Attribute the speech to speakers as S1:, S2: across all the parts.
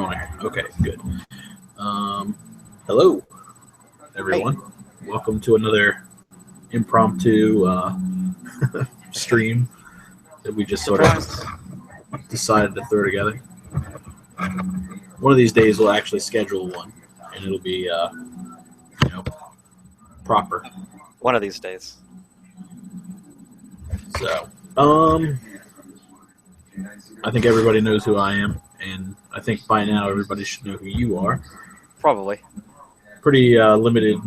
S1: on air. Okay, good. Hello, everyone.
S2: Hey.
S1: Welcome to another impromptu stream that we just sort of decided to throw together. One of these days, we'll actually schedule one, and it'll be, proper.
S2: One of these days.
S1: So, I think everybody knows who I am, and I think by now everybody should know who you are.
S2: Probably.
S1: Pretty limited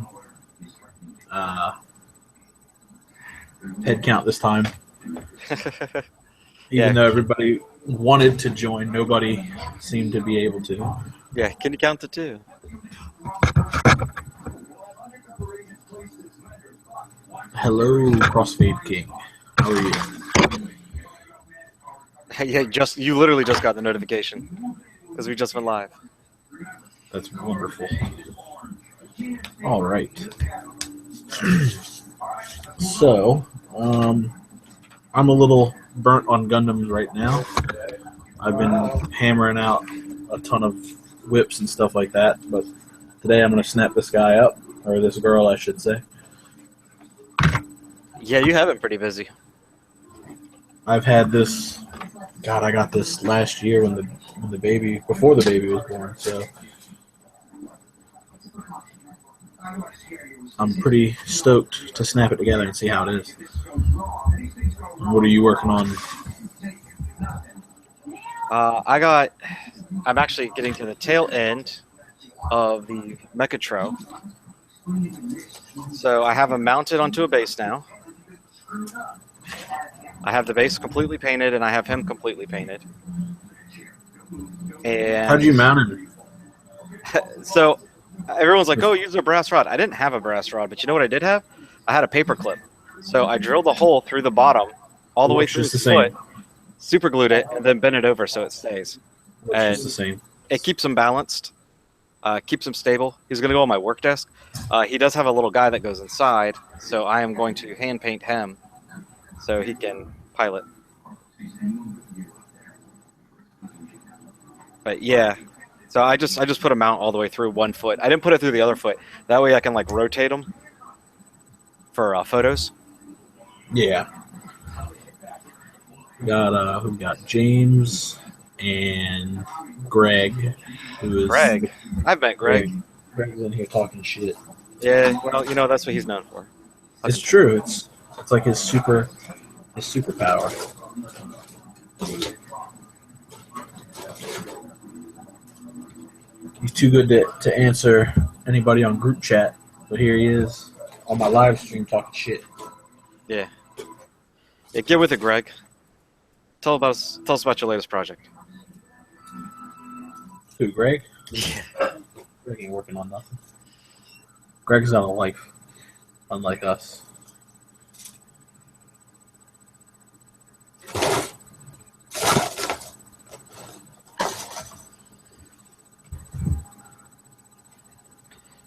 S1: head count this time. Even though everybody wanted to join, nobody seemed to be able to.
S2: Yeah, can you count to two?
S1: Hello, Crossfade King. How are you?
S2: Hey, you literally just got the notification because we just went live.
S1: That's wonderful. All right. So, I'm a little burnt on Gundams right now. I've been hammering out a ton of whips and stuff like that, but today I'm going to snap this guy up, or this girl, I should say.
S2: Yeah, you have been pretty busy.
S1: I've had this. God, I got this last year before the baby was born. So I'm pretty stoked to snap it together and see how it is. What are you working on?
S2: I'm actually getting to the tail end of the Mechatro. So I have him mounted onto a base now. I have the base completely painted, and I have him completely painted. And
S1: how'd you mount it?
S2: So everyone's like, oh, use a brass rod. I didn't have a brass rod, but you know what I did have? I had a paper clip. So I drilled a hole through the bottom, all the way through his foot, super glued it, and then bent it over so it stays.
S1: And the same.
S2: It keeps him balanced, keeps him stable. He's going to go on my work desk. He does have a little guy that goes inside, so I am going to hand paint him so he can pilot. But yeah, so I just put a mount all the way through one foot. I didn't put it through the other foot. That way I can like rotate them for photos.
S1: Yeah. We got James and Greg.
S2: Greg? I've met Greg.
S1: Greg's in here talking shit.
S2: Yeah, well, that's what he's known for.
S1: It's true. It's like his superpower. He's too good to answer anybody on group chat, but here he is on my live stream talking shit.
S2: Yeah. Yeah, get with it, Greg. Tell us about your latest project.
S1: Who, Greg?
S2: Yeah.
S1: Greg ain't working on nothing. Greg's got a life, unlike us.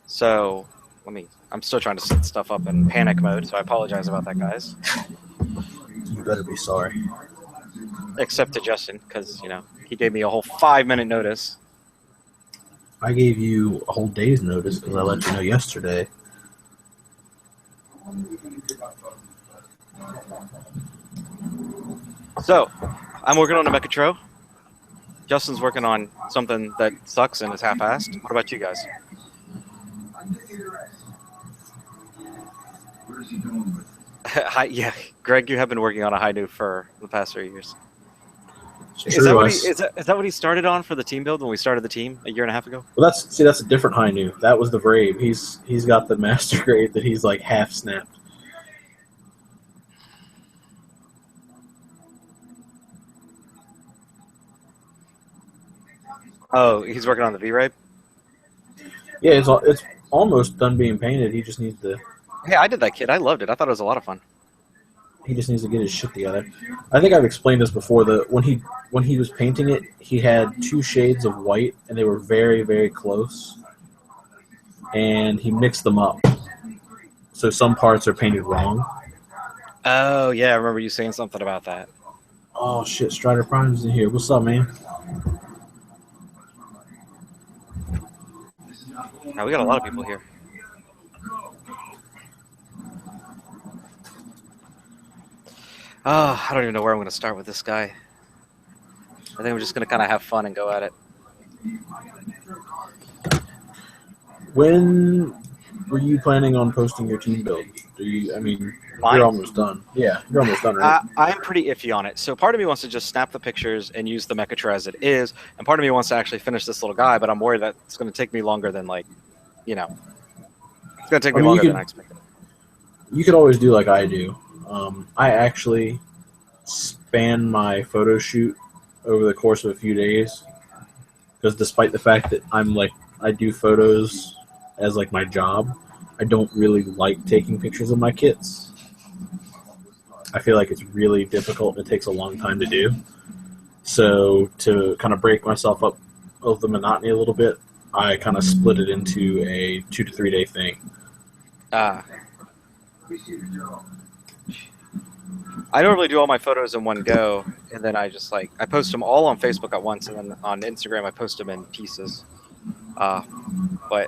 S2: So, I'm still trying to set stuff up in panic mode, so I apologize about that, guys.
S1: You better be sorry.
S2: Except to Justin, because, he gave me a whole 5-minute notice.
S1: I gave you a whole day's notice because I let you know yesterday.
S2: So, I'm working on a Mechatro. Justin's working on something that sucks and is half-assed. What about you guys? Yeah, Greg, you have been working on a high new for the past 3 years. Is that what he started on for the team build when we started the team a year and a half ago?
S1: Well, that's a different high new. That was the Brave. He's got the master grade that he's like half snapped.
S2: Oh, he's working on the V-Ray?
S1: Yeah, it's almost done being painted. He just needs to.
S2: Hey, I did that kit. I loved it. I thought it was a lot of fun.
S1: He just needs to get his shit together. I think I've explained this before. When he was painting it, he had 2 shades of white, and they were very, very close. And he mixed them up, so some parts are painted wrong.
S2: Oh yeah, I remember you saying something about that.
S1: Oh shit, Strider Prime's in here. What's up, man?
S2: Now we got a lot of people here. I don't even know where I'm going to start with this guy. I think we're just going to kind of have fun and go at it.
S1: When were you planning on posting your team build?
S2: Mine?
S1: You're almost done. Yeah, you're almost done, right?
S2: I'm pretty iffy on it. So part of me wants to just snap the pictures and use the Mechatron as it is, and part of me wants to actually finish this little guy, but I'm worried that it's going to take me longer than, like, you know, it's going to take me longer than I expected.
S1: You could always do like I do. I actually span my photo shoot over the course of a few days, because despite the fact that I do photos as like my job, I don't really like taking pictures of my kits. I feel like it's really difficult and it takes a long time to do. So to kind of break myself up of the monotony a little bit, I kind of split it into a 2 to 3 day thing.
S2: I normally do all my photos in one go, and then I just I post them all on Facebook at once, and then on Instagram I post them in pieces. But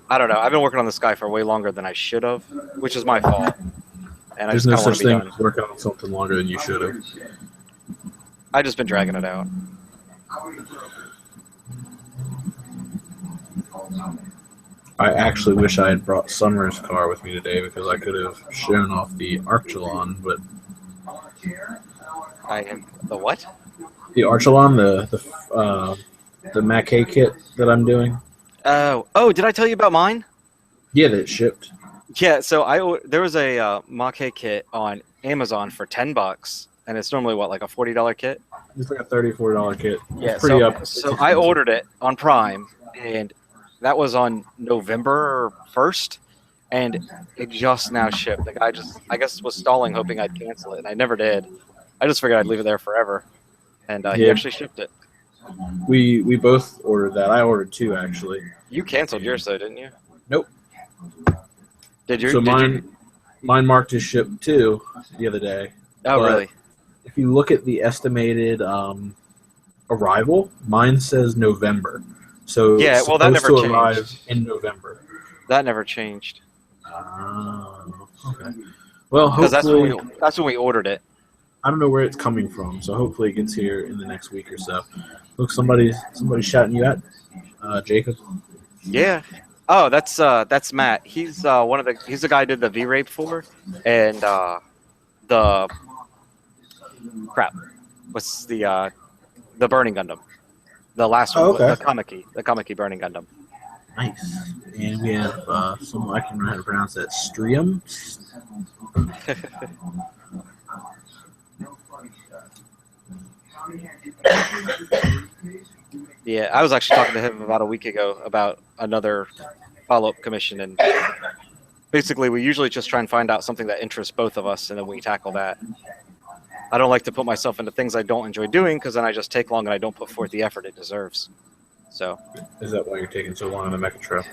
S2: I don't know. I've been working on this guy for way longer than I should have, which is my fault. And
S1: There's no such thing as working on something longer than you should have.
S2: I've just been dragging it out.
S1: I actually wish I had brought Summer's car with me today, because I could have shown off the Archelon, but...
S2: The what?
S1: The Archelon, the Mackay kit that I'm doing.
S2: Oh, did I tell you about mine?
S1: Yeah, that it shipped.
S2: Yeah, so there was a Mackay kit on Amazon for $10, and it's normally what, like a $40 kit?
S1: It's like a $34 kit.
S2: Yeah, so I ordered it on Prime, and that was on November 1st, and it just now shipped. The guy I guess, was stalling, hoping I'd cancel it, and I never did. I just figured I'd leave it there forever, and he actually shipped it.
S1: We both ordered that. I ordered 2, actually.
S2: You canceled yours, though, didn't you?
S1: Nope.
S2: Did you?
S1: So mine marked as shipped too the other day.
S2: Oh,
S1: but
S2: really?
S1: If you look at the estimated arrival, mine says November. So
S2: yeah, well, that never changed.
S1: Arrive in November.
S2: That never changed.
S1: Okay. Well,
S2: because that's when we ordered it.
S1: I don't know where it's coming from, so hopefully it gets here in the next week or so. Look, somebody's shouting you at, Jacob.
S2: Yeah. Oh, that's Matt. He's the guy I did the V-Rape for, and the crap. What's the Burning Gundam? The last one,
S1: okay.
S2: the Kamiki Burning Gundam.
S1: Nice. And we have someone, I can remember how to pronounce that, Strium.
S2: Yeah, I was actually talking to him about a week ago about another follow-up commission, and basically we usually just try and find out something that interests both of us, and then we tackle that. I don't like to put myself into things I don't enjoy doing, because then I just take long and I don't put forth the effort it deserves. So,
S1: is that why you're taking so long on the Mechatron?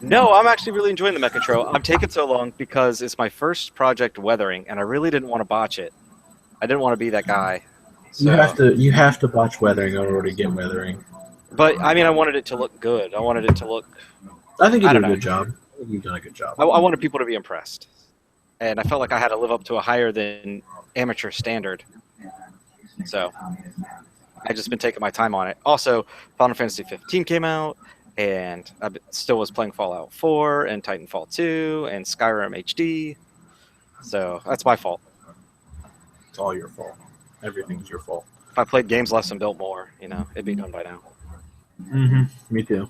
S2: No, I'm actually really enjoying the Mechatron. I'm taking so long because it's my first project weathering, and I really didn't want to botch it. I didn't want to be that guy. So,
S1: you have to botch weathering in order to get weathering.
S2: But I mean, I wanted it to look good. I wanted it to look.
S1: I think you did a good job. I think you've done a good job.
S2: I wanted people to be impressed, and I felt like I had to live up to a higher than amateur standard. So I just been taking my time on it. Also, Final Fantasy 15 came out, and I still was playing Fallout 4 and Titanfall 2 and Skyrim HD. So that's my fault.
S1: It's all your fault. Everything's your fault.
S2: If I played games less and built more, it'd be done by now.
S1: Mm-hmm. Me too.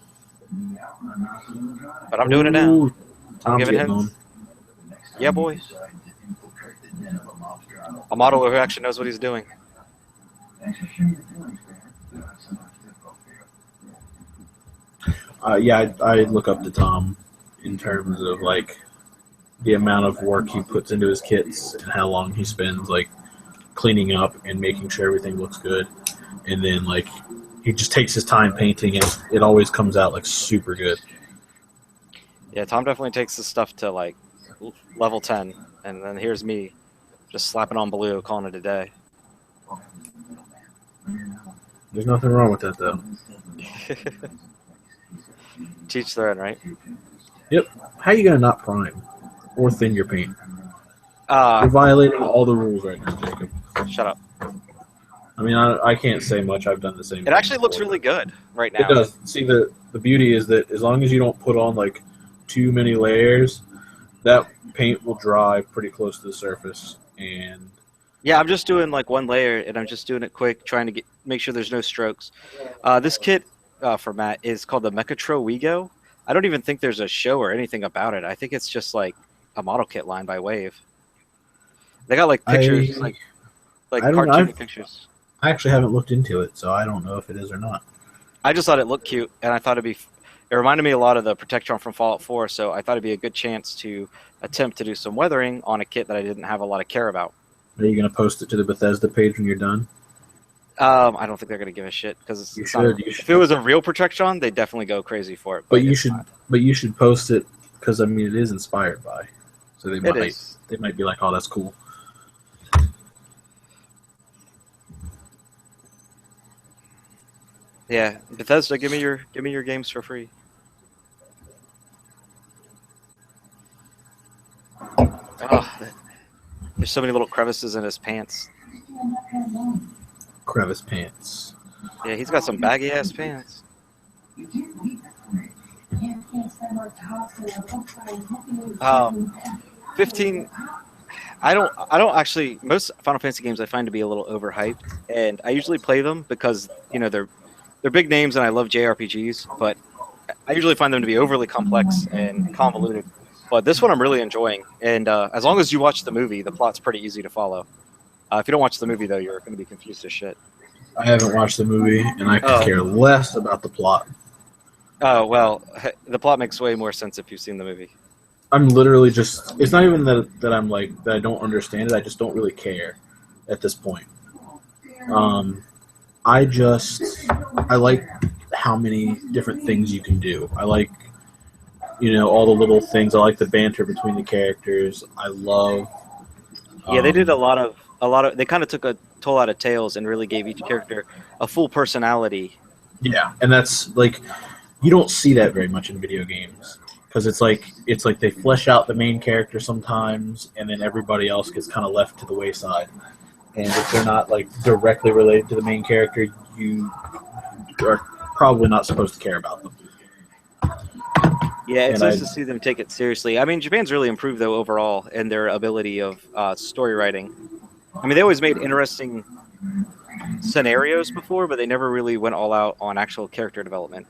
S2: But I'm doing it now.
S1: I'm giving hints.
S2: Yeah, boy. A modeler who actually knows what he's doing.
S1: Yeah, I look up to Tom in terms of like the amount of work he puts into his kits and how long he spends like cleaning up and making sure everything looks good, and then like he just takes his time painting and it always comes out like super good.
S2: Yeah, Tom definitely takes his stuff to like level 10, and then here's me just slapping on blue, calling it a day.
S1: There's nothing wrong with that though.
S2: Teach their own, right?
S1: Yep. How are you gonna not prime or thin your paint?
S2: Uh,
S1: You're violating all the rules right now, Jacob.
S2: Shut up.
S1: I mean, I can't say much. I've done the same.
S2: It
S1: thing
S2: actually looks
S1: before.
S2: really good right
S1: It
S2: now.
S1: does. See, the beauty is that as long as you don't put on like too many layers, that paint will dry pretty close to the surface. And
S2: Yeah, I'm just doing like one layer, and I'm just doing it quick, trying to make sure there's no strokes. This kit for Matt is called the Mechatro Wego. I don't even think there's a show or anything about it. I think it's just like a model kit line by Wave. They got like pictures, like
S1: I don't know.
S2: cartoony pictures.
S1: I actually haven't looked into it, so I don't know if it is or not.
S2: I just thought it looked cute, and I thought it'd be. It reminded me a lot of the Protectron from Fallout 4, so I thought it'd be a good chance to attempt to do some weathering on a kit that I didn't have a lot of care about.
S1: Are you going to post it to the Bethesda page when you're done?
S2: I don't think they're gonna give a shit because
S1: you should.
S2: If it was a real Protectron, they'd definitely go crazy for it.
S1: But you should. Not. But you should post it because I mean it is inspired by. So they might be like, oh, that's cool.
S2: Yeah, Bethesda, give me your games for free. Oh, there's so many little crevices in his pants.
S1: Crevice pants.
S2: Yeah, he's got some baggy ass pants. 15. I don't actually. Most Final Fantasy games I find to be a little overhyped, and I usually play them because they're big names and I love JRPGs, but I usually find them to be overly complex and convoluted. But this one I'm really enjoying, and as long as you watch the movie, the plot's pretty easy to follow. If you don't watch the movie, though, you're going to be confused as shit.
S1: I haven't watched the movie, and I could care less about the plot.
S2: Oh, well, the plot makes way more sense if you've seen the movie.
S1: I'm literally just... It's not even that I'm like, that I don't understand it, I just don't really care at this point. I like how many different things you can do. I like, all the little things. I like the banter between the characters. I love...
S2: Yeah, they did a lot of... They kind of took a toll out of Tails and really gave each character a full personality.
S1: Yeah, and that's, like... You don't see that very much in video games. Because it's like they flesh out the main character sometimes, and then everybody else gets kind of left to the wayside. And if they're not like directly related to the main character, you are probably not supposed to care about them.
S2: Yeah, it's nice to see them take it seriously. I mean, Japan's really improved though overall in their ability of story writing. I mean, they always made interesting scenarios before, but they never really went all out on actual character development.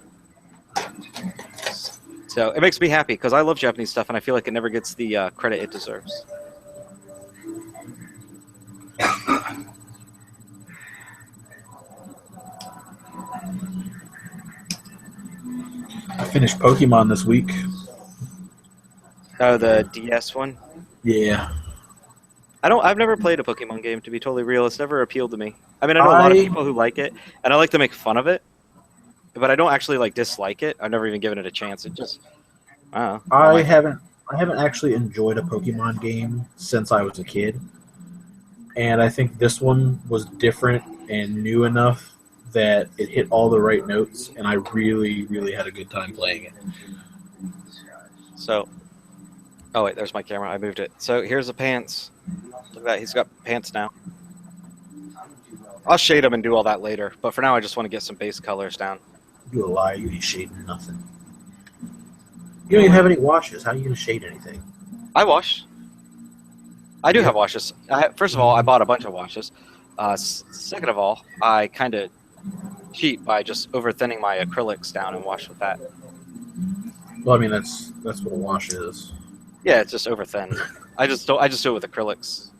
S2: So it makes me happy because I love Japanese stuff, and I feel like it never gets the credit it deserves.
S1: I finished Pokemon this week.
S2: Oh, the DS one?
S1: Yeah.
S2: I've never played a Pokemon game, to be totally real. It's never appealed to me. I mean, I know a lot of people who like it, and I like to make fun of it, but I don't actually dislike it. I've never even given it a chance. It just, I
S1: haven't actually enjoyed a Pokemon game since I was a kid, and I think this one was different and new enough that it hit all the right notes, and I really, really had a good time playing it.
S2: So, oh wait, there's my camera. I moved it. So here's the pants. Look at that. He's got pants now. I'll shade them and do all that later, but for now I just want to get some base colors down.
S1: You a liar. You ain't shading nothing. You don't even have any washes. How are you going to shade anything?
S2: I wash. I do have washes. First of all, I bought a bunch of washes. Second of all, I kind of cheat by just over-thinning my acrylics down and wash with that.
S1: Well, I mean, that's what a wash is.
S2: Yeah, it's just over-thin. I just do it with acrylics.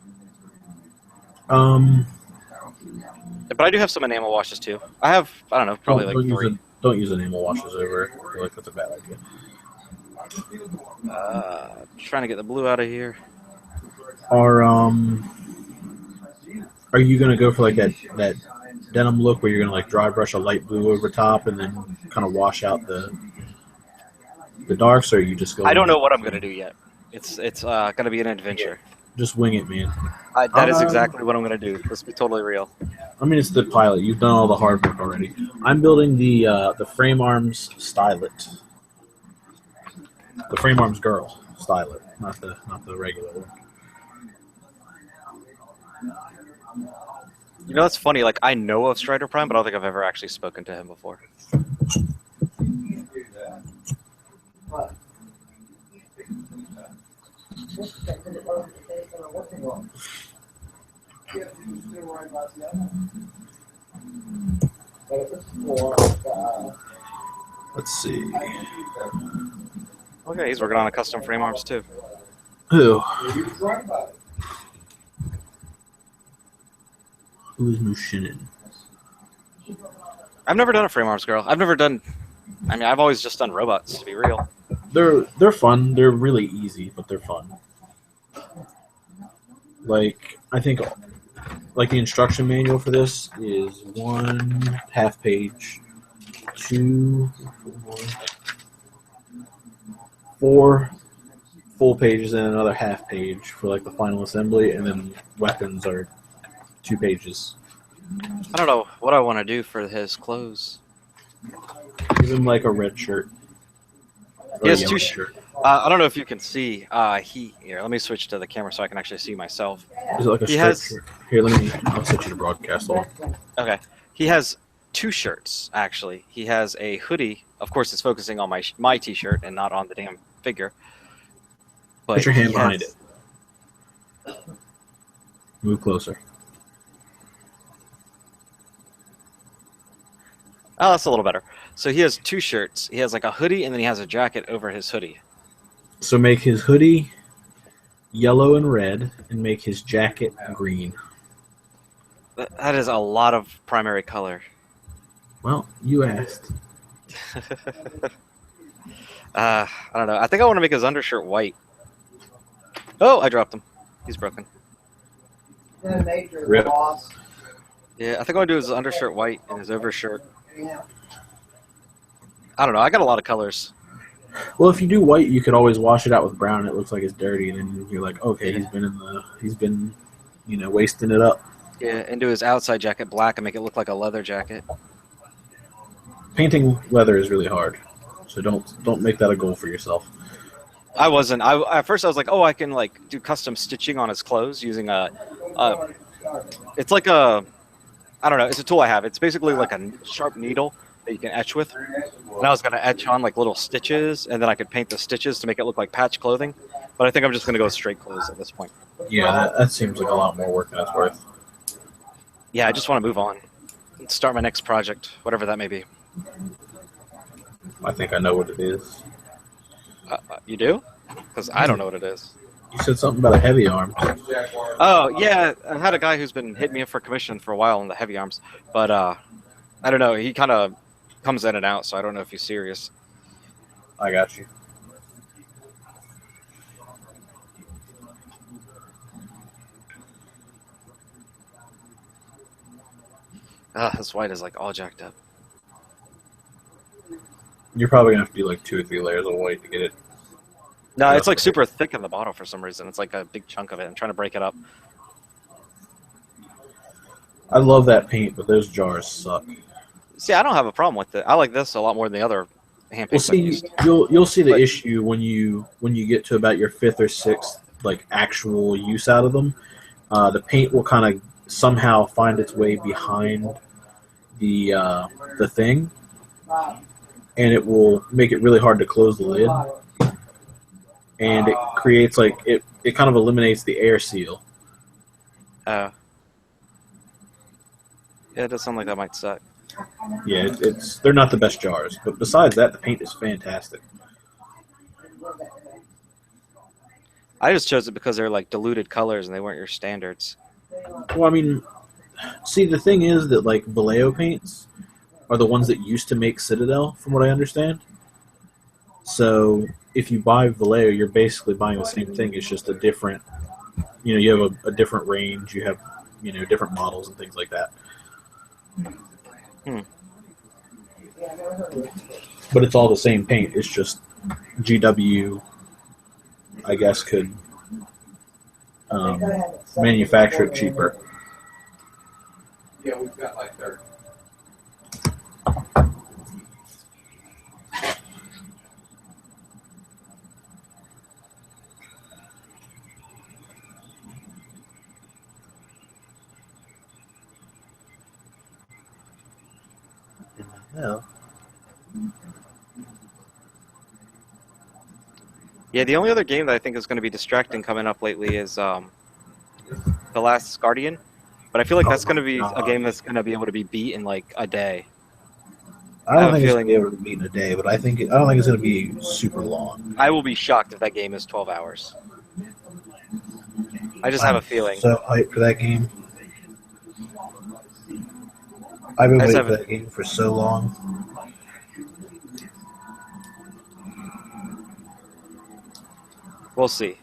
S2: But I do have some enamel washes too. I have, I don't know, probably three.
S1: Don't use enamel washes over. I feel like that's a bad idea.
S2: Trying to get the blue out of here.
S1: Are you gonna go for that denim look where you're gonna dry brush a light blue over top and then kind of wash out the darks, or are you just going?
S2: I don't know what I'm gonna do yet. It's gonna be an adventure.
S1: Just wing it, man.
S2: That is exactly what I'm gonna do. Let's be totally real.
S1: I mean, it's the pilot. You've done all the hard work already. I'm building the frame arms stylet. The frame arms girl styler, not the regular one.
S2: You know, that's funny. Like, I know of Strider Prime, but I don't think I've ever actually spoken to him before.
S1: Let's see.
S2: Okay, he's working on a custom frame arms too.
S1: Who? Who's Mushinin?
S2: I've never done a frame arms girl. I've never done. I mean, I've always just done robots, to be real.
S1: They're fun. They're really easy, but they're fun. Like, I think, like, the instruction manual for this is 1 half page, 2, 4 full pages, and another half page for, like, the final assembly, and then weapons are 2 pages.
S2: I don't know what I want to do for his clothes.
S1: Give him, like, a red shirt.
S2: He has 2 shirts. I don't know if you can see. Here, let me switch to the camera so I can actually see myself.
S1: Is it like a striped shirt? Here, I'll set you to broadcast on.
S2: Okay. He has 2 shirts, actually. He has a hoodie. Of course, it's focusing on my t-shirt and not on the damn figure. But
S1: put your hand behind it. Move closer.
S2: Oh, that's a little better. So he has 2 shirts. He has like a hoodie, and then he has a jacket over his hoodie.
S1: So make his hoodie yellow and red, and make his jacket green.
S2: That is a lot of primary color.
S1: Well, you asked.
S2: I don't know. I think I want to make his undershirt white. Oh, I dropped him. He's broken.
S1: Rip.
S2: Yeah, I think I want to do his undershirt white and his overshirt. I don't know. I got a lot of colors.
S1: Well, if you do white, you could always wash it out with brown. It looks like it's dirty, and then you're like, okay, he's been, wasting it up.
S2: Yeah, and do his outside jacket black and make it look like a leather jacket.
S1: Painting leather is really hard, so don't make that a goal for yourself.
S2: I wasn't. At first I was like, oh, I can like do custom stitching on his clothes using it's like a, I don't know. It's a tool I have. It's basically like a sharp needle that you can etch with. And I was going to etch on like little stitches, and then I could paint the stitches to make it look like patch clothing. But I think I'm just going to go straight clothes at this point.
S1: Yeah, that seems like a lot more work than it's worth.
S2: Yeah, I just want to move on and start my next project, whatever that may be.
S1: I think I know what it is.
S2: You do? Because I don't know what it is.
S1: You said something about a heavy arm.
S2: Oh, yeah. I've had a guy who's been hitting me up for commission for a while on the heavy arms. But I don't know. He kind of comes in and out, so I don't know if he's serious.
S1: I got you.
S2: This white is like all jacked up.
S1: You're probably going to have to do like 2 or 3 layers of white to get it.
S2: No, it's like super thick in the bottle for some reason. It's like a big chunk of it. I'm trying to break it up.
S1: I love that paint, but those jars suck.
S2: See, I don't have a problem with it. I like this a lot more than the other hand paints.
S1: Well, see, you'll see the issue when you get to about your 5th or 6th like actual use out of them. The paint will kind of somehow find its way behind the thing, and it will make it really hard to close the lid. And it creates like it kind of eliminates the air seal.
S2: Yeah, it does sound like that might suck.
S1: Yeah, they're not the best jars, but besides that, the paint is fantastic.
S2: I just chose it because they're like diluted colors and they weren't your standards.
S1: Well, I mean, see, the thing is that like Vallejo paints are the ones that used to make Citadel, from what I understand. So if you buy Vallejo, you're basically buying the same thing. It's just a different, you have a different range. You have, different models and things like that. But it's all the same paint. It's just GW, I guess, could manufacture it cheaper.
S3: Yeah, we've got like 30.
S1: Yeah.
S2: Yeah, the only other game that I think is going to be distracting coming up lately is The Last Guardian. But I feel like
S1: Oh
S2: that's going
S1: my
S2: to be a
S1: god.
S2: game that's going to be able to be beat in like a day.
S1: I
S2: I
S1: don't
S2: have a
S1: think it's gonna
S2: feeling
S1: be able to beat in a day, but I don't think it's gonna be super long.
S2: I will be shocked if that game is 12 hours. I just have
S1: I'm
S2: a feeling.
S1: so hyped for that game. I've been
S2: I just
S1: waiting
S2: have
S1: for
S2: a,
S1: that game for so long.
S2: we'll see.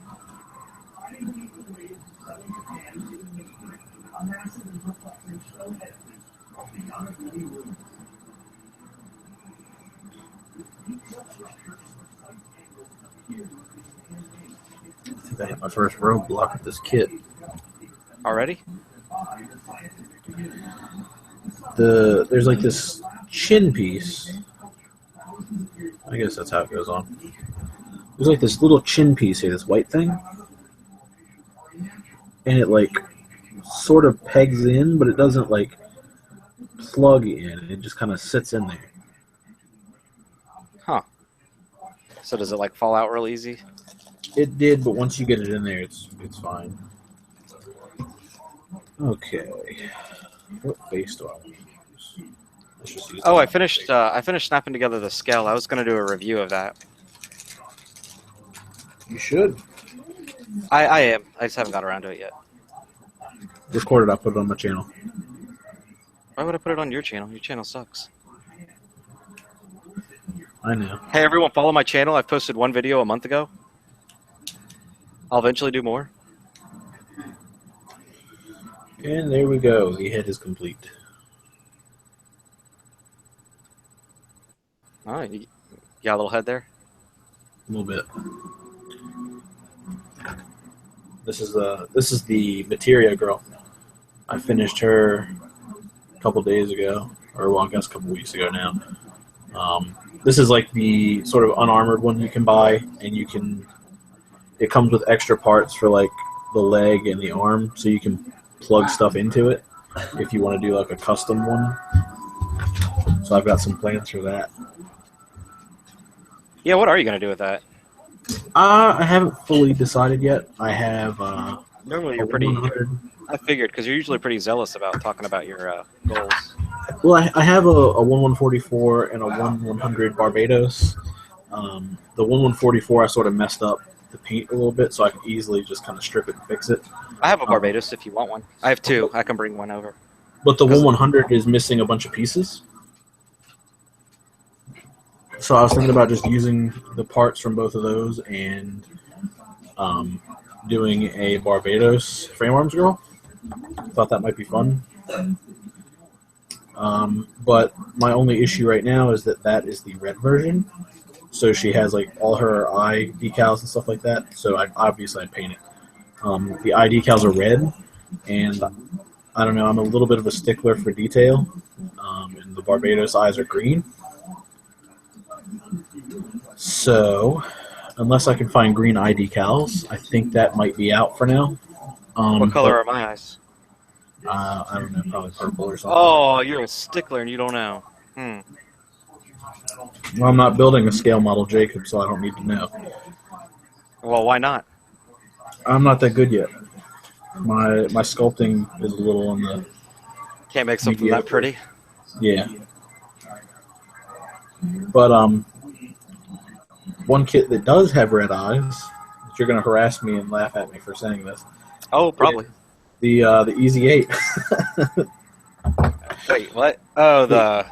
S1: I think I hit my first roadblock with this kit.
S2: Already?
S1: There's like this chin piece. I guess that's how it goes on. There's like this little chin piece here, this white thing, and it like sort of pegs in, but it doesn't like plug in. It just kind of sits in there.
S2: Huh. So does it like fall out real easy?
S1: It did, but once you get it in there, it's fine. Okay. What face do I want to use? Let's just use
S2: Oh,
S1: the
S2: I finished snapping together the scale. I was going to do a review of that.
S1: You should.
S2: I am. I just haven't got around to it yet.
S1: Record it, I'll put it on my channel.
S2: Why would I put it on your channel? Your channel sucks.
S1: I know.
S2: Hey, everyone, follow my channel. I posted one video a month ago. I'll eventually do more.
S1: And there we go. The head is complete.
S2: All right. You got a little head there?
S1: A little bit. This is the Materia girl. I finished her a couple days ago, or well, I guess a couple weeks ago now. This is like the sort of unarmored one you can buy, and you can. It comes with extra parts for like the leg and the arm, so you can plug stuff into it if you want to do like a custom one. So I've got some plans for that.
S2: Yeah, what are you going to do with that?
S1: I haven't fully decided yet. I have
S2: Normally you're pretty... I figured, because you're usually pretty zealous about talking about your goals.
S1: Well, I have a 1144 and a 1100 Barbados. The 1144 I sort of messed up the paint a little bit, so I can easily just kind of strip it and fix it.
S2: I have a Barbados if you want one. I have two. I can bring one over.
S1: But the 1100 is missing a bunch of pieces. So I was thinking about just using the parts from both of those and doing a Barbados frame arms girl. Thought that might be fun. But my only issue right now is that is the red version. So she has like all her eye decals and stuff like that. So I'd paint it. The eye decals are red, and I don't know, I'm a little bit of a stickler for detail. And the Barbados eyes are green. So, unless I can find green eye decals, I think that might be out for now.
S2: What color are my eyes?
S1: I don't know, probably purple or something.
S2: Oh, you're a stickler and you don't know.
S1: Well, I'm not building a scale model Jacob, so I don't need to know.
S2: Well, why not?
S1: I'm not that good yet. My sculpting is a little on the...
S2: Can't make something that pretty.
S1: Yeah. But one kit that does have red eyes, that you're going to harass me and laugh at me for saying this.
S2: Oh, probably.
S1: The Easy 8.
S2: Wait, what? Oh, the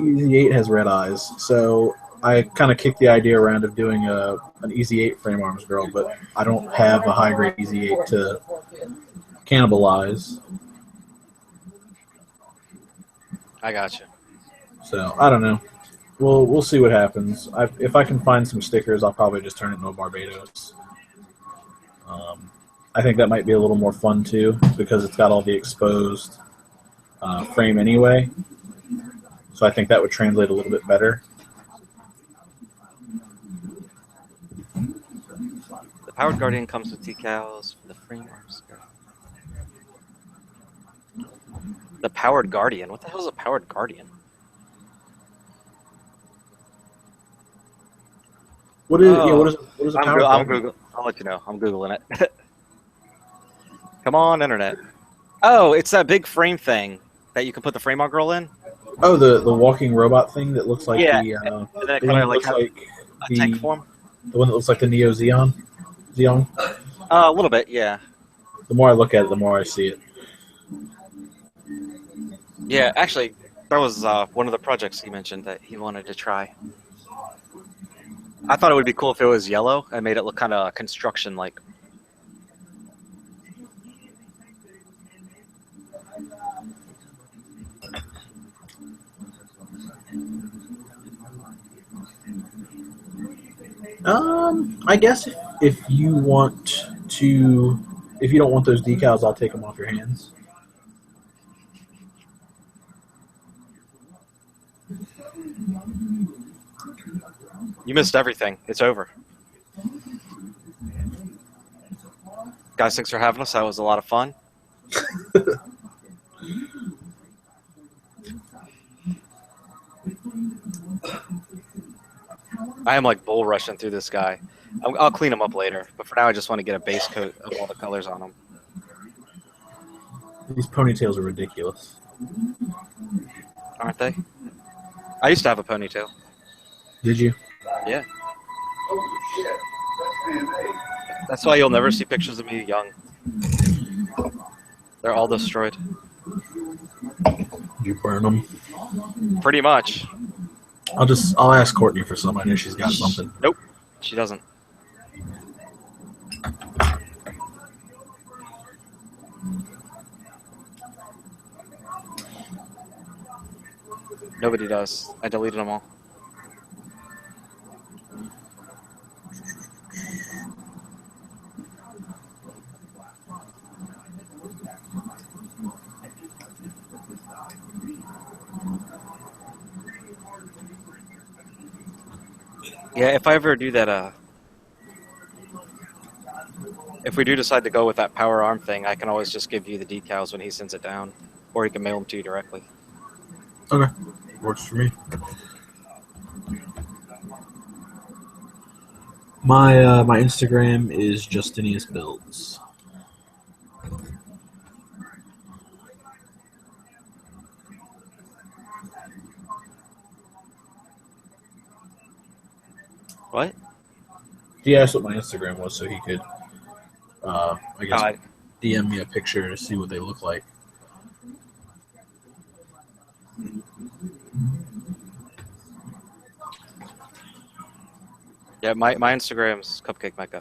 S1: Easy 8 has red eyes, so I kind of kicked the idea around of doing an Easy 8 frame arms girl, but I don't have a high grade Easy 8 to cannibalize.
S2: I gotcha.
S1: So I don't know. We'll see what happens. If I can find some stickers, I'll probably just turn it into a Barbados. I think that might be a little more fun too, because it's got all the exposed frame anyway. So I think that would translate a little bit better.
S2: The Powered Guardian comes with decals for the frame arms. The Powered Guardian? What the hell is a Powered Guardian?
S1: What is? Yeah, what is a power
S2: I'm
S1: button?
S2: Google. I'll let you know. I'm googling it. Come on, internet. Oh, it's that big frame thing that you can put the frame auger in.
S1: Oh, the walking robot thing that looks like
S2: Yeah,
S1: the
S2: and then it
S1: the
S2: kind
S1: one
S2: of
S1: that
S2: like
S1: looks
S2: has
S1: like
S2: a tank form.
S1: the one that looks like the Neo Xeon. Xeon.
S2: A little bit, yeah.
S1: The more I look at it, the more I see it.
S2: Yeah, actually, that was one of the projects he mentioned that he wanted to try. I thought it would be cool if it was yellow and made it look kind of construction-like.
S1: I guess if you want to, if you don't want those decals, I'll take them off your hands.
S2: You missed everything. It's over. Guys, thanks for having us. That was a lot of fun. I am like bull rushing through this guy. I'll clean him up later, but for now I just want to get a base coat of all the colors on him.
S1: These ponytails are ridiculous.
S2: Aren't they? I used to have a ponytail.
S1: Did you?
S2: Yeah.
S3: Oh, shit. That's man-made.
S2: That's why you'll never see pictures of me young. They're all destroyed.
S1: Did you burn them?
S2: Pretty much.
S1: I'll ask Courtney for some. I know she's got something.
S2: Nope, she doesn't. Nobody does. I deleted them all. Yeah, if I ever do that, if we do decide to go with that power arm thing, I can always just give you the decals when he sends it down, or he can mail them to you directly.
S1: Okay, works for me. My Instagram is Justinius Builds.
S2: What?
S1: He asked what my Instagram was so he could, I guess, DM me a picture to see what they look like.
S2: Yeah, my Instagram's Cupcake Mecca.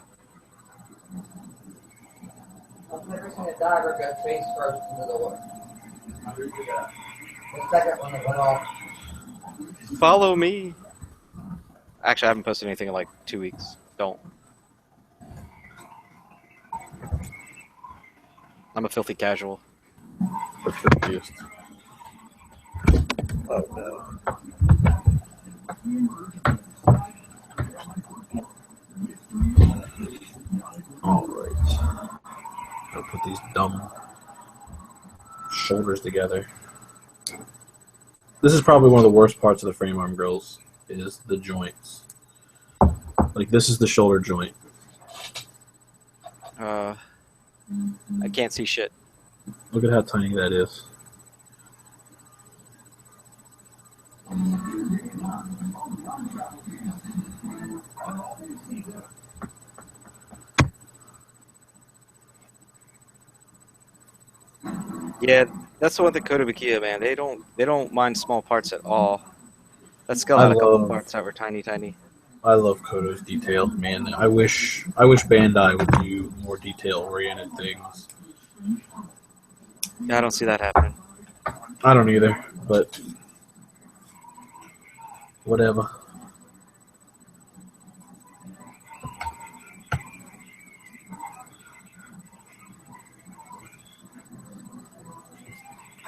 S4: I've never seen a diver go face first into the water. The second one that went off.
S2: Follow me. Actually, I haven't posted anything in like 2 weeks. Don't. I'm a filthy casual.
S1: The filthiest. Oh no. Alright. I'll put these dumb shoulders together. This is probably one of the worst parts of the frame arm grills, is the joints. Like, this is the shoulder joint.
S2: I can't see shit.
S1: Look at how tiny that is.
S2: Yeah, that's the one thing Kodo Bakia, man. They don't mind small parts at all. That scale had a couple parts that were tiny.
S1: I love Kodo's detail, man. I wish Bandai would do more detail-oriented things.
S2: Yeah, I don't see that happening.
S1: I don't either, but whatever.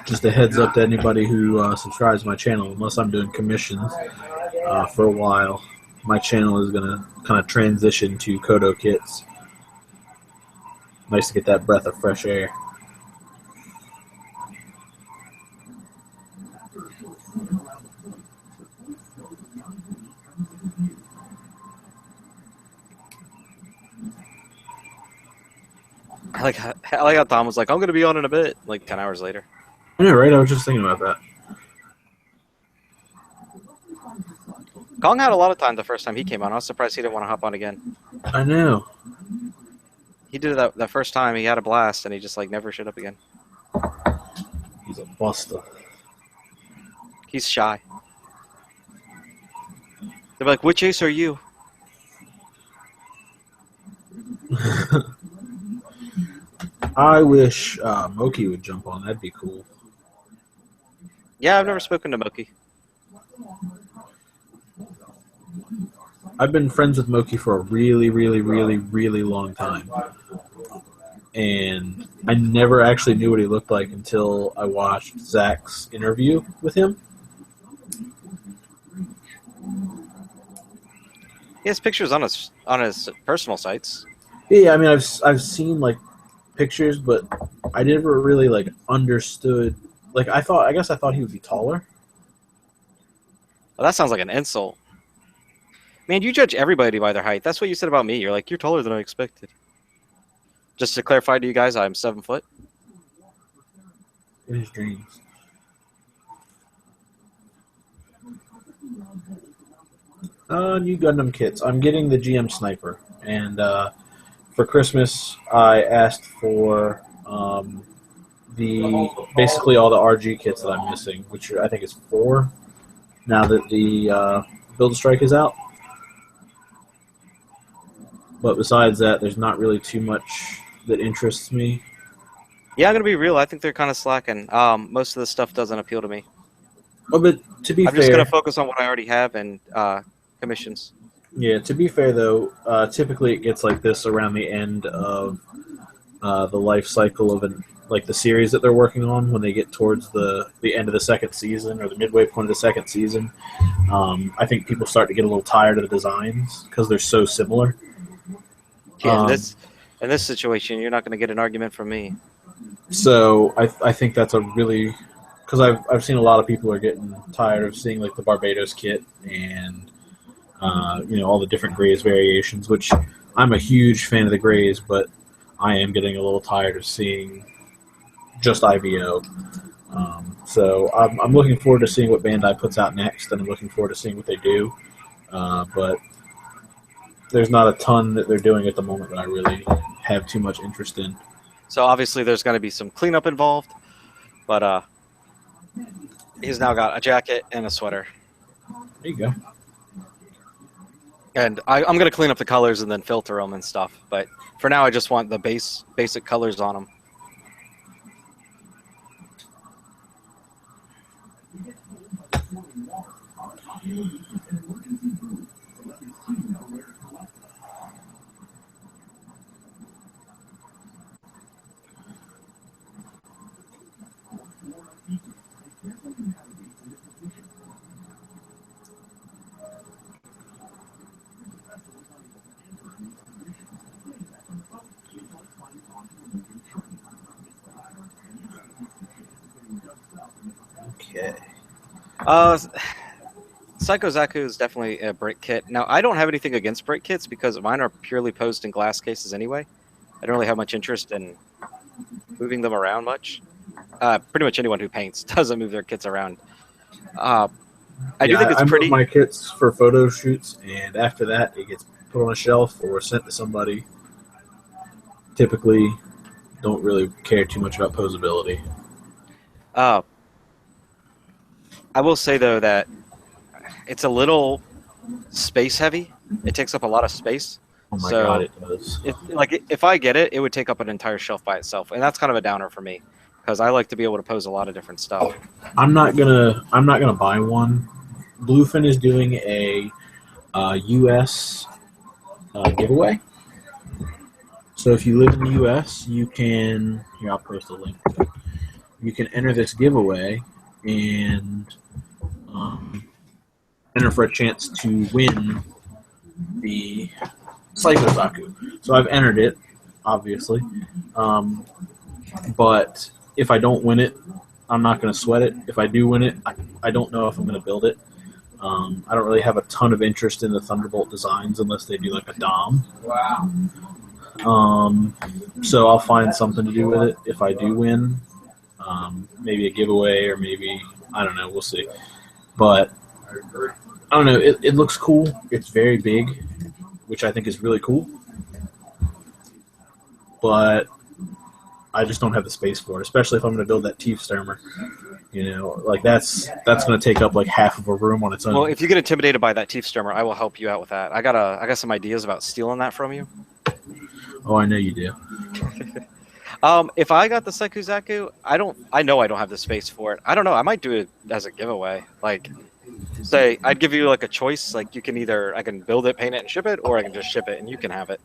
S1: Just a heads up to anybody who subscribes to my channel, unless I'm doing commissions for a while, my channel is going to kind of transition to Kodo kits. Nice to get that breath of fresh air.
S2: like how Tom was like, I'm gonna be on in a bit, like 10 hours later.
S1: Yeah, right. I was just thinking about that.
S2: Kong had a lot of time the first time he came on. I was surprised he didn't want to hop on again.
S1: I know.
S2: He did it that first time. He had a blast, and he just like never showed up again.
S1: He's a buster.
S2: He's shy. They're like, which ace are you?
S1: I wish Moki would jump on. That'd be cool.
S2: Yeah, I've never spoken to Moki.
S1: I've been friends with Moki for a really, really, really, really long time. And I never actually knew what he looked like until I watched Zach's interview with him.
S2: He has pictures on his personal sites.
S1: Yeah, I mean, I've seen like pictures, but I never really like understood. Like I guess I thought he would be taller.
S2: Well, that sounds like an insult. Man, you judge everybody by their height. That's what you said about me. You're like, you're taller than I expected. Just to clarify to you guys, I'm 7 foot.
S1: In his dreams. New Gundam kits. I'm getting the GM Sniper, and for Christmas I asked for basically all the RG kits that I'm missing, which I think is 4 now that the Build a Strike is out. But besides that, there's not really too much that interests me.
S2: Yeah, I'm gonna be real. I think they're kind of slacking. Most of the stuff doesn't appeal to me.
S1: Oh, but to be fair,
S2: I'm just gonna focus on what I already have and commissions.
S1: Yeah, to be fair though, typically it gets like this around the end of the life cycle of like the series that they're working on. When they get towards the end of the second season or the midway point of the second season, I think people start to get a little tired of the designs because they're so similar.
S2: Yeah, in this situation, you're not going to get an argument from me.
S1: So I think that's a really, because I've seen a lot of people are getting tired of seeing like the Barbados kit and all the different Grays variations, which I'm a huge fan of the Grays, but I am getting a little tired of seeing just IVO. So I'm looking forward to seeing what Bandai puts out next, and I'm looking forward to seeing what they do. But there's not a ton that they're doing at the moment that I really have too much interest in.
S2: So obviously there's going to be some cleanup involved, but he's now got a jacket and a sweater.
S1: There you go.
S2: And I'm going to clean up the colors and then filter them and stuff. But for now, I just want the basic colors on them.
S1: Okay.
S2: Psycho Zaku is definitely a brick kit. Now, I don't have anything against brick kits because mine are purely posed in glass cases anyway. I don't really have much interest in moving them around much. Pretty much anyone who paints doesn't move their kits around. I do think it's pretty.
S1: I move my kits for photo shoots, and after that, it gets put on a shelf or sent to somebody. Typically, don't really care too much about posability.
S2: I will say, though, that it's a little space heavy. It takes up a lot of space.
S1: Oh my god, it does.
S2: If I get it, it would take up an entire shelf by itself, and that's kind of a downer for me because I like to be able to pose a lot of different stuff.
S1: I'm not gonna buy one. Bluefin is doing a U.S. Giveaway. So if you live in the U.S., you can. Here, I'll post a link. You can enter this giveaway and enter for a chance to win the Psycho Zaku. So I've entered it, obviously. But if I don't win it, I'm not going to sweat it. If I do win it, I don't know if I'm going to build it. I don't really have a ton of interest in the Thunderbolt designs unless they do like a Dom.
S4: Wow.
S1: So I'll find something to do with it if I do win. Maybe a giveaway or maybe, I don't know, we'll see. But, I don't know, it looks cool. It's very big, which I think is really cool. But I just don't have the space for it, especially if I'm going to build that teeth sturmer. You know, like that's going to take up like half of a room on its own.
S2: Well, if you get intimidated by that teeth sturmer, I will help you out with that. I got some ideas about stealing that from you.
S1: Oh, I know you do.
S2: If I got the Sekuzaku, I know I don't have the space for it. I don't know. I might do it as a giveaway. Like, say, I'd give you like a choice. Like, I can build it, paint it, and ship it, or I can just ship it and you can have it.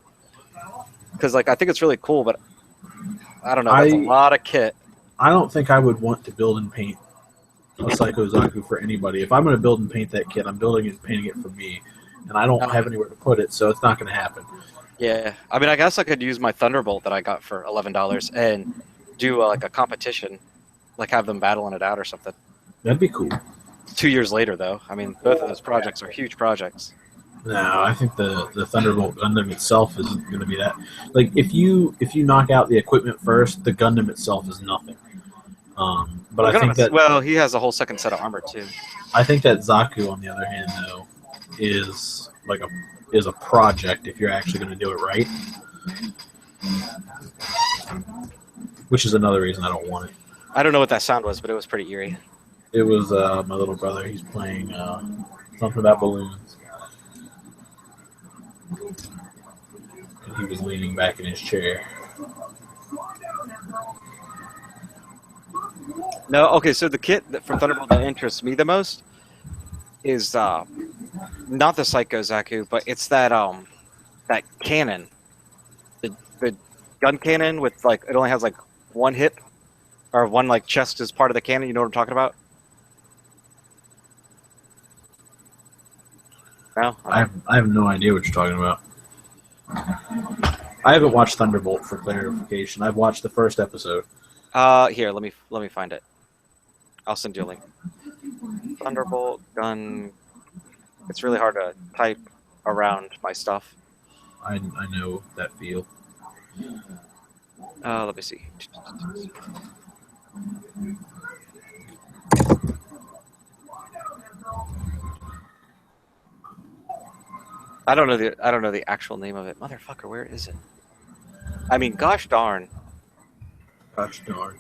S2: Because like I think it's really cool, but I don't know. That's a lot of kit.
S1: I don't think I would want to build and paint a Psycho Zaku for anybody. If I'm going to build and paint that kit, I'm building and painting it for me, and I don't have anywhere to put it, so it's not going to happen.
S2: Yeah, I mean, I guess I could use my Thunderbolt that I got for $11 and do like a competition, like have them battling it out or something.
S1: That'd be cool.
S2: 2 years later, though. I mean, both of those projects are huge projects.
S1: No, I think the Thunderbolt Gundam itself isn't going to be that. Like, if you knock out the equipment first, the Gundam itself is nothing. But I think that
S2: he has a whole second set of armor too.
S1: I think that Zaku, on the other hand, though, is a project if you're actually going to do it right. Which is another reason I don't want it.
S2: I don't know what that sound was, but it was pretty eerie.
S1: It was my little brother. He's playing something about balloons. And he was leaning back in his chair.
S2: No, okay, so the kit from Thunderbolt that interests me the most is not the Psycho Zaku, but it's that cannon. The gun cannon with like it only has like one hip or one like chest as part of the cannon, you know what I'm talking about? No?
S1: I have no idea what you're talking about. I haven't watched Thunderbolt for clarification. I've watched the first episode.
S2: Here, let me find it. I'll send you a link. Thunderbolt gun. It's really hard to type around my stuff.
S1: I know that feel.
S2: Let me see. I don't know the actual name of it. Motherfucker, where is it? I mean, gosh darn.
S1: Gosh darn.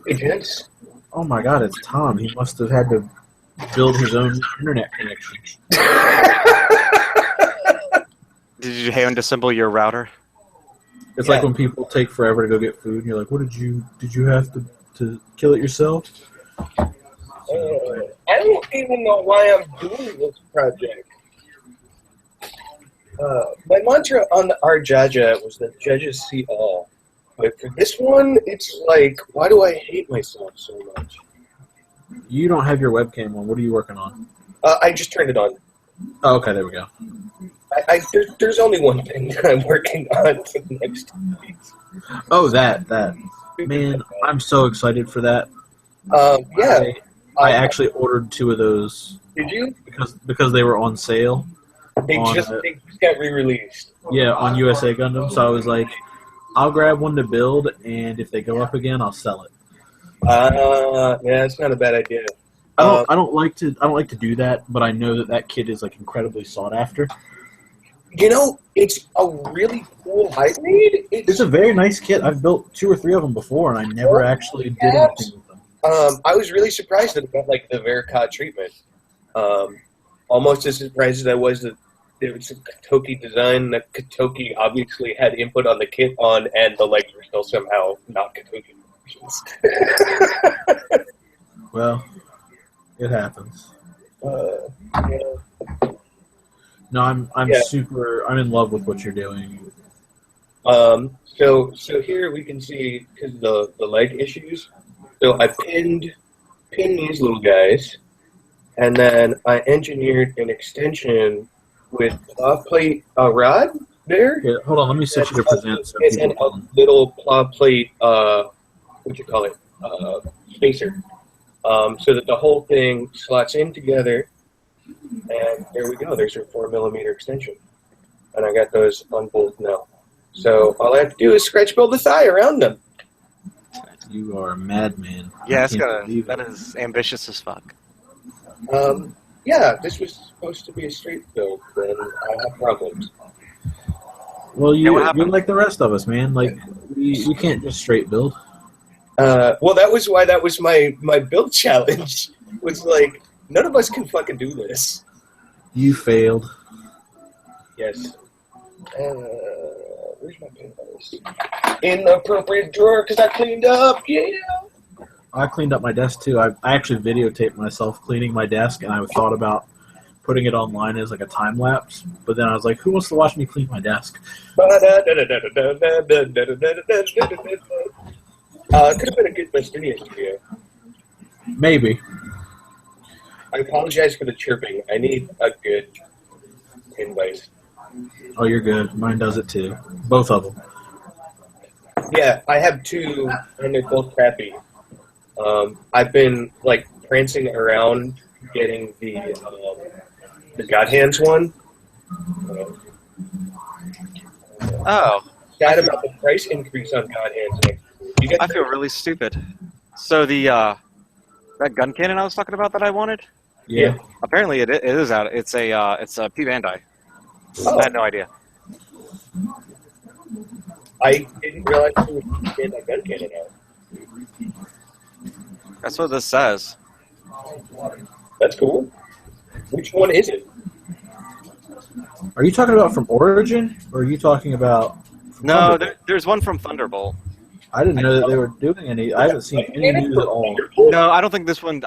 S5: Hey, gents.
S1: Oh my god, it's Tom. He must have had to build his own internet connection.
S2: Did you hand assemble your router?
S1: It's like when people take forever to go get food, and you're like, "What did you have to kill it yourself?"
S5: I don't even know why I'm doing this project. My mantra on the Arjaja was that judges see all. But for this one, it's like, why do I hate myself so much?
S1: You don't have your webcam on. What are you working on?
S5: I just turned it on.
S1: Oh, okay, there we go.
S5: There's only one thing that I'm working on for the next 2 weeks.
S1: Oh, that. Man, I'm so excited for that.
S5: Yeah.
S1: I actually ordered 2 of those.
S5: Did you?
S1: Because they were on sale.
S5: They just got re-released.
S1: Yeah, on USA Gundam. So I was like, I'll grab one to build, and if they go up again, I'll sell it.
S5: Yeah, it's not a bad idea.
S1: I don't like to do that, but I know that kit is like incredibly sought after.
S5: You know, it's a really cool hybrid.
S1: It's a very nice kit. I've built 2 or 3 of them before, and I never actually did anything with them.
S5: I was really surprised that it got like the Vericod treatment. Almost as surprised as I was that it was a Katoki design that Katoki obviously had input on the kit on, and the legs were still somehow not Katoki versions.
S1: Well, it happens.
S5: Yeah.
S1: No, I'm I'm in love with what you're doing.
S5: So here we can see, because the leg issues, so I pinned these little guys, and then I engineered an extension with plow plate rod there.
S1: Yeah, hold on, let me set you to present. So
S5: and a little plow plate, spacer. so that the whole thing slots in together. And there we go. There's your 4mm extension. And I got those on both now. So all I have to do is scratch build the thigh around them.
S1: You are a madman.
S2: Yeah, that is ambitious as fuck.
S5: Yeah, this was supposed to be a straight build, and I have problems.
S1: Well, you're like the rest of us, man. Like, we can't just straight build.
S5: Well, that was why that was my build challenge. Was like, none of us can fucking do this.
S1: You failed.
S5: Yes. Where's my pinballs? In the appropriate drawer, because I cleaned up, yeah!
S1: I cleaned up my desk, too. I actually videotaped myself cleaning my desk, and I thought about putting it online as like a time lapse, but then I was like, who wants to watch me clean my desk?
S5: Could have been a good Westinian video.
S1: Maybe.
S5: I apologize for the chirping. I need a good invite.
S1: Oh, you're good. Mine does it too. Both of them.
S5: Yeah, I have two, and they're both crappy. I've been like prancing around getting the God Hands one.
S2: Oh.
S5: Sad about the price increase on God Hands.
S2: I feel really stupid. So that gun cannon I was talking about that I wanted?
S1: Yeah.
S2: Apparently it is out. It's a P Bandai.
S5: Oh.
S2: I had no idea.
S5: I didn't realize you would get that gun cannon out.
S2: That's what this says.
S5: That's cool. Which one is it?
S1: Are you talking about from Origin, or are you talking about...
S2: No, there's one from Thunderbolt.
S1: I didn't know that they were doing any... I haven't seen any news at all.
S2: No, I don't think this one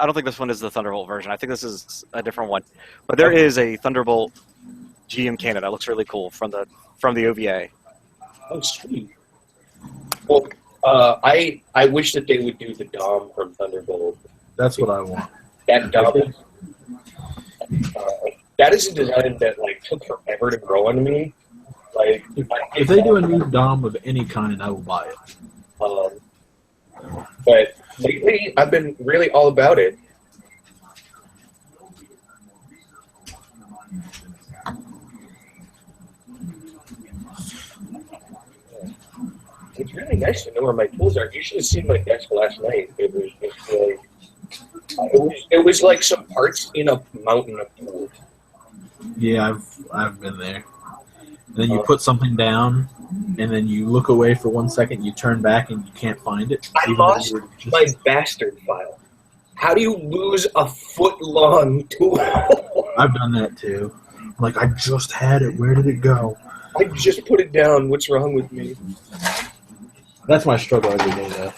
S2: is the Thunderbolt version. I think this is a different one. But there is a Thunderbolt GM cannon that looks really cool from the OVA.
S5: Oh, sweet. Well, I wish that they would do the Dom from Thunderbolt.
S1: That's what I want.
S5: That Dom, that is a design that like took forever to grow on me. Like,
S1: if they do a new Dom of any kind, I will buy it.
S5: But lately, I've been really all about it. It's really nice to know where my tools are. You should have seen my desk last night. It was like some parts in a mountain of tools.
S1: Yeah, I've been there. And then you put something down, and then you look away for 1 second, you turn back, and you can't find it.
S5: I lost my bastard file. How do you lose a foot-long tool?
S1: I've done that too. Like, I just had it. Where did it go?
S5: I just put it down. What's wrong with me?
S1: That's my struggle every day, though.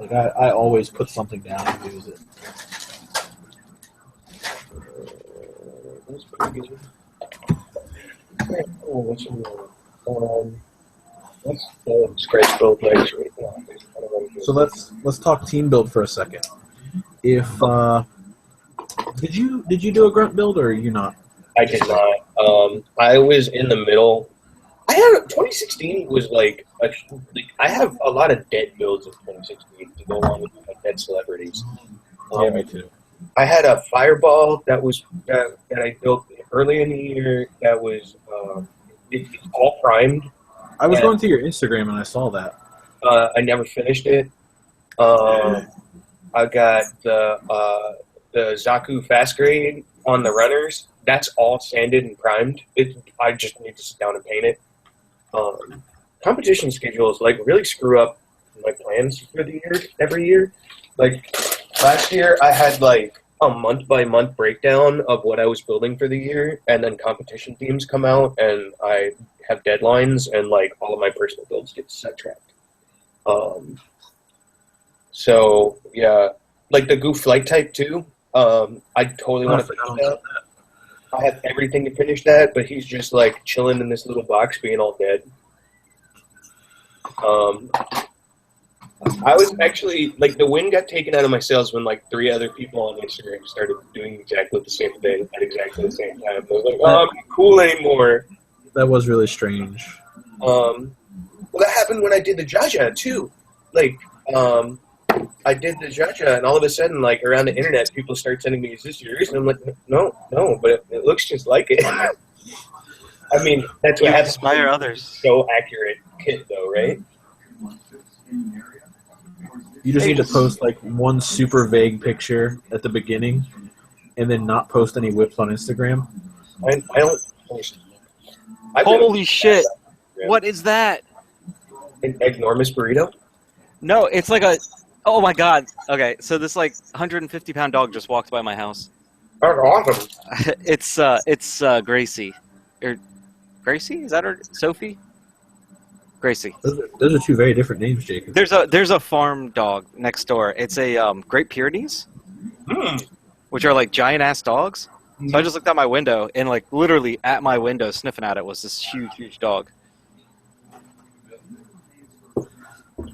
S1: Like, I always put something down and lose it.
S5: That's pretty good. What's let's scratch build next week.
S1: So let's talk team build for a second. If did you do a grunt build, or are you not?
S5: I did not. I was in the middle. 2016 was like I have a lot of dead builds in 2016 to go along with my dead celebrities.
S1: Yeah, me too.
S5: I had a fireball that I built early in the year. That was it's all primed.
S1: I was going through your Instagram and I saw that.
S5: I never finished it. I got the Zaku fast grade on the runners. That's all sanded and primed. I just need to sit down and paint it. Competition schedules really screw up my plans for the year every year. Like last year, I had a month-by-month breakdown of what I was building for the year, and then competition themes come out, and I have deadlines, and all of my personal builds get sidetracked. So yeah, the Goof Flight Type 2, I totally want to finish that. I have everything to finish that, but he's just chilling in this little box being all dead. I was actually, the wind got taken out of my sails when 3 other people on Instagram started doing exactly the same thing at exactly the same time. I was like, oh, I'm not cool anymore.
S1: That was really strange.
S5: Well, that happened when I did the Jaja, too. I did the Jaja, and all of a sudden, like around the internet, people start sending me, "Is this yours?" And I'm like, "No, but it looks just like it." I mean, that's what
S2: You
S5: happens.
S2: inspire others.
S5: So accurate kit, though, right?
S1: You just need to post like one super vague picture at the beginning, and then not post any whips on Instagram.
S5: I don't post.
S2: Holy shit! What is that?
S5: An enormous burrito?
S2: No, it's like a. Oh my god. Okay, so this like 150-pound dog just walked by my house.
S5: That's awesome.
S2: It's Gracie. Gracie? Is that her? Sophie? Gracie.
S1: Those are two very different names, Jacob.
S2: There's a farm dog next door. It's a Great Pyrenees, which are like giant ass dogs. So I just looked out my window, and like literally at my window, sniffing at it, was this huge dog.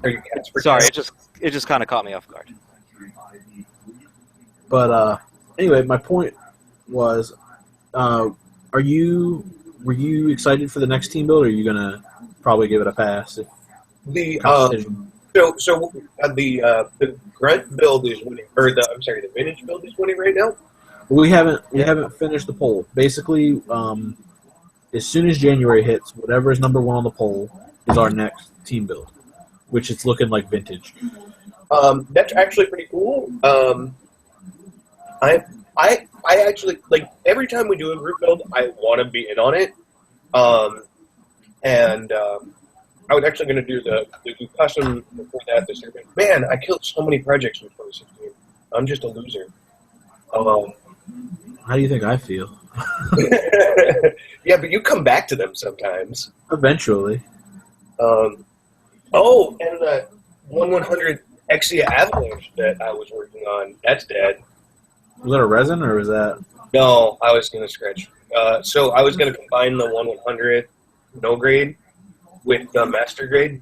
S5: Are you cats for
S2: Sorry,
S5: cats?
S2: it just kind of caught me off guard.
S1: But anyway, my point was, were you excited for the next team build, or are you gonna probably give it a pass?
S5: The grunt build is winning, or the vintage build is winning right now.
S1: We haven't finished the poll. Basically, as soon as January hits, whatever is number one on the poll is our next team build, which it's looking like vintage.
S5: That's actually pretty cool. I actually like every time we do a group build, I want to be in on it. I was actually going to do the custom before that this year. But man, I killed so many projects in 2016. I'm just a loser.
S1: How do you think I feel?
S5: Yeah, but you come back to them sometimes.
S1: Eventually.
S5: And the 1/100 Exia Avalanche that I was working on, that's dead.
S1: Was that a resin, or was that?
S5: No, I was going to scratch. So I was going to combine the 1/100 no grade with the master grade.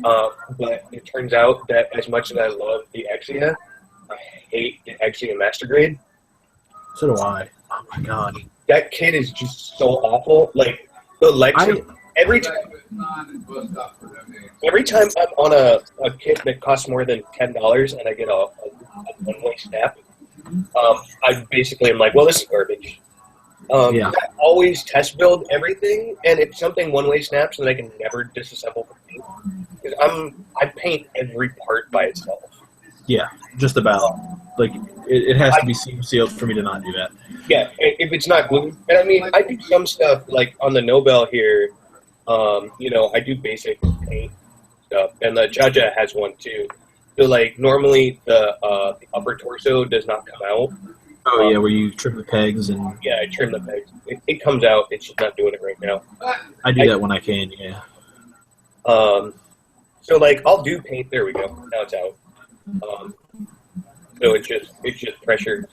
S5: But it turns out that as much as I love the Exia, I hate the Exia master grade.
S1: So do I. Oh my god.
S5: That kit is just so awful. Like the Lexa, every time I'm on a kit that costs more than $10 and I get a one-way snap, I basically am like, well, this is garbage.
S1: Yeah.
S5: I always test build everything, and if something one-way snaps, then I can never disassemble for paint. Because I paint every part by itself.
S1: Yeah, just about. Like, it has to be seam sealed for me to not do that.
S5: Yeah, if it's not glued. And I mean, I do some stuff, like on the Nobel here, I do basic paint stuff. And the Jaja has one too. So, like, normally the upper torso does not come out.
S1: Oh, yeah, where you trim the pegs and...
S5: Yeah, I trim the pegs. It comes out, it's just not doing it right now.
S1: I do that when I can, yeah.
S5: So, like, I'll do paint. There we go. Now it's out. So it's just pressure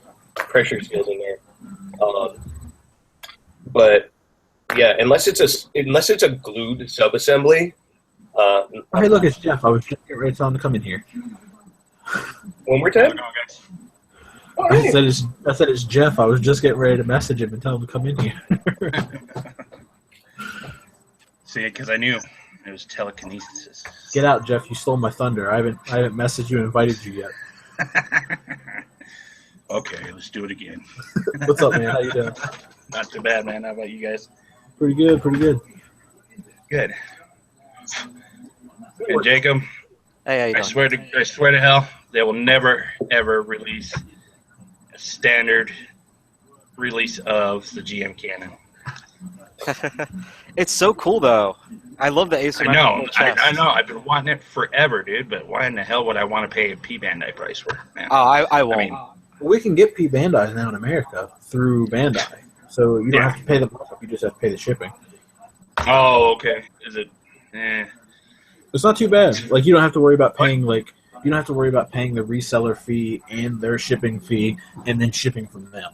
S5: seals in there. But yeah, unless it's a glued sub-assembly.
S1: Hey, look, it's Jeff. I was just getting ready to tell him to come in here.
S5: One more time. All
S1: I
S5: right.
S1: said it's Jeff. I was just getting ready to message him and tell him to come in here.
S6: See, because I knew it was telekinesis.
S1: Get out, Jeff. You stole my thunder. I haven't messaged you and invited you yet.
S6: Okay, let's do it again.
S1: What's up, man? How you doing?
S6: Not too bad, man. How about you guys?
S1: Pretty good.
S6: Good. And Jacob,
S2: Hey, how you
S6: I
S2: doing?
S6: swear to hell, they will never ever release a standard release of the GM cannon.
S2: It's so cool though. I love the asymmetrical chest.
S6: I know. I've been wanting it forever, dude. But why in the hell would I want to pay a P Bandai price for it, man?
S2: Oh, I won't.
S6: I mean,
S1: We can get P Bandai now in America through Bandai, so you don't have to pay the markup. You just have to pay the shipping.
S6: oh, okay. Is it?
S1: It's not too bad. Like, you don't have to worry about paying the reseller fee and their shipping fee, and then shipping from them.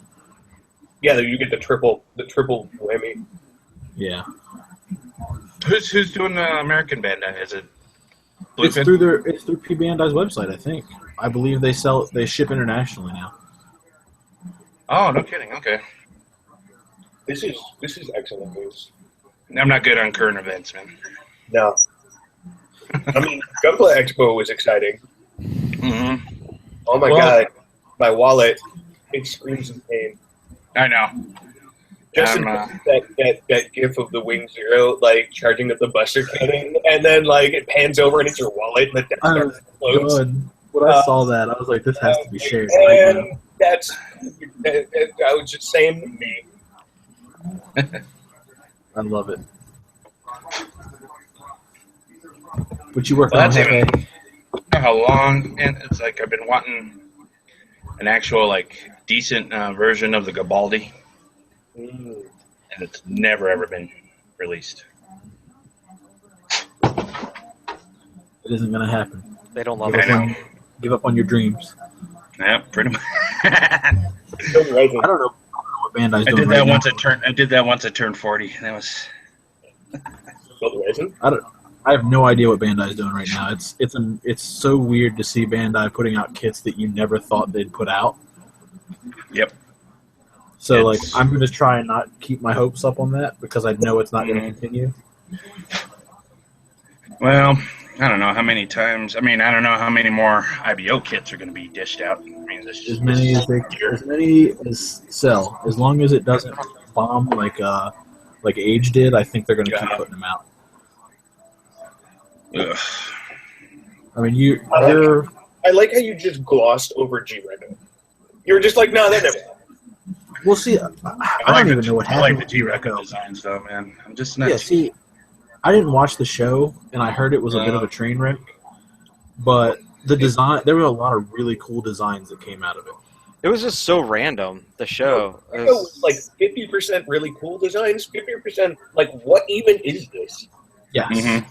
S5: Yeah, you get the triple whammy.
S1: Yeah,
S6: Who's doing the American Bandai? Is it
S1: it's
S6: Bluefin?
S1: through P Bandai's website. I think. I believe they ship internationally now.
S6: Oh, no kidding. Okay.
S5: This is excellent news.
S6: I'm not good on current events, man.
S5: No. I mean, Gunplay Expo was exciting.
S6: Mm-hmm.
S5: Oh my god, my wallet, it screams in pain.
S6: I know.
S5: Just that gif of the Wing Zero, like, charging up the Buster Cannon, and then, like, it pans over and it's your wallet, and the Death Star explodes.
S1: When I saw that, I was like, this has to be shared
S5: And
S1: right now.
S5: I was just saying to me.
S1: I love it. But you work
S6: Well,
S1: on
S6: that's
S1: Hefe.
S6: even, you know how long, and it's like I've been wanting an actual, like, decent version of the Gabaldi, and it's never ever been released.
S1: It isn't going to happen.
S2: They don't love
S6: I
S2: it.
S6: know.
S1: Give up on your dreams.
S6: Yeah, pretty much.
S1: I don't know what Bandai's
S6: I
S1: doing
S6: did
S1: right
S6: that
S1: now.
S6: once. I did that once. I turned 40. That was.
S1: I have no idea what Bandai's doing right now. It's so weird to see Bandai putting out kits that you never thought they'd put out.
S6: Yep.
S1: So like I'm going to try and not keep my hopes up on that because I know it's not going to continue.
S6: Well, I don't know how many times. I mean, I don't know how many more IBO kits are going to be dished out. I mean,
S1: As many as sell. As long as it doesn't bomb like Age did, I think they're going to keep putting them out.
S6: Ugh.
S1: I mean,
S5: I like how you just glossed over G-Reco. You were just like, no, that never happened.
S1: We'll see. I don't even know what happened.
S6: I like the G-Reco designs, though, man. I'm just not.
S1: Yeah, see, I didn't watch the show, and I heard it was a bit of a train wreck. But the design, there were a lot of really cool designs that came out of it.
S2: It was just so random, the show.
S5: It was like 50% really cool designs, 50% like, what even is this?
S1: Yes.
S6: Mm-hmm.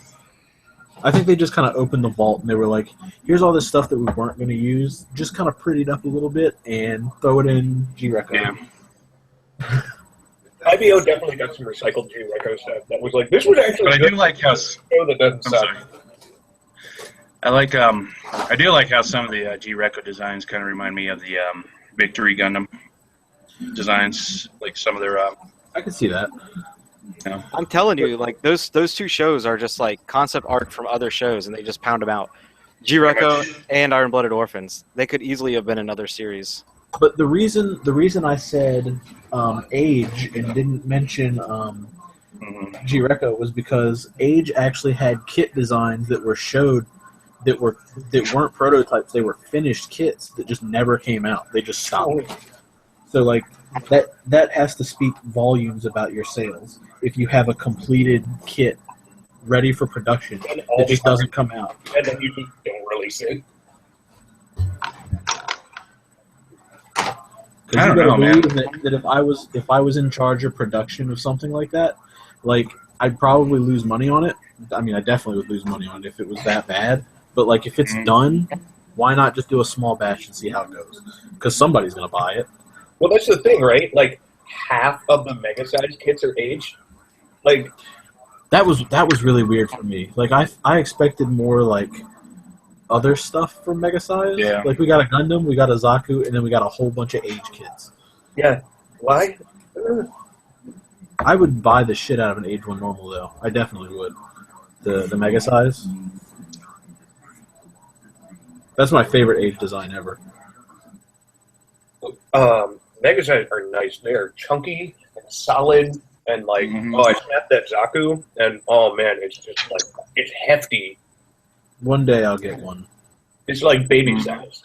S1: I think they just kind of opened the vault, and they were like, here's all this stuff that we weren't going to use. Just kind of pretty it up a little bit and throw it in G-Reco.
S6: Yeah.
S5: IBO definitely got some recycled G-Reco stuff that was like, this was actually
S6: But I
S5: good.
S6: do like how.
S5: Show that doesn't
S6: I'm
S5: suck.
S6: sorry. I do like how some of the G-Reco designs kind of remind me of the Victory Gundam designs, like some of their.
S1: I can see that.
S6: You know.
S2: I'm telling you, like those two shows are just like concept art from other shows, and they just pound them out. G-Reco and Iron Blooded Orphans. They could easily have been another series.
S1: But the reason I said Age and didn't mention G-Reco was because Age actually had kit designs that were showed that weren't prototypes. They were finished kits that just never came out. They just stopped. So like that has to speak volumes about your sales. If you have a completed kit ready for production that just doesn't come out,
S5: And then you just don't release it.
S6: I don't know, man.
S1: That if I was in charge of production of something like that, like I'd probably lose money on it. I mean, I definitely would lose money on it if it was that bad. But like if it's done, why not just do a small batch and see how it goes? Because somebody's gonna buy it.
S5: Well, that's the thing, right? Like, half of the mega size kits are aged. Like,
S1: That was really weird for me. Like I expected more like other stuff from Mega Size.
S6: Yeah.
S1: Like we got a Gundam, we got a Zaku, and then we got a whole bunch of Age kits.
S5: yeah, why?
S1: I would buy the shit out of an Age 1 normal though. I definitely would. The Mega Size. That's my favorite Age design ever.
S5: Mega size are nice. They are chunky and solid, and like, I snapped that Zaku, and oh man, it's just like, it's hefty.
S1: One day I'll get one.
S5: It's like baby size.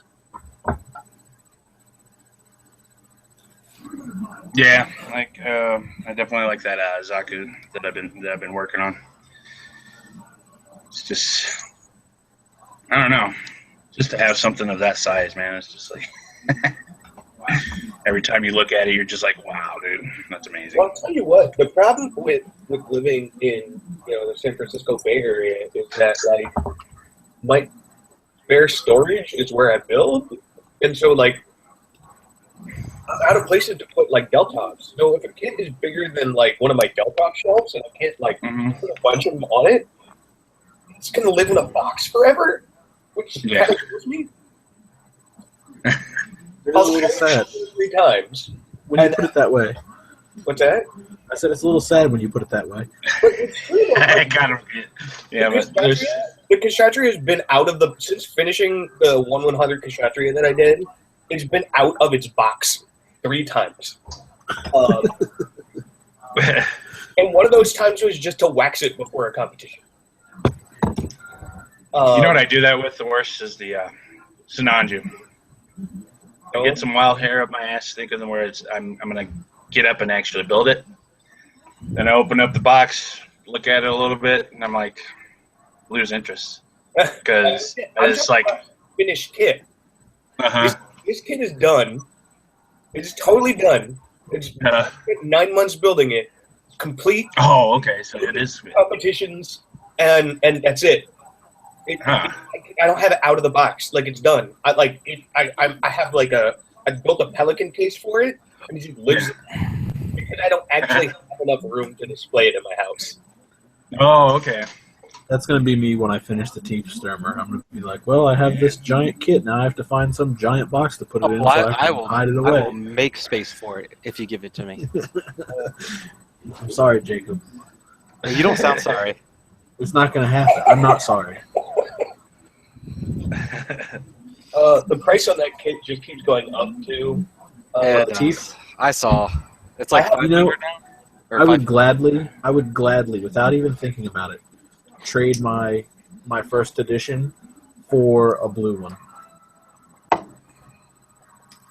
S6: Yeah, like I definitely like that Zaku that I've been working on. It's just, I don't know, just to have something of that size, man. It's just like every time you look at it, you're just like, wow, dude, that's amazing.
S5: Well, I'll tell you what, the problem with living in the San Francisco Bay Area is that like my spare storage is where I build, and so like I'm out of places to put like Deltops. So if a kit is bigger than like one of my Deltop shelves, and I can't like put a bunch of them on it, it's gonna live in a box forever, which kind of kills me.
S1: It's a little sad
S5: 3 times
S1: when you put it that way.
S5: What's that?
S1: I said it's a little sad when you put it that way.
S5: But it's true.
S6: I kind of get, yeah, but there's,
S5: The the Kshatriya has been out of the since finishing the 1/100 Kshatriya that I did. It's been out of its box 3 times. And one of those times was just to wax it before a competition.
S6: You know what I do that with the worst is the Sinanju. I get some wild hair up my ass thinking where I'm going to get up and actually build it. Then I open up the box, look at it a little bit, and I'm like, lose interest. Because it's like...
S5: Finished kit. This kit is done. It's totally done. It's 9 months building it. Complete.
S6: Oh, okay. So it is
S5: competitions, and that's it. I don't have it out of the box. Like, it's done. I have like I built a Pelican case for it, and it just lives. And I don't actually have enough room to display it in my house.
S6: Oh, okay.
S1: That's going to be me when I finish the Teepsturmer. I'm going to be like, well, I have this giant kit. Now I have to find some giant box to put it in so I can hide it away.
S2: I will make space for it if you give it to me.
S1: I'm sorry, Jacob.
S2: You don't sound sorry.
S1: It's not going to happen. I'm not sorry.
S5: The price on that kit just keeps going up, too.
S1: Teeth?
S2: I saw. It's like $500 now?
S1: I would gladly, without even thinking about it, trade my first edition for a blue one.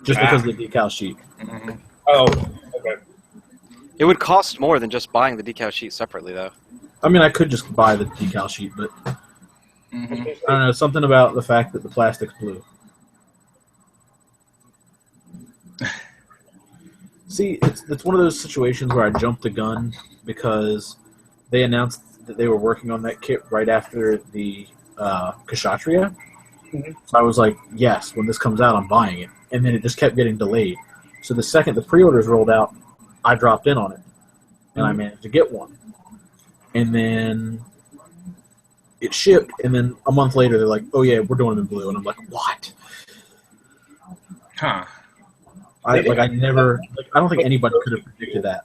S1: Just because of the decal sheet.
S2: Mm-hmm.
S5: Oh, okay.
S2: It would cost more than just buying the decal sheet separately, though.
S1: I mean, I could just buy the decal sheet, but I don't know, something about the fact that the plastic's blue. See, it's one of those situations where I jumped the gun because they announced that they were working on that kit right after the Kshatriya. Mm-hmm. So I was like, yes, when this comes out, I'm buying it. And then it just kept getting delayed. So the second the pre-orders rolled out, I dropped in on it. And I managed to get one. And then it shipped, and then a month later, they're like, oh yeah, we're doing it in blue. And I'm like, what?
S6: Huh.
S1: I don't think anybody could have predicted that.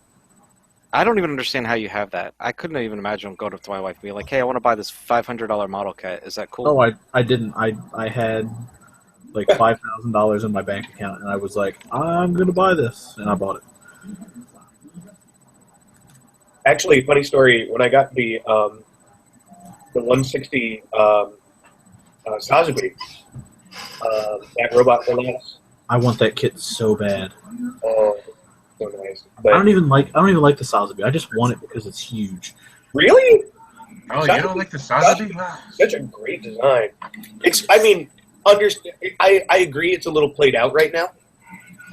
S2: I don't even understand how you have that. I couldn't even imagine going up to my wife and being like, hey, I want to buy this $500 model kit. Is that cool?
S1: No, I didn't. I had like $5,000 in my bank account, and I was like, I'm going to buy this. And I bought it.
S5: Actually, funny story, when I got the 160 Sazabi, that robot for less.
S1: I want that kit so bad.
S5: Oh, so nice. But
S1: I don't even like the Sazabi. I just want it because it's huge.
S5: Really?
S6: Oh, you don't like the Sazabi?
S5: Such a great design. I agree it's a little played out right now.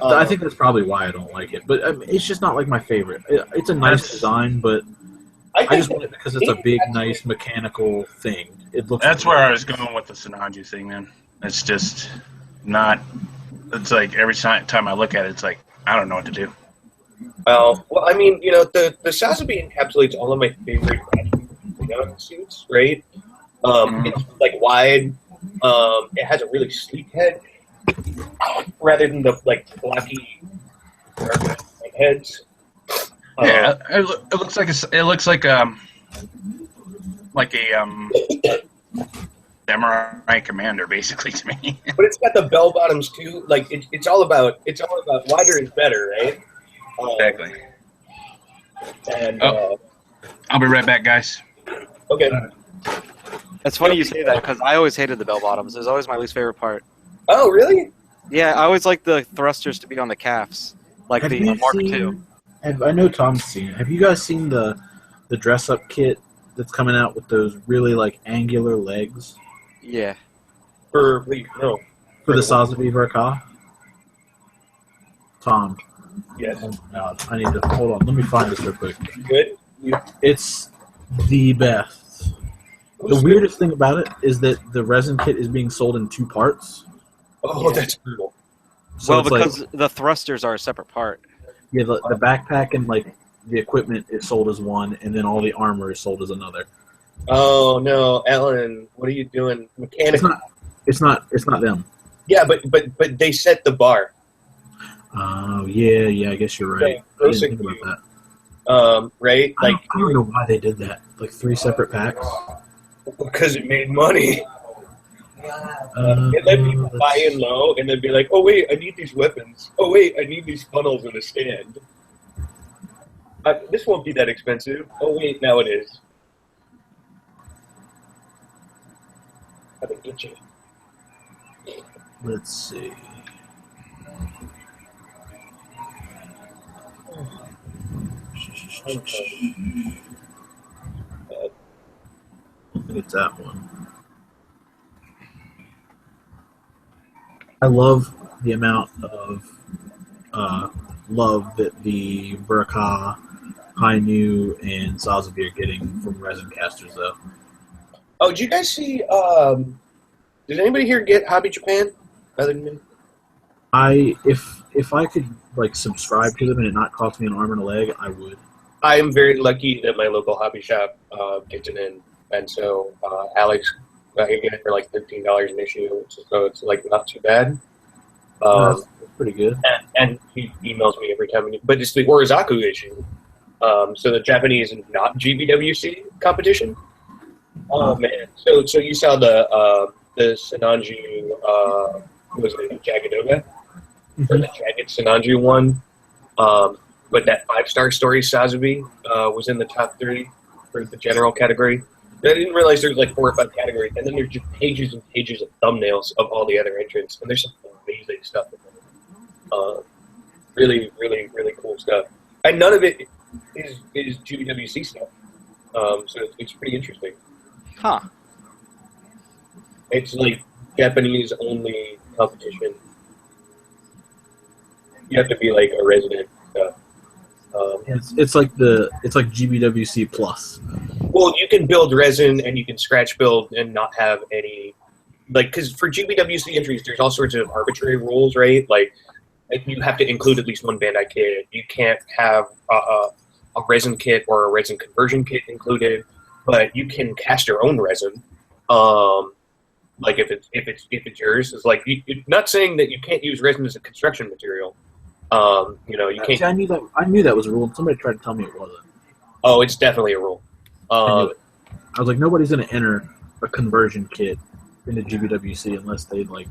S1: I think that's probably why I don't like it. But it's just not like my favorite. It's a nice design, but I just want it because it's a big, nice mechanical thing. It looks.
S6: That's where I was going with the Sinanju thing, man. It's just not. It's like every time I look at it, it's like I don't know what to do.
S5: Well, I mean, the Sazabi encapsulates all of my favorite gun suits, right? It's like wide. It has a really sleek head, rather than the like blocky heads.
S6: Yeah, it looks like a Samurai Commander, basically, to me.
S5: But it's got the bell bottoms too. Like it's all about wider is better, right?
S6: Exactly.
S5: And
S6: I'll be right back, guys.
S5: Okay.
S2: It's funny you say that because I always hated the bell bottoms. It was always my least favorite part.
S5: Oh, really?
S2: Yeah, I always liked the thrusters to be on the calves, like the Mark II.
S1: I know Tom's seen it. Have you guys seen the dress-up kit that's coming out with those really like angular legs?
S2: Yeah.
S5: For the
S1: Sazabi Verka? Tom.
S5: Yes.
S1: Oh my God. I need to hold on. Let me find this real quick.
S5: Good.
S1: It's the best. The weirdest thing about it is that the resin kit is being sold in 2 parts.
S5: Oh, that's cool.
S2: So because the thrusters are a separate part.
S1: Yeah, the backpack and like the equipment is sold as one, and then all the armor is sold as another.
S5: Oh no, Ellen, what are you doing? Mechanical.
S1: It's not them.
S5: Yeah, but they set the bar.
S1: Oh yeah, I guess you're right. I didn't think about that.
S5: Right?
S1: I don't know why they did that. Like 3 separate packs.
S5: Because it made money.
S4: Yeah.
S5: It let people buy in low and then be like, oh, wait, I need these weapons. Oh, wait, I need these funnels in a stand. This won't be that expensive. Oh, wait, now it is. I can get you.
S1: Let's see. It's that one. I love the amount of love that the Buraka, Hainu, and Sazabi are getting from resin casters, though.
S5: Oh, did you guys see, did anybody here get Hobby Japan other than me?
S1: If I could like subscribe to them and it not cost me an arm and a leg, I would.
S5: I am very lucky that my local hobby shop gets it in, and so Alex got it for like $13 an issue, so it's like not too bad.
S1: That's pretty good.
S5: And he emails me every time, but it's the Orizaku issue, so the Japanese not GBWC competition. Oh man! So you saw the Sinanju was it Jagadoga or the Jagged Sinanju one? But that 5-star story, Sazabi, was in the top 3 for the general category. I didn't realize there was like 4 or 5 categories, and then there's just pages and pages of thumbnails of all the other entrants, and there's some amazing stuff in there. Really, really, really cool stuff. And none of it is GWC stuff, so it's pretty interesting.
S2: Huh.
S5: It's like Japanese only competition. You have to be like a resident.
S1: It's like GBWC plus.
S5: Well, you can build resin and you can scratch build and not have any, like, because for GBWC entries, there's all sorts of arbitrary rules, right? Like you have to include at least one Bandai kit. You can't have a resin kit or a resin conversion kit included, but you can cast your own resin. Like if it's yours, it's like not saying that you can't use resin as a construction material. You can't.
S1: See, I knew that was a rule, and somebody tried to tell me it wasn't.
S5: Oh, it's definitely a rule.
S1: I knew it. I was like, nobody's going to enter a conversion kit into GBWC unless they like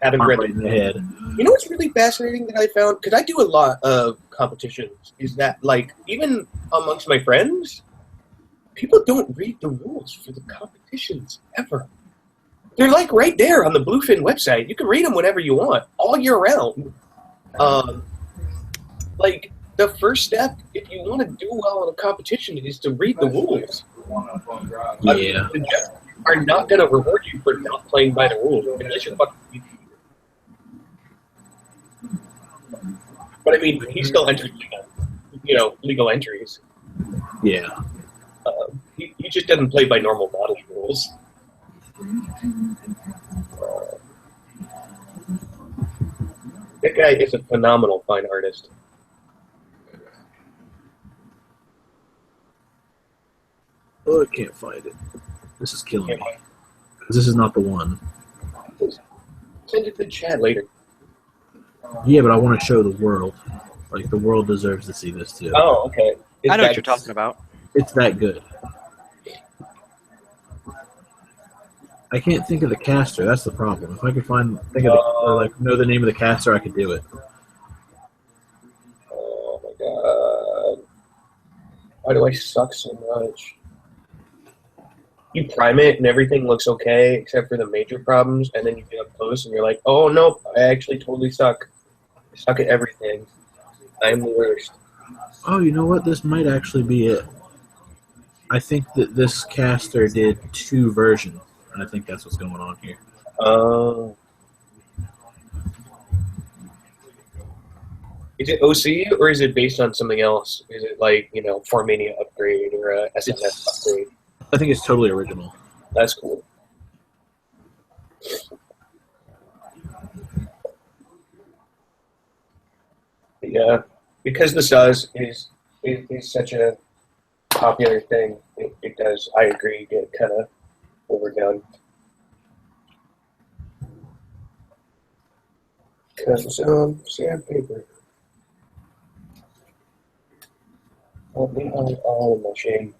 S5: haven't
S1: aren't
S5: read
S1: right in the head.
S5: You know what's really fascinating that I found, because I do a lot of competitions, is that like even amongst my friends, people don't read the rules for the competitions ever. They're like right there on the Bluefin website. You can read them whenever you want, all year round. Like the first step, if you want to do well in a competition, is to read the rules.
S1: Yeah.
S5: The judges are not going to reward you for not playing by the rules unless you're fucking. But I mean, he still enters legal entries.
S1: Yeah.
S5: He just doesn't play by normal model rules. That guy is a phenomenal fine artist.
S1: Oh, I can't find it. This is killing me. This is not the one.
S5: Send it to Chad later.
S1: Yeah, but I want to show the world. Like, the world deserves to see this, too.
S5: Oh, okay.
S2: I know what you're talking about.
S1: It's that good. I can't think of the caster. That's the problem. If I could know the name of the caster, I could do it.
S5: Oh my god! Why do I suck so much? You prime it and everything looks okay except for the major problems, and then you get up close and you're like, "Oh nope, I actually totally suck. I suck at everything. I am the worst."
S1: Oh, you know what? This might actually be it. I think that this caster did 2 versions. And I think that's what's going on here.
S5: Is it OC or is it based on something else? Is it like, Formania upgrade or a SMS upgrade?
S1: I think it's totally original.
S5: That's cool. Yeah, because the Suz is such a popular thing, it does, I agree, get kind of overdone. Because sandpaper. All in my shame.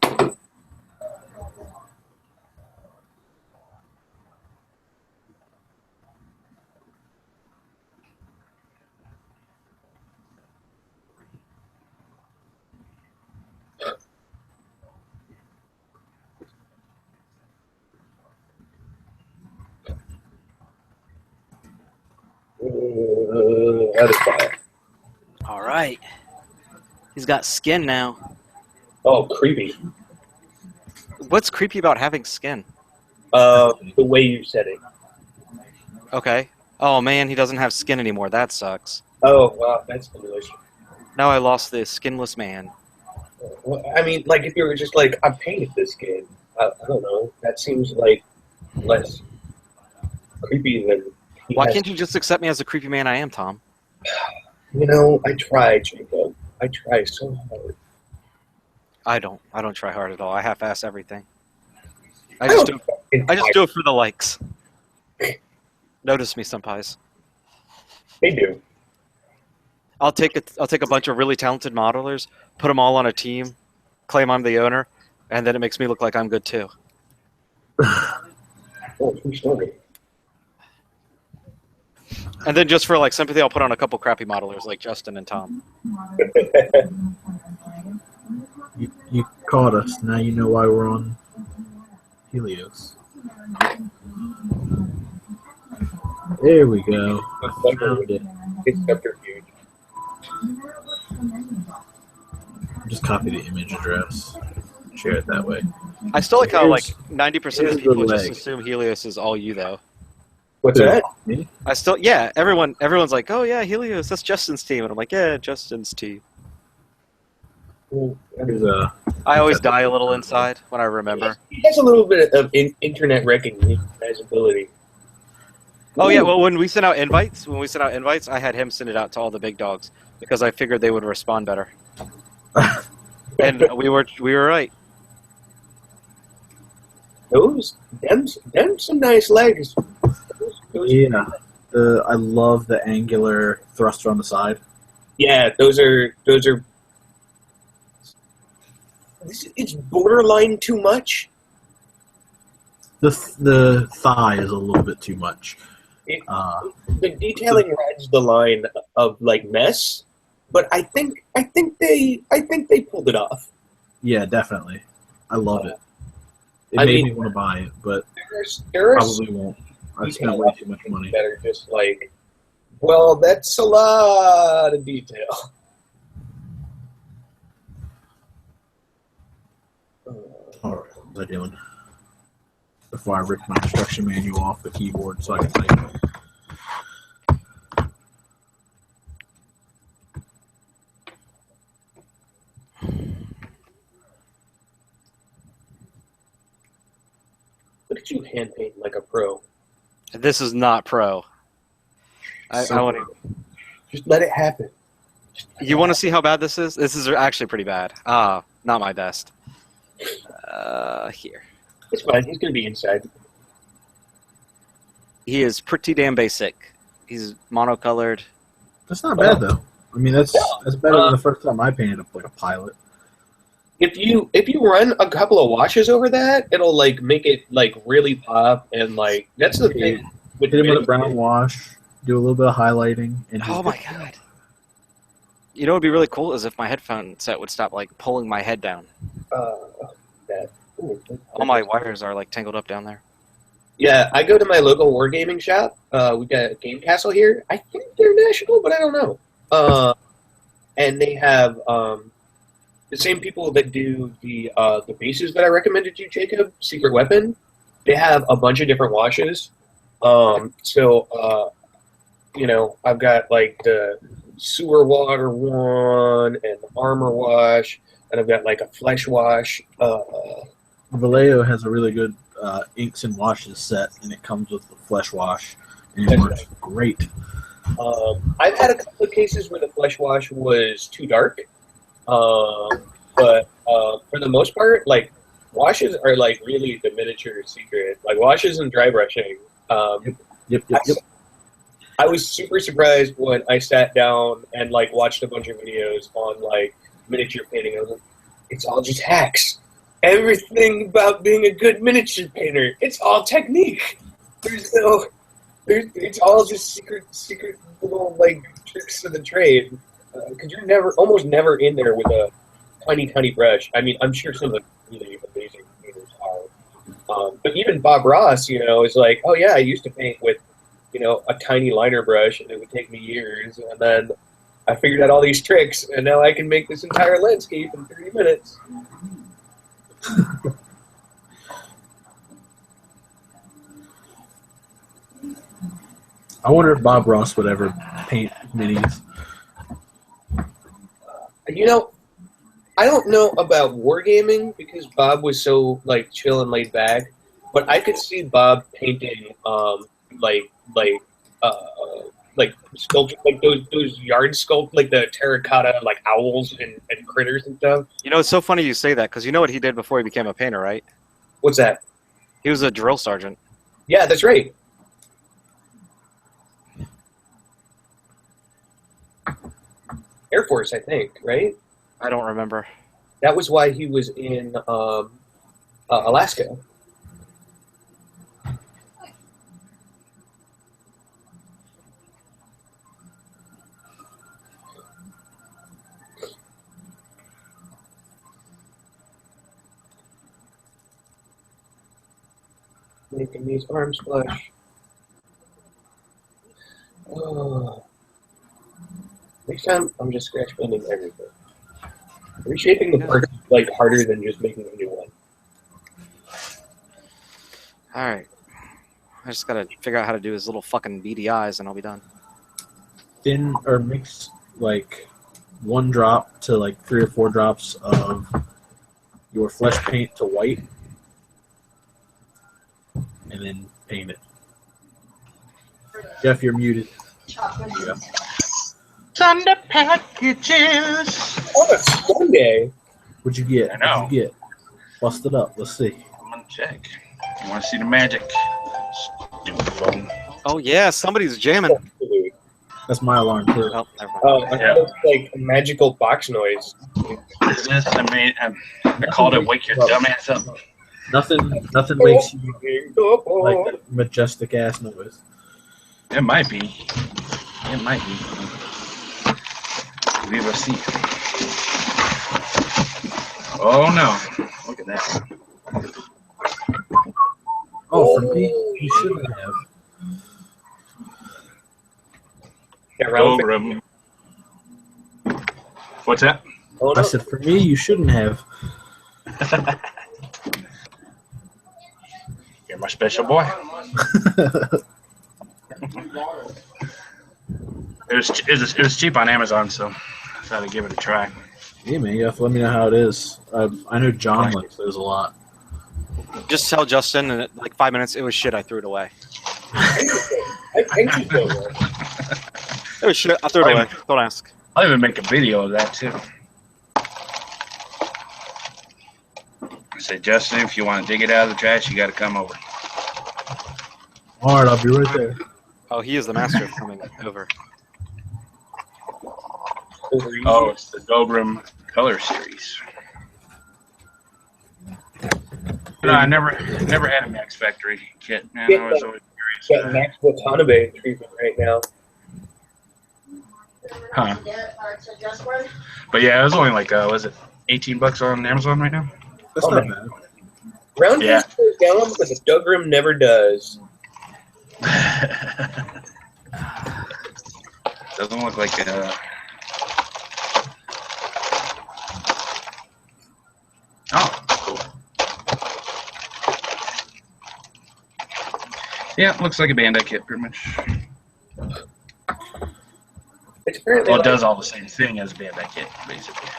S5: Other file.
S2: All right. He's got skin now.
S5: Oh, creepy.
S2: What's creepy about having skin?
S5: The way you said it.
S2: Okay. Oh man, he doesn't have skin anymore. That sucks.
S5: Oh, wow, that's delicious.
S2: Now I lost the skinless man.
S5: Well, I mean, like, if you were just like, I painted this game, I don't know, that seems like less creepy than.
S2: Why can't you just accept me as the creepy man I am, Tom?
S5: You know, I try, Jacob. I try so hard.
S2: I don't try hard at all. I half-ass everything. I just do it for the likes. Notice me, senpais.
S5: They do.
S2: I'll take a bunch of really talented modelers, put them all on a team, claim I'm the owner, and then it makes me look like I'm good too.
S5: Oh, true story.
S2: And then just for like sympathy, I'll put on a couple crappy modelers like Justin and Tom.
S1: You caught us. Now you know why we're on Helios. There we go. I found it.
S5: It's subterfuge.
S1: Just copy the image address. Share it that way.
S2: I still like how like 90% of
S1: here's the
S2: people just
S1: leg.
S2: assume Helios is all you though.
S5: What's that?
S1: Me?
S2: Everyone's like, oh yeah, Helios, that's Justin's team, and I'm like, yeah, Justin's team.
S1: Here's a,
S2: I always die a little inside when I remember.
S5: He has a little bit of internet recognizability.
S2: Oh yeah, well when we sent out invites, I had him send it out to all the big dogs because I figured they would respond better. And we were right.
S5: Them some nice legs.
S1: yeah. I love the angular thruster on the side.
S5: Yeah, those are. It's borderline too much.
S1: The thigh is a little bit too much.
S5: The detailing rides the line of like mess, but I think they pulled it off.
S1: Yeah, definitely. I love it. It
S5: I
S1: made
S5: mean,
S1: me want to buy it, but
S5: there are
S1: probably won't. I spent way too much money.
S5: that are just like, well, that's a lot of detail.
S1: All right, what was I doing? Before I ripped my instruction manual off the keyboard so I can type.
S5: Look at you hand painting like a pro.
S2: This is not pro. I want to.
S5: Just let it happen.
S2: You want to see how bad this is? This is actually pretty bad. Not my best. Here.
S5: It's fine. He's gonna be inside.
S2: He is pretty damn basic. He's monocolored.
S1: That's not bad though. I mean, that's better than the first time I painted like a pilot.
S5: If you run a couple of washes over that, it'll like make it like really pop, and like that's the thing.
S1: Hit him with a brown wash. Do a little bit of highlighting. And
S2: Oh my god. You know what would be really cool is if my headphone set would stop like pulling my head down. All my wires are like tangled up down there.
S5: Yeah, I go to my local wargaming shop. We got a Game Castle here. I think they're national, but I don't know. And they have the same people that do the bases that I recommended you, Jacob, Secret Weapon. They have a bunch of different washes. You know, I've got like the sewer water one and the armor wash, and I've got like a flesh wash.
S1: Vallejo has a really good inks and washes set, and it comes with the flesh wash, and it works great.
S5: I've had a couple of cases where the flesh wash was too dark, but for the most part, like washes are like really the miniature secret. Like washes and dry brushing.
S1: Yep.
S5: I was super surprised when I sat down and like watched a bunch of videos on like miniature painting. I was like, it's all just hacks. Everything about being a good miniature painter, it's all technique. It's all just secret little like tricks of the trade. Because you're almost never in there with a tiny brush. I mean, I'm sure some of the really amazing painters are. But even Bob Ross, you know, is like, oh yeah, I used to paint with a tiny liner brush, and it would take me years. And then I figured out all these tricks, and now I can make this entire landscape in 30 minutes.
S1: I wonder if Bob Ross would ever paint minis.
S5: I don't know about wargaming because Bob was so like chill and laid back, but I could see Bob painting like sculpture, like those yard sculpt, like the terracotta like owls and critters and stuff.
S2: You know, it's so funny you say that because you know what he did before he became a painter, right?
S5: What's that?
S2: He was a drill sergeant.
S5: Yeah, that's right. Air Force, I think, right?
S2: I don't remember.
S5: That was why he was in Alaska. Making these arms flush. Oh. Next time, I'm just scratch painting everything. Reshaping the parts is like harder than just making a new one.
S2: All right. I just gotta figure out how to do his little fucking beady eyes, and I'll be done.
S1: Thin or mix like 1 drop to like 3 or 4 drops of your flesh paint to white, and then paint it. Jeff, you're muted. Yeah.
S6: Sunday packages.
S5: On a Sunday.
S1: What'd you get?
S6: I know.
S1: What'd you get? Bust it up. Let's see.
S6: I'm gonna check. You want to see the magic? Stupid phone.
S2: Oh yeah, somebody's jamming.
S1: That's my alarm too.
S2: Oh, never mind.
S5: Oh, I thought it was like a magical box noise.
S6: Is this? I called it "Wake Your Dumbass Up."
S1: Nothing wakes you like that majestic ass noise.
S6: It might be. It might be. We will see. Oh no! Look at that.
S1: Oh, for me, you shouldn't have.
S5: Yeah,
S6: Go room. What's that?
S5: Oh,
S1: I
S5: no.
S1: said, for me, you shouldn't have.
S6: You're my special boy. It was cheap on Amazon, so I thought I'd give it a try.
S1: Hey man, you have to let me know how it is. I know John likes those a lot.
S2: Just tell Justin, and in like 5 minutes, it was shit. I threw it away.
S5: I painted so
S2: It was shit. I threw it away. Don't ask.
S6: I'll even make a video of that too. I say, Justin, if you want to dig it out of the trash, you got to come over.
S1: All right, I'll be right there.
S2: Oh, he is the master of coming over.
S6: Oh, it's the Dobrim Color Series. No, I never had a Max Factory kit. Man, I was always curious.
S5: Got Max Watanabe treatment right now.
S6: Huh. But yeah, it was only like, was it $18 on Amazon right now?
S1: That's not bad.
S5: Round
S6: Yeah.
S5: goes down, but the Dugrim never does.
S6: Doesn't look like it. Oh, cool. Yeah, looks like a Bandai kit, pretty much.
S5: It's apparently
S6: Well, it
S5: like,
S6: does all the same thing as a Bandai kit, basically.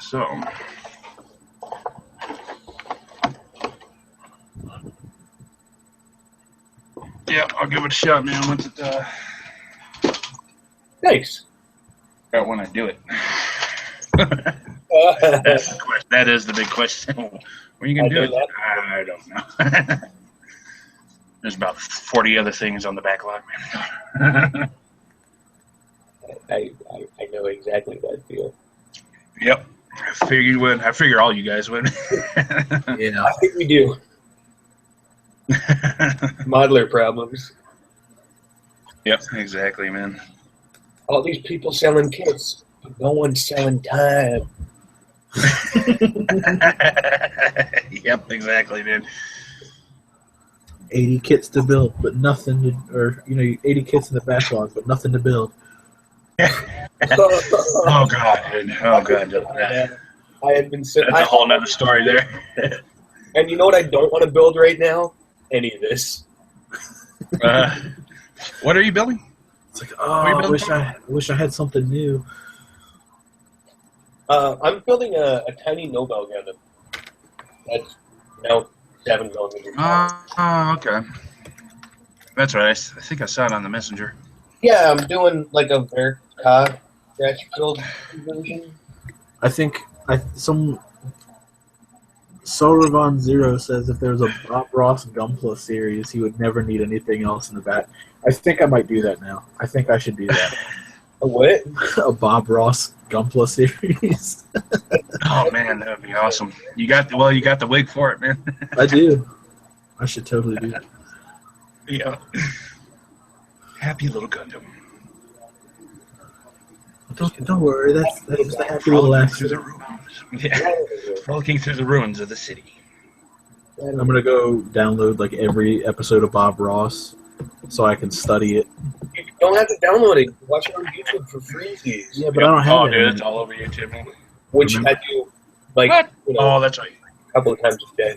S6: So, yeah, I'll give it a shot, man. Once it,
S5: nice.
S6: about when I do it. That's the question. That is the big question. When are you gonna do it? I don't know. There's about 40 other things on the backlog, man.
S5: I know exactly that feel.
S6: Yep. I figured you would. I figure all you guys would.
S1: Yeah.
S5: I think we do. Modeler problems.
S6: Yep, exactly, man.
S5: All these people selling kits, but no one's selling time.
S6: Yep, exactly, dude.
S1: 80 kits to build, but nothing to, or 80 kits in the backlog, but nothing to build.
S6: Oh god, dude. Oh god,
S5: I had been
S6: that's a whole nother story there.
S5: And you know what I don't want to build right now? Any of this.
S6: What are you building?
S1: It's like, I wish I had something new.
S5: I'm building a tiny Nobel Gundam. That's now 7mm.
S6: Okay. That's right. I think I saw it on the messenger.
S5: Yeah, I'm doing like a Verka scratch build version.
S1: I think some Soravon Zero says if there was a Bob Ross Gunpla series, he would never need anything else in the back. I think I might do that now. I think I should do that.
S5: A what?
S1: A Bob Ross Gunpla series.
S6: Oh man, that would be awesome. You got the wig for it, man.
S1: I do. I should totally do that.
S6: Yeah. Happy little Gundam.
S1: Don't worry, that's just a happy little
S6: Frolicking through the
S1: accident.
S6: ruins. Yeah. Frolicking through the ruins of the city.
S1: I'm gonna go download like every episode of Bob Ross so I can study it.
S5: You don't have to download it. Watch it on YouTube for free.
S1: Yeah, but I don't have it.
S6: Dude, it's all over YouTube, man.
S5: Which I do, like,
S6: What? Oh, that's right.
S5: a couple of times a day.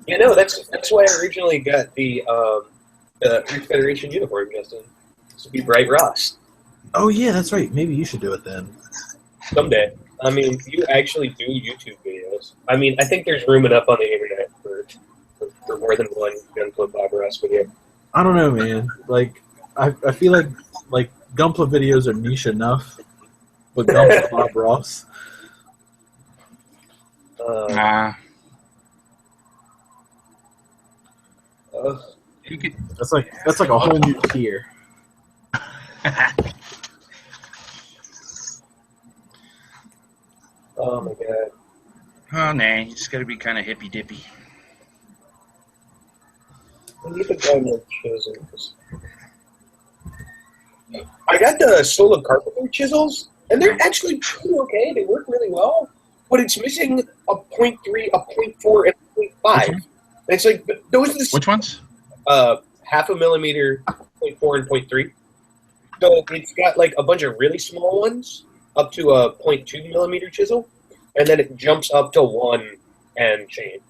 S5: That's why I originally got the Federation uniform, Justin. To be Bright Ross.
S1: Oh yeah, that's right. Maybe you should do it then.
S5: Someday. I mean, you actually do YouTube videos. I mean, I think there's room enough on the internet for more than one Gunpla Bob Ross video.
S1: I don't know, man. Like, I feel like Gunpla videos are niche enough, but Gunpla Bob Ross.
S6: You could.
S1: That's like a whole new tier.
S5: Oh my god.
S6: Oh, nah, you just gotta be kind of hippy dippy.
S5: I need to buy more chisels. I got the Solar Carpenter chisels, and they're actually pretty okay. They work really well, but it's missing a 0.3, a 0.4, and a 0.5. And it's like those are the
S6: Which ones?
S5: half a millimeter, 0.4 and 0.3. So it's got like a bunch of really small ones up to a 0.2 millimeter chisel, and then it jumps up to 1 and change.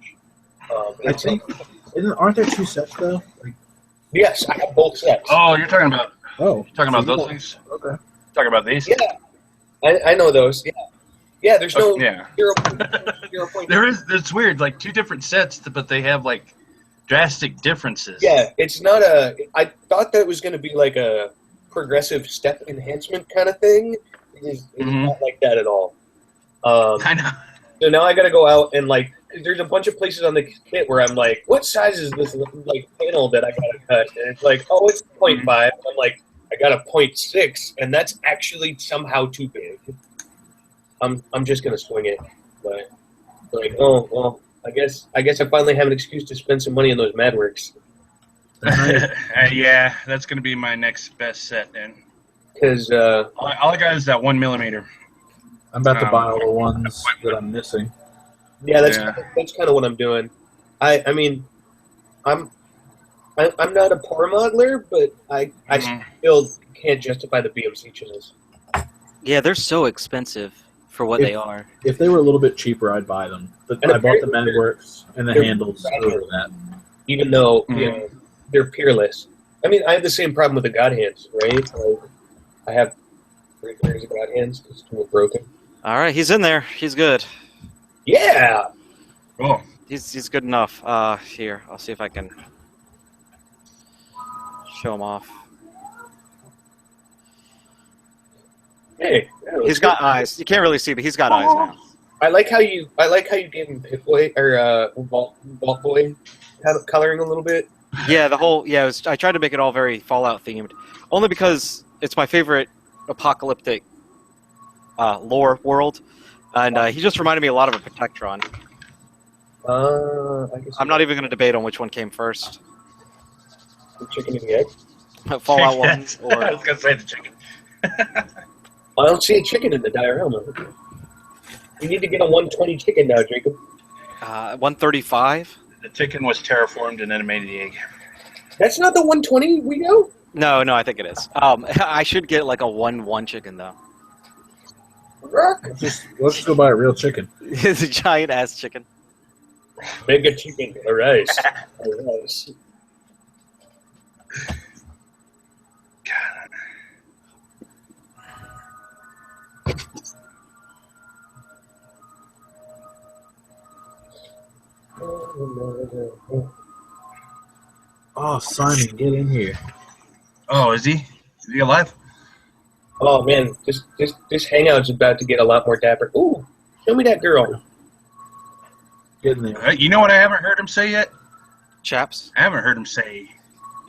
S1: I think aren't there two sets though? Like,
S5: yes, I have both sets.
S6: Oh, you're talking about.
S1: oh,
S6: You're talking about
S1: so you
S6: those
S1: don't-
S6: things.
S1: Okay.
S6: Talking about these.
S5: Yeah, I know those. Yeah. There's no
S6: Yeah.
S5: 0.0.
S6: There is. It's weird. Like two different sets, but they have like drastic differences.
S5: Yeah, it's not a. I thought that was going to be like a progressive step enhancement kind of thing. It's not like that at all.
S6: I know.
S5: So now I got to go out and like. There's a bunch of places on the kit where I'm like, what size is this like panel that I got to cut? And it's like, oh, it's 0.5. I'm like, I got a 0.6, and that's actually somehow too big. I'm just gonna swing it, but like, oh well, I guess I finally have an excuse to spend some money on those MadWorks.
S6: Yeah, that's gonna be my next best set then.
S5: Because
S6: All I got is that 1 millimeter.
S1: I'm about to buy all the ones that I'm missing.
S5: yeah, that's
S6: Yeah.
S5: kind of what I'm doing. I mean, I'm not a poor modeler, but I still can't justify the BMC chisels.
S2: Yeah, they're so expensive for what they are.
S1: If they were a little bit cheaper, I'd buy them. But
S5: And
S1: I bought the MadWorks and the
S5: they're
S1: handles over that.
S5: Even though they're peerless. I mean, I have the same problem with the God Hands, right? Like, I have 3 pairs of God Hands because 2 are broken.
S2: All right, he's in there. He's good.
S5: Yeah.
S6: Cool.
S2: He's good enough. Here, I'll see if I can show him off.
S5: Hey.
S2: He's got eyes. You can't really see, but he's got eyes now.
S5: I like how you gave him Pip-Boy or Vault Boy coloring a little bit.
S2: Yeah, I tried to make it all very Fallout themed, only because it's my favorite apocalyptic lore world, and he just reminded me a lot of a Protectron.
S5: I guess
S2: I'm not even going to debate on which one came first.
S5: the chicken and the egg.
S2: Fallout 1
S6: I
S2: or
S6: was gonna say the chicken.
S5: I don't see a chicken in the diorama. We need to get a 120 chicken now, Jacob.
S2: 135.
S6: The chicken was terraformed and then it made the egg.
S5: That's not the 120 we know.
S2: No, I think it is. I should get like a 1-1 chicken though.
S5: Rock.
S1: Let's just go buy a real chicken.
S2: It's a giant ass chicken.
S5: Mega chicken. Arise. Arise.
S1: Oh, Simon, get in here.
S6: Oh, is he? Is he alive?
S5: Oh man, this hangout's about to get a lot more dapper. Ooh, show me that girl.
S1: Get in there.
S6: You know what I haven't heard him say yet?
S2: Chaps.
S6: I haven't heard him say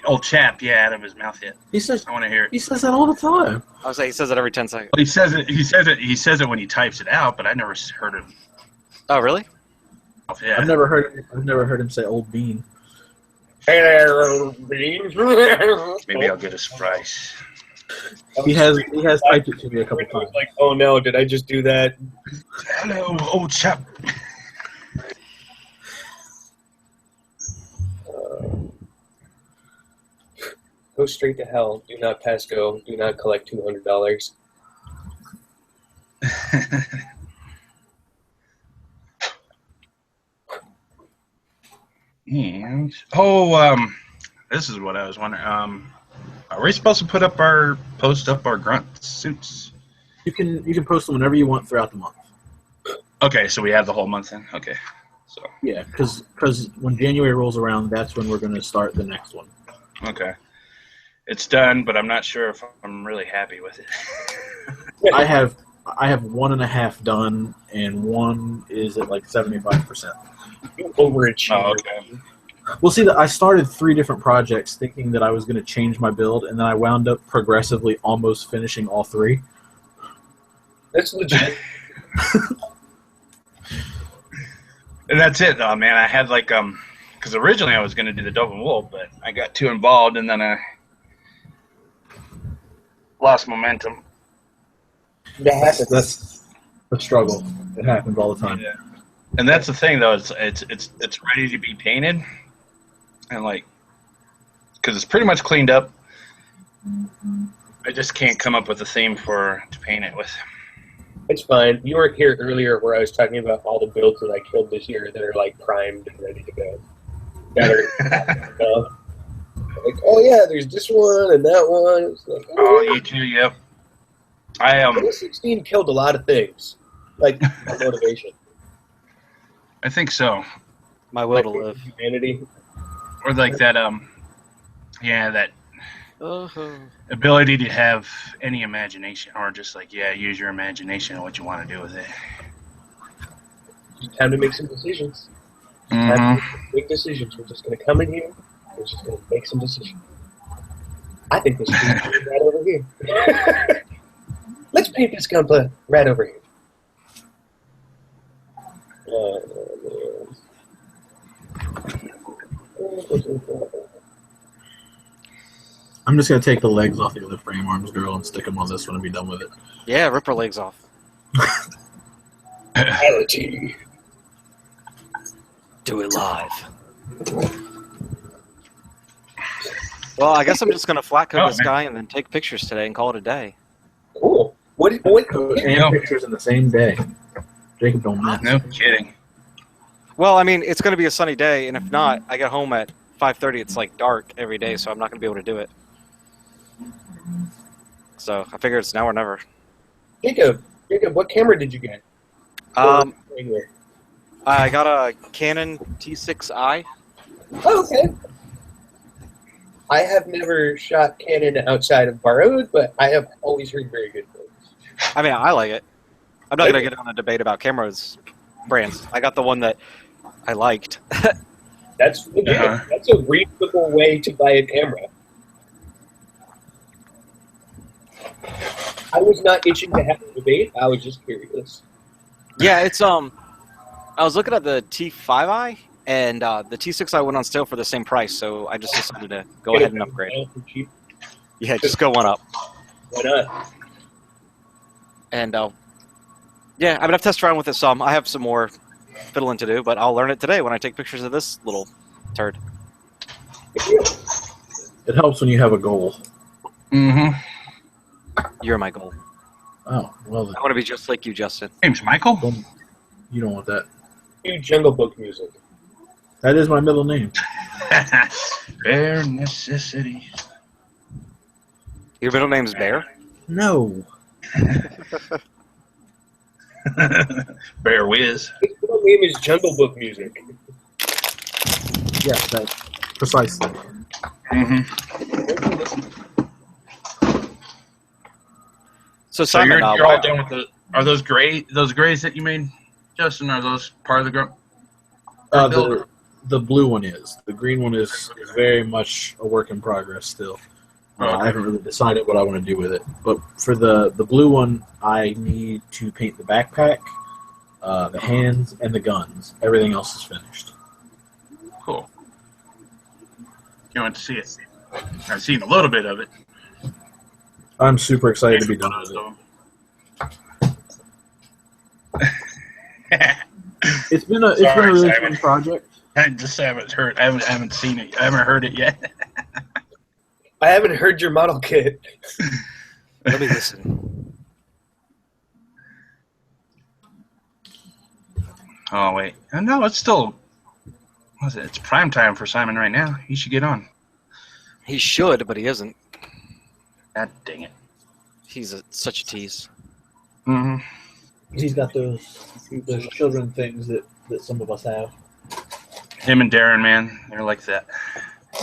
S6: "old chap" out of his mouth yet.
S1: He says
S6: I want to hear it.
S1: he says that all the time.
S2: I was like, he says it every 10 seconds.
S6: He says it. He says it when he types it out, but I never heard him.
S2: Oh, really?
S6: Yeah.
S1: I've never heard him say old bean.
S5: Hello, beans.
S6: Maybe I'll get a surprise.
S1: He has typed it to me a couple
S5: Rick was
S1: times.
S5: like, oh no, did I just do that?
S6: Hello, old chap.
S5: Go straight to hell. Do not pass go. Do not collect $200.
S6: And this is what I was wondering. Are we supposed to post up our grunt suits?
S1: You can post them whenever you want throughout the month.
S6: Okay, so we have the whole month then. Okay, so
S1: Yeah, because when January rolls around, that's when we're going to start the next one.
S6: okay, it's done, but I'm not sure if I'm really happy with it.
S1: I have 1.5 done, and one is at like 75%.
S5: Overachiever.
S6: Oh, okay.
S1: Well, see, I started 3 different projects thinking that I was going to change my build, and then I wound up progressively almost finishing all 3.
S5: That's legit.
S6: And that's it, though, man. I had because originally I was going to do the dove and wool, but I got too involved, and then I lost momentum.
S5: That happens.
S1: That's a struggle. It happens all the time.
S6: Yeah. And that's the thing, though. It's ready to be painted, and because it's pretty much cleaned up. I just can't come up with a theme to paint it with.
S5: It's fine. You weren't here earlier where I was talking about all the builds that I killed this year that are primed and ready to go. That are oh yeah, there's this one and that one. It's like,
S6: Oh, you too. Yep. I
S5: 2016 killed a lot of things, like motivation.
S6: I think so.
S2: My will to live.
S5: Humanity.
S6: Or that that
S2: Uh-huh.
S6: ability to have any imagination, or just use your imagination and what you want to do with it.
S5: Time to make some decisions.
S6: Mm-hmm.
S5: Time to make decisions. We're just going to come in here. We're just going to make some decisions. I think this should be right over here. Let's paint this gunpla right over here.
S1: I'm just going to take the legs off the other frame arms, girl, and stick them on this one and be done with it.
S2: Yeah, rip her legs off.
S5: Reality.
S2: Do it live. Well, I guess I'm just going to flat coat
S6: Oh,
S2: this
S6: man.
S2: guy and then take pictures today and call it a day.
S5: Cool. What
S1: And pictures in the same day. Jacob don't mess.
S6: No kidding.
S2: Well, I mean, it's going to be a sunny day, and if not, I get home at 5:30. It's dark every day, so I'm not going to be able to do it. So I figure it's now or never.
S5: Jacob, what camera did you get?
S2: I got a Canon T6i.
S5: Oh, okay. I have never shot Canon outside of borrowed, but I have always heard very good things.
S2: I mean, I like it. I'm not going to get on a debate about cameras brands. I got the one that I liked.
S5: That's legit.
S6: Uh-huh.
S5: That's a reasonable way to buy a camera. I was not itching to have a debate. I was just curious.
S2: Yeah, it's I was looking at the T5i, and the T6i went on sale for the same price, so I just decided to go ahead and upgrade.
S5: For cheap.
S2: Yeah, just go one up.
S5: Why not?
S2: And yeah, I mean, I've tested around with it some. I have some more fiddling to do, but I'll learn it today when I take pictures of this little turd.
S1: It helps when you have a goal.
S6: Mm-hmm.
S2: You're my goal.
S1: Oh, well then.
S2: I want to be just like you, Justin.
S6: Name's Michael.
S1: You don't want that.
S5: Do Jungle Book music.
S1: That is my middle name.
S6: Bare necessity.
S2: Your middle name's Bear?
S1: No.
S6: Bear Whiz.
S5: His middle name is Jungle Book music.
S1: Yes, that precisely.
S6: Mm-hmm.
S2: So
S6: So
S2: Simon,
S6: you're all done with the. Are those grays that you made, Justin? Are those part of the group?
S1: The blue one is. The green one is very much a work in progress still. I haven't really decided what I want to do with it. But for the blue one, I need to paint the backpack, the hands, and the guns. Everything else is finished.
S6: Cool. You want to see it? I've seen a little bit of it.
S1: I'm super excited to be done with it. It's been a really fun project.
S6: I just haven't heard. I haven't seen it. I haven't heard it yet.
S5: I haven't heard your model kit.
S2: Let me listen.
S6: Oh wait, no, it's still. What's it? It's prime time for Simon right now. He should get on.
S2: He should, but he isn't.
S6: God dang it.
S2: He's such a tease.
S6: Mm-hmm.
S1: He's got those children things that some of us have.
S6: Him and Darren, man, they're like that.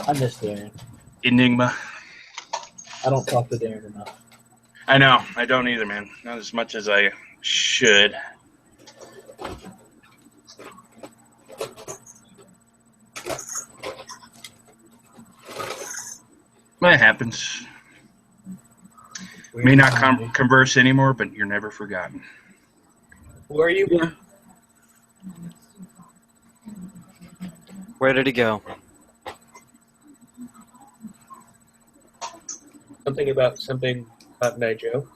S1: I miss Darren.
S6: Enigma.
S1: I don't talk to Darren enough.
S6: I know. I don't either, man. Not as much as I should. But it happens. May not converse anymore, but you're never forgotten.
S5: Who are you?
S1: Yeah.
S2: Where did he go?
S5: Something about Night Joe.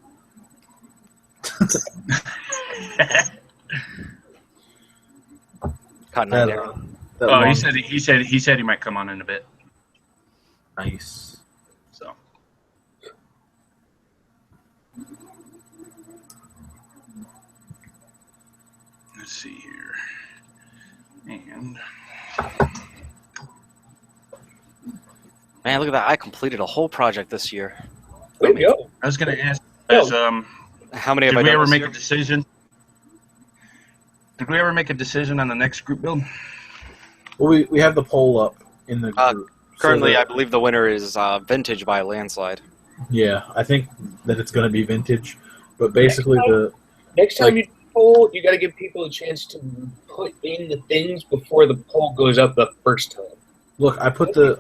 S2: Cotton Eye there.
S6: Oh, he said he might come on in a bit.
S1: Nice.
S6: So. Let's see here. And
S2: Man, look at that. I completed a whole project this year.
S5: Way to go.
S6: I was going to ask,
S2: How many have
S6: did
S2: I
S6: we
S2: done
S6: ever
S2: this
S6: make
S2: year?
S6: a decision? Did we ever make a decision on the next group build?
S1: Well, we have the poll up in the group.
S2: Currently,
S1: So
S2: I believe the winner is Vintage by a landslide.
S1: yeah, I think that it's going to be vintage. But basically,
S5: Next time you poll, you got to give people a chance to put in the things before the poll goes up the first time.
S1: look, I put the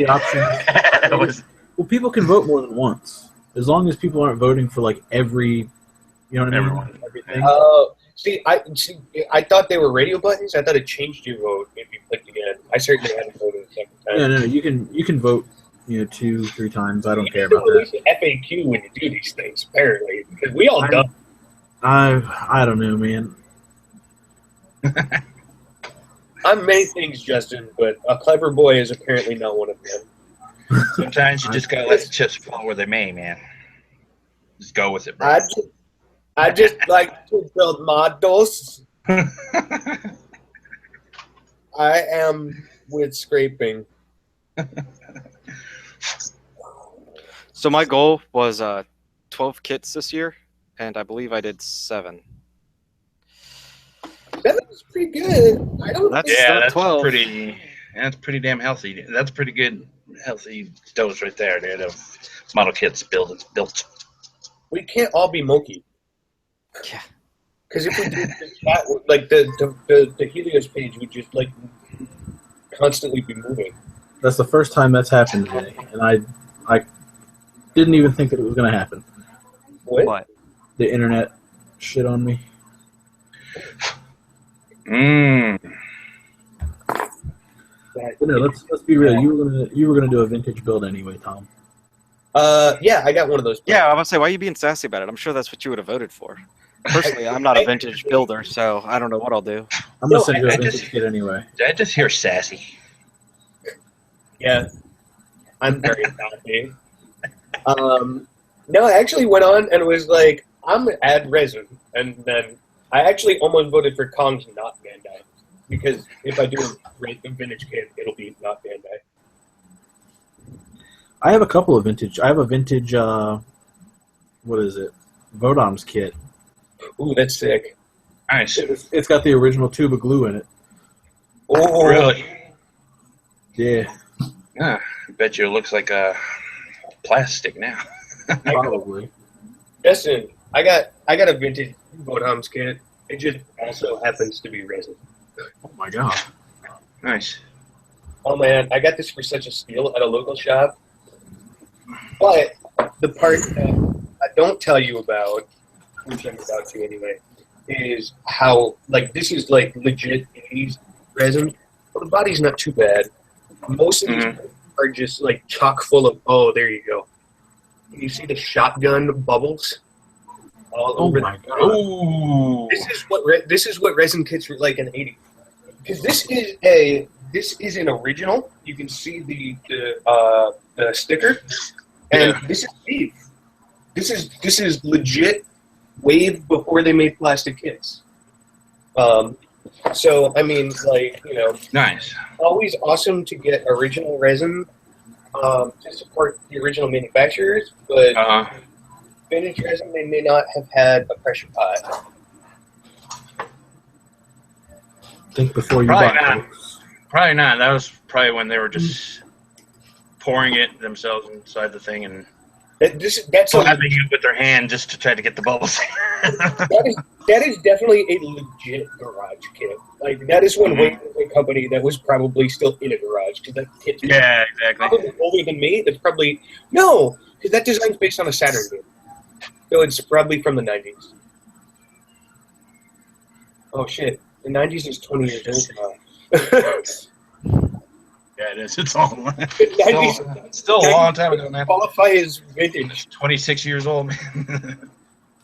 S1: options. Well, people can vote more than once, as long as people aren't voting for like every, you know what I mean?
S6: Everyone.
S1: Everything.
S5: I thought they were radio buttons. I thought it changed your vote if you clicked again. I certainly haven't voted a second time.
S1: No, you can vote, 2-3 times. I don't
S5: You
S1: care
S5: need to
S1: about that.
S5: release an FAQ when you do these things, apparently, because we all done.
S1: I don't know, man.
S5: I'm many things, Justin, but a clever boy is apparently not one of them.
S6: Sometimes you just got to let the chips fall where they may, man. Just go with it, bro.
S5: I just like to build models. I am with scraping.
S2: So my goal was 12 kits this year, and I believe I did 7.
S5: That was pretty good. I don't.
S2: That's
S6: Yeah,
S2: not
S6: that's
S2: 12.
S6: That's pretty damn healthy. That's pretty good, healthy dose right there, dude. Of model kits built.
S5: We can't all be monkey.
S2: Yeah.
S5: Because if we do the chat, like the Helios page would just like constantly be moving.
S1: That's the first time that's happened today, and I didn't even think that it was going to happen.
S2: What?
S1: The internet shit on me. But no, let's be real. You were gonna do a vintage build anyway, Tom.
S5: Yeah, I got one of those.
S2: Yeah, I was gonna say, why are you being sassy about it? I'm sure that's what you would have voted for. Personally, I'm not a vintage builder, so I don't know what I'll do.
S1: I'm gonna send you a vintage kit anyway.
S6: Did I just hear sassy?
S5: Yeah, I'm very happy. No, I actually went on and was like, I'm gonna add resin, and then I actually almost voted for Kong's not Bandai because if I do a vintage kit, it'll be not Bandai.
S1: I have a couple of vintage. I have a vintage. What is it? Vodom's kit.
S5: Ooh, that's sick.
S6: Nice.
S1: It's got the original tube of glue in it.
S5: Oh,
S6: Really?
S1: Yeah,
S6: Yeah. I bet you it looks like a plastic now.
S1: probably.
S5: Justin, I got a vintage Vodham's kit. It just also happens to be resin.
S1: Oh my god.
S6: Nice.
S5: Oh man, I got this for such a steal at a local shop. But the part that I don't tell you about, which I'm about to anyway, is how like this is like legit 80s resin. Well, the body's not too bad. Most of these are just like chock full of. Oh, there you go. You see the shotgun bubbles all over.
S1: My god.
S6: Ooh.
S5: This is what resin kits were like in the 80s. Because this is an original. You can see the sticker, and this is Wave. This is legit Wave before they made plastic kits. So I mean, like
S6: Nice.
S5: always awesome to get original resin to support the original manufacturers, but vintage resin they may not have had a pressure pot.
S1: Think before you
S6: Probably
S1: buy.
S6: not. Probably not. That was probably when they were just pouring it themselves inside the thing and
S5: That's
S6: slapping it with their hand just to try to get the bubbles.
S5: that is definitely a legit garage kit. Like that is one way a company that was probably still in a garage because that kit's
S6: Yeah, exactly.
S5: probably older than me. That's probably no, because that design's based on a Saturn game, so it's probably from the 90s. Oh shit, the 90s is 20 years old now.
S6: Yeah, it is. It's all
S5: The
S6: still a long time ago, man.
S5: qualify as vintage.
S6: 26 years old, man.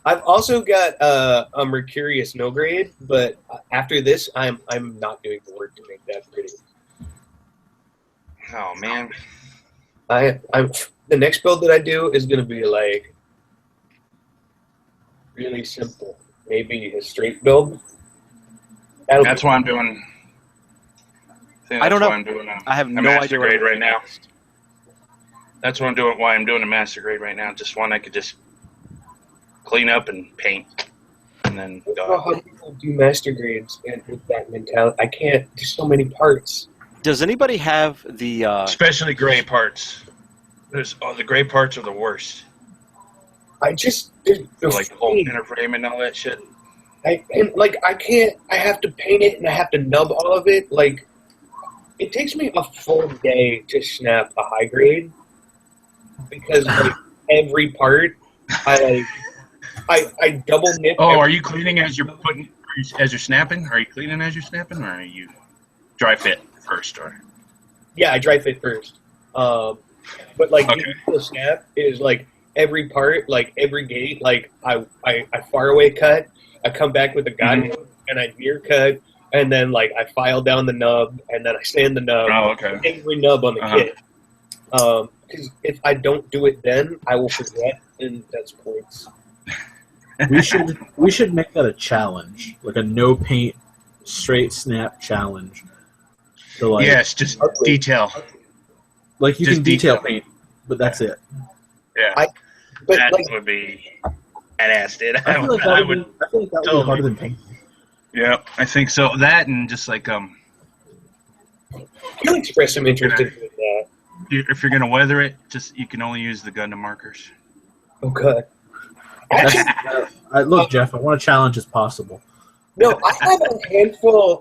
S5: I've also got a Mercurius no grade, but after this, I'm not doing the work to make that pretty.
S6: Oh man.
S5: I'm the next build that I do is going to be like really simple, maybe a straight build.
S6: That's why I'm doing.
S2: I don't know.
S6: Why I'm doing
S2: I have
S6: a
S2: no
S6: master
S2: idea what
S6: grade
S2: I'm
S6: right
S2: doing
S6: now.
S2: next.
S6: That's what I'm doing. Why I'm doing a master grade right now. Just one I could just clean up and paint, and then
S5: I don't know how people do master grades and with that mentality. I can't. There's so many parts.
S2: Does anybody have the?
S6: especially gray parts. The gray parts are the worst.
S5: I just
S6: Like the whole inner frame and all that shit.
S5: I can't. I have to paint it and I have to nub all of it. Like it takes me a full day to snap a high grade because like every part I double nip.
S6: Oh, are you cleaning as you're snapping? Are you cleaning as you're snapping, or are you dry fit first? Or
S5: Yeah, I dry fit first. But like the snap is like every part, like every gate, like I far away cut. I come back with a guide and I near cut, and then like I file down the nub, and then I sand the nub.
S6: Oh, okay.
S5: Every nub on the kit. Because if I don't do it, then I will forget, and that's points.
S1: We should make that a challenge, like a no paint, straight snap challenge. So like,
S6: yes, just detail.
S1: Like you
S6: just
S1: can detail paint, but that's it.
S6: Yeah,
S5: But
S6: that
S5: like,
S6: would be badass, dude.
S1: I feel like that would be harder than paint.
S6: Yeah, I think so. That and just like
S5: you express some interest in doing that.
S6: if you're gonna weather it, just you can only use the Gundam markers.
S5: Oh god.
S1: Look, Jeff, I want a challenge as possible.
S5: No, I have a handful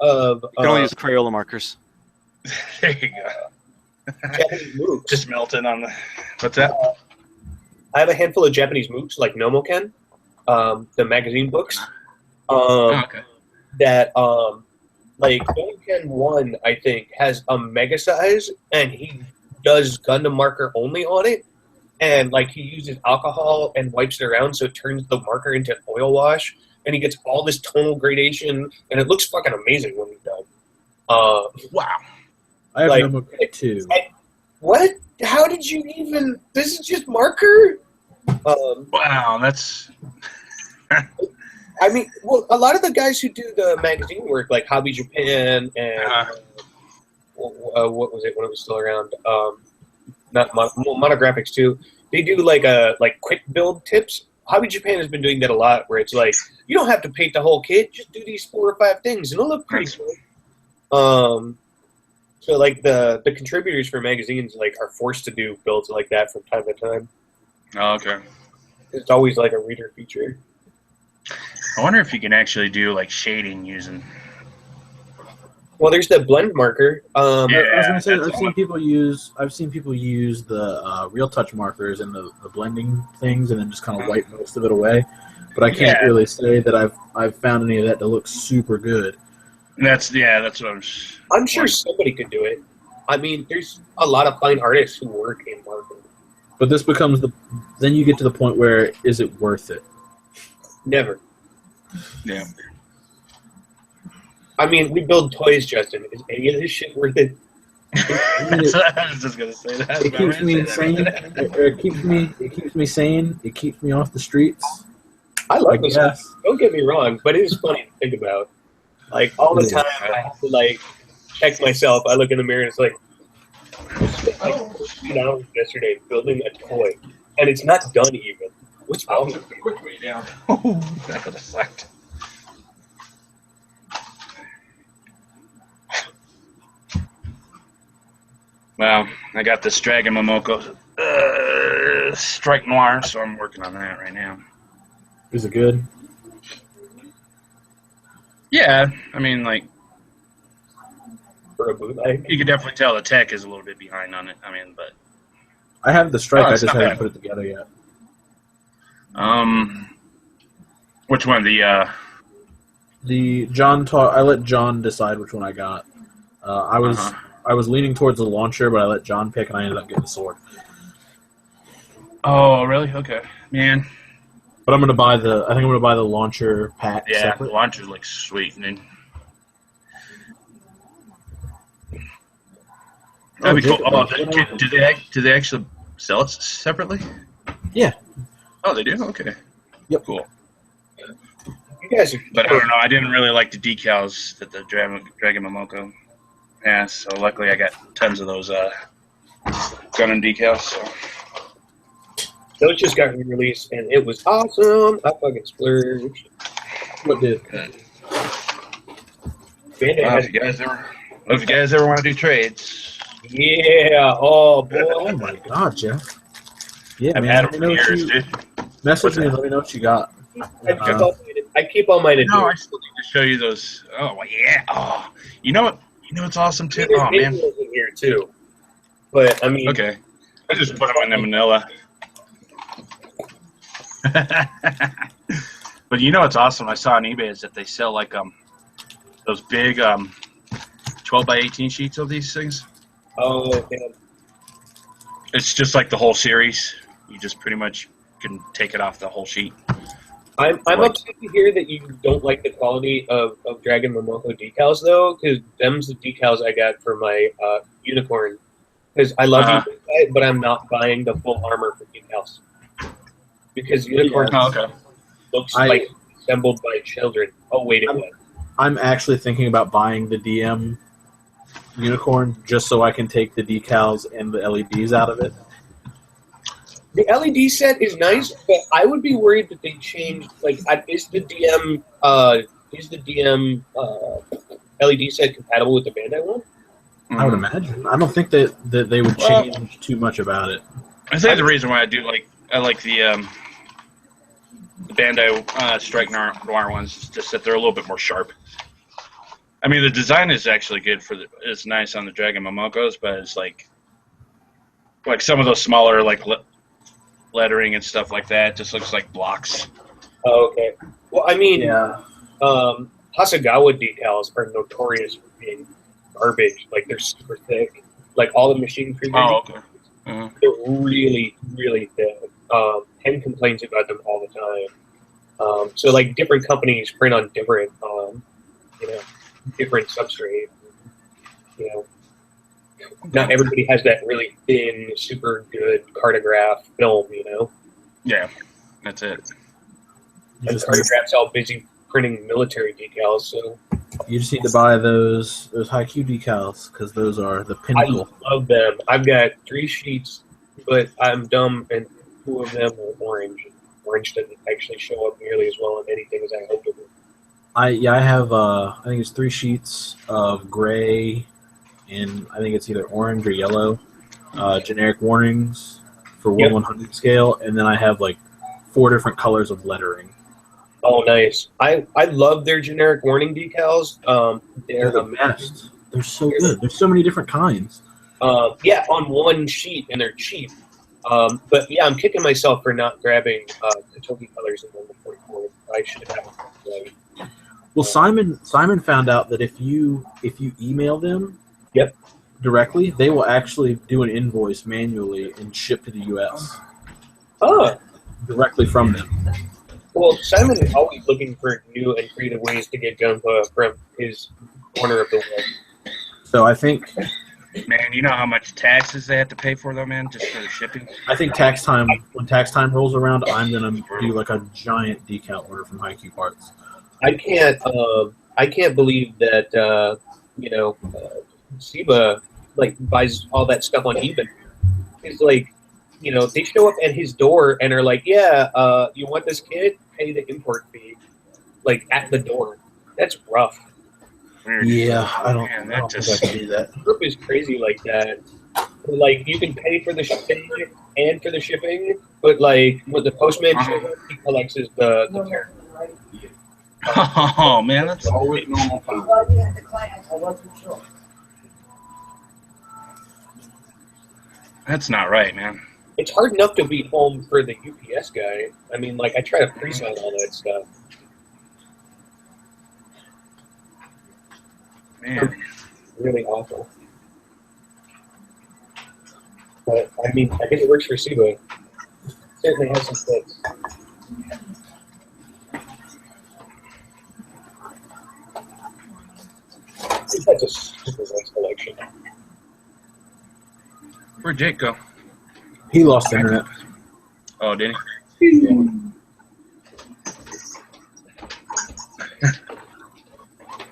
S5: of
S2: You can only use Crayola markers.
S6: There you go.
S5: Japanese moves.
S6: Just melting on the. What's that?
S5: I have a handful of Japanese mooks like Nomoken, the magazine books.
S6: Okay.
S5: That like Nomoken 1, I think, has a mega size, and he does Gundam marker only on it, and like he uses alcohol and wipes it around so it turns the marker into oil wash, and he gets all this tonal gradation, and it looks fucking amazing when he's done.
S6: Wow.
S1: I have
S5: like,
S1: number 2.
S5: What? How did you even? This is just marker.
S6: Wow, that's.
S5: I mean, well, a lot of the guys who do the magazine work, like Hobby Japan and what was it when it was still around? Not Monographics too. They do like quick build tips. Hobby Japan has been doing that a lot, where it's like you don't have to paint the whole kit, just do these 4 or 5 things, and it'll look pretty cool. So like the contributors for magazines like are forced to do builds like that from time to time.
S6: Oh, okay.
S5: It's always like a reader feature.
S6: I wonder if you can actually do like shading using.
S5: Well, there's the blend marker.
S1: I was gonna say I've seen people use the Real Touch markers and the blending things, and then just kind of wipe most of it away. But I can't really say that I've found any of that that looks super good.
S6: That's what
S5: I'm sure somebody could do it. I mean, there's a lot of fine artists who work in marketing.
S1: But this becomes then you get to the point where is it worth it?
S5: Never.
S6: Yeah.
S5: I mean, we build toys, Justin. Is any of this shit worth it?
S6: I was just gonna say that.
S1: It keeps me insane. It keeps me sane. It keeps me off the streets.
S5: I love this stuff. Don't get me wrong, but it is funny to think about. Like all the time, I have to like check myself. I look in the mirror and it's like, I spent like 14 hours yesterday building a toy, and it's not done even. What's wrong with me?
S6: Quick way down. Oh, that would have sucked. Well, I got this Dragon Momoko Strike Noir, so I'm working on that right now.
S1: Is it good?
S6: Yeah, I mean, like,
S5: For a bootleg?
S6: you can definitely tell the tech is a little bit behind on it. I mean, but
S1: I have the strike. I
S6: it's
S1: just
S6: not
S1: haven't
S6: bad.
S1: put it together yet.
S6: Which one?
S1: The John I let John decide which one I got. I was leaning towards the launcher, but I let John pick, and I ended up getting the sword.
S6: Oh, really? Okay, man.
S1: But I think I'm gonna buy the launcher pack.
S6: Yeah,
S1: separate.
S6: the launcher looks sweet, man. That'd be cool. Oh, do they actually sell it separately?
S1: Yeah.
S6: Oh, they do? Okay.
S1: Yep.
S6: Cool.
S5: You guys are.
S6: But I don't know. I didn't really like the decals that the Dragon Momoko has, so luckily I got tons of those Gundam decals. So.
S5: Those just got re-released, and it was awesome. I fucking splurged.
S1: What did?
S6: If you guys ever want to do trades,
S5: Yeah. Oh boy.
S1: Oh my god, Jeff. Yeah,
S6: I've
S1: man.
S6: had
S1: Let
S6: them
S1: me know
S6: for
S1: what
S6: years,
S1: you
S6: dude.
S1: message me and let me know what you got.
S5: I keep all mine to
S6: No,
S5: do.
S6: I still need to show you those. Oh well, yeah. Oh, you know what? You know what's awesome too.
S5: There's
S6: Oh man.
S5: manuals in here too. But I mean,
S6: Okay. I just put them in the manila. But you know what's awesome? I saw on eBay is that they sell like those big 12 by 18 sheets of these things.
S5: oh damn.
S6: It's just like the whole series. You just pretty much can take it off the whole sheet.
S5: I'm
S6: Like-
S5: upset to hear that you don't like the quality of Dragon Momoko decals though, because them's the decals I got for my unicorn. Because I love you, but I'm not buying the full armor for decals. Because unicorn looks like assembled by children. Oh wait, it was.
S1: I'm actually thinking about buying the DM unicorn just so I can take the decals and the LEDs out of it.
S5: The LED set is nice, but I would be worried that they changed. Like, is the DM LED set compatible with the Bandai one?
S1: I would imagine. I don't think that they would change too much about it.
S6: I think the reason why I like the Bandai Strike Noir ones is just that they're a little bit more sharp. I mean, the design is actually good it's nice on the Dragon Momokos, but it's like some of those smaller lettering and stuff like that just looks like blocks.
S5: Oh, okay. Well, I mean,
S1: Yeah.
S5: Hasegawa decals are notorious for being garbage. Like, they're super thick. like all the machine printing.
S6: Oh, okay. Uh-huh.
S5: They're really, really thin. Pen complains about them all the time. So like different companies print on different, different substrate. You know, not everybody has that really thin, super good cartograph film. You know.
S6: Yeah, that's it.
S5: And cartograph's all busy printing military decals, so
S1: you just need to buy those high-Q decals because those are the pinnacle.
S5: I love them. I've got 3 sheets, but I'm dumb, and 2 of them are orange. Orange doesn't actually show up nearly as well in anything as I hoped it would.
S1: I have I think it's 3 sheets of gray, and I think it's either orange or yellow. Generic warnings for 1/100 scale, and then I have like 4 different colors of lettering.
S5: Oh, nice. I love their generic warning decals.
S1: They're the best. They're so good. There's so many different kinds.
S5: On 1 sheet, and they're cheap. But yeah, I'm kicking myself for not grabbing Katoki colors in 1/44. I should have.
S1: Well, Simon found out that if you email them, directly, they will actually do an invoice manually and ship to the U.S.
S5: Oh,
S1: directly from them.
S5: Well, Simon is always looking for new and creative ways to get Gunpla from his corner of the world.
S1: So I think,
S6: man, you know how much taxes they have to pay for though, man, just for the shipping.
S1: I think when tax time rolls around, I'm gonna do like a giant decal order from Haiku Parts.
S5: I can't believe that Seba buys all that stuff on eBay. It's like, they show up at his door and are like, yeah, you want this kit? Pay the import fee, at the door. That's rough.
S6: Weird.
S1: Yeah, I don't think I can do that.
S5: Europe is crazy like that. You can pay for the shipping and for the shipping, but when the postman shows up, he collects the tariff.
S6: Oh man, that's always normal. That's not right, man.
S5: It's hard enough to be home for the UPS guy. I mean, I try to pre-sign all that stuff.
S6: Man.
S5: Really awful. But, I mean, I guess it works for Seba. Certainly has some fits. I think that's a super nice collection.
S6: Where'd Jake go?
S1: He lost the internet.
S6: Oh, did he?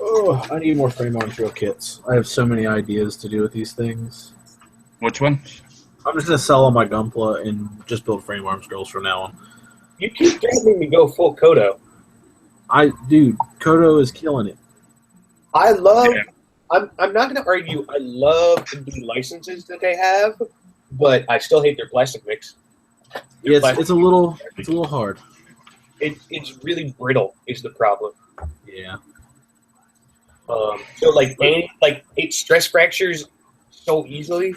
S1: Oh, I need more frame on trail kits. I have so many ideas to do with these things.
S6: Which one?
S1: I'm just gonna sell all my Gunpla and just build frame arms drills from now on.
S5: You keep threatening me to go full Kodo.
S1: Dude, Kodo is killing it.
S5: I love.
S6: Yeah.
S5: I'm not going to argue. I love the licenses that they have, but I still hate their plastic mix.
S1: Yeah, it's a little hard.
S5: It's really brittle is the problem.
S1: Yeah.
S5: So it stress fractures so easily.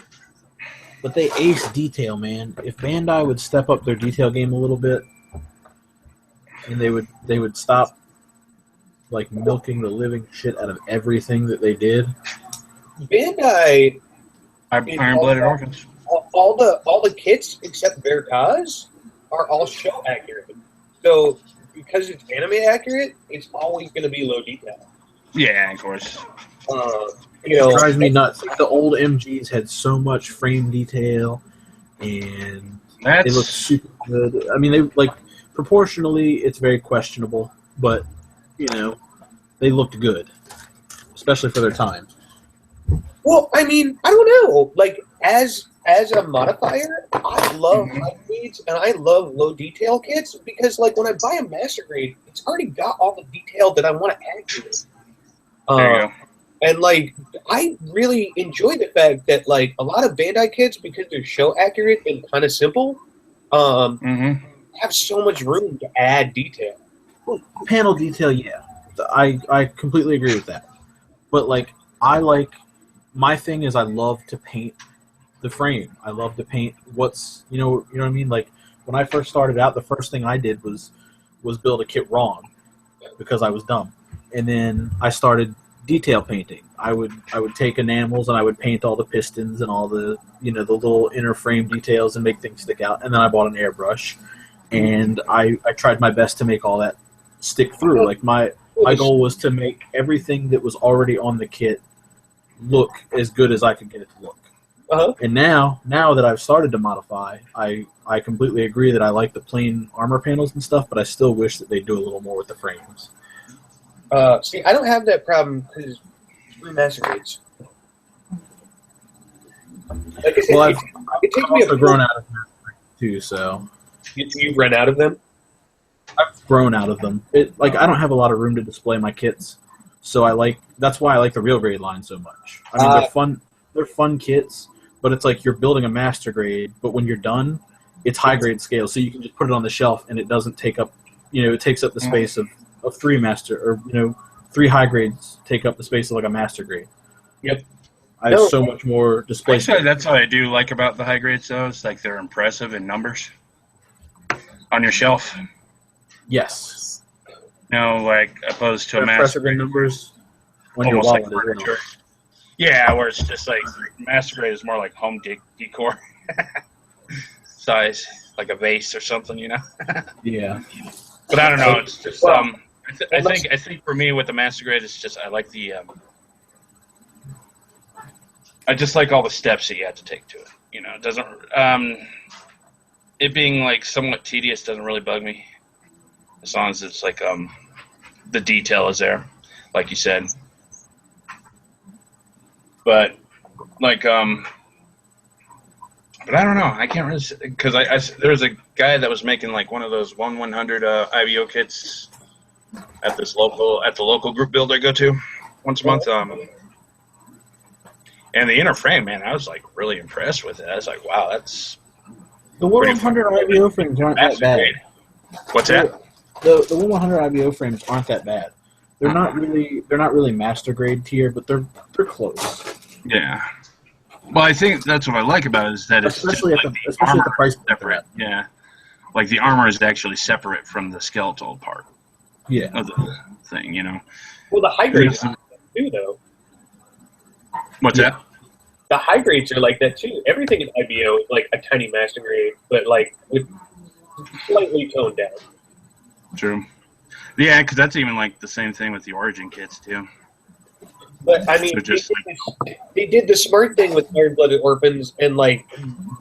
S1: But they ace detail, man. If Bandai would step up their detail game a little bit, and they would stop milking the living shit out of everything that they did.
S5: Bandai,
S6: Iron-blooded orphans.
S5: All the kits except Verkaz are all show accurate. So because it's anime accurate, it's always going to be low detail.
S6: Yeah, of course.
S1: It drives me nuts. The old MGs had so much frame detail, and they look super good. I mean, they proportionally, it's very questionable, but they looked good, especially for their time.
S5: Well, I mean, I don't know. As a modifier, I love high grades and I love low detail kits because, when I buy a master grade, it's already got all the detail that I want to add to it.
S6: There you go.
S5: And I really enjoy the fact that a lot of Bandai kits, because they're show accurate and kind of simple, have so much room to add detail.
S1: Well, panel detail, yeah, I completely agree with that. But my thing is I love to paint the frame. I love to paint what's you know what I mean. When I first started out, the first thing I did was build a kit wrong because I was dumb, and then I started detail painting. I would take enamels and I would paint all the pistons and all the the little inner frame details and make things stick out. And then I bought an airbrush, and I tried my best to make all that stick through. Like my goal was to make everything that was already on the kit look as good as I could get it to look.
S5: Uh-huh.
S1: And now that I've started to modify, I completely agree that I like the plain armor panels and stuff, but I still wish that they do a little more with the frames.
S5: See, I don't have that problem because screw master grades. Like I said,
S1: Well,
S5: it takes
S1: I've
S5: me
S1: also grown out of master grades too, so
S5: you've run out of them.
S1: I've grown out of them. I don't have a lot of room to display my kits, so that's why I like the real grade line so much. I mean, they're fun. They're fun kits, but it's like you're building a master grade, but when you're done, it's high grade scale, so you can just put it on the shelf and it doesn't take up. It takes up the space of 3 master, or 3 high grades take up the space of like a master grade.
S5: Yep.
S1: I have so much more display.
S6: Actually, that's what I do like about the high grades, though. It's like they're impressive in numbers on your shelf.
S1: Yes.
S6: Like opposed to a master
S1: impressive in numbers on your
S6: almost like
S1: wallet as well.
S6: furniture. Yeah, where it's just like master grade is more like home decor size, like a vase or something,
S1: Yeah.
S6: But I don't know. It's just I think for me with the master grade, it's just I like the I just like all the steps that you have to take to it. It doesn't it being like somewhat tedious doesn't really bug me, as long as it's like the detail is there, like you said. But like but I don't know. I can't really, because there was a guy that was making like one of those 1/100 IBO kits at the local group build I go to once a month. And the inner frame, man, I was like really impressed with it. I was like, wow, that's
S1: the 1/100 IBO frames aren't that bad.
S6: grade. What's that?
S1: The 1/100 IBO frames aren't that bad. They're not really master grade tier, but they're close.
S6: Yeah. Well, I think that's what I like about it is that it's
S1: Especially
S6: just
S1: at
S6: like
S1: the especially at the price point
S6: separate. Yeah. Like the armor is actually separate from the skeletal part
S1: Yeah.
S6: of the thing,
S5: Well, the high grades are like that too, though.
S6: What's that?
S5: The high grades are like that too. Everything in IBO is like a tiny master grade, but like with slightly toned down.
S6: True. Yeah, because that's even like the same thing with the Origin kits too.
S5: But I mean, they did the smart thing with Iron-Blooded Orphans and like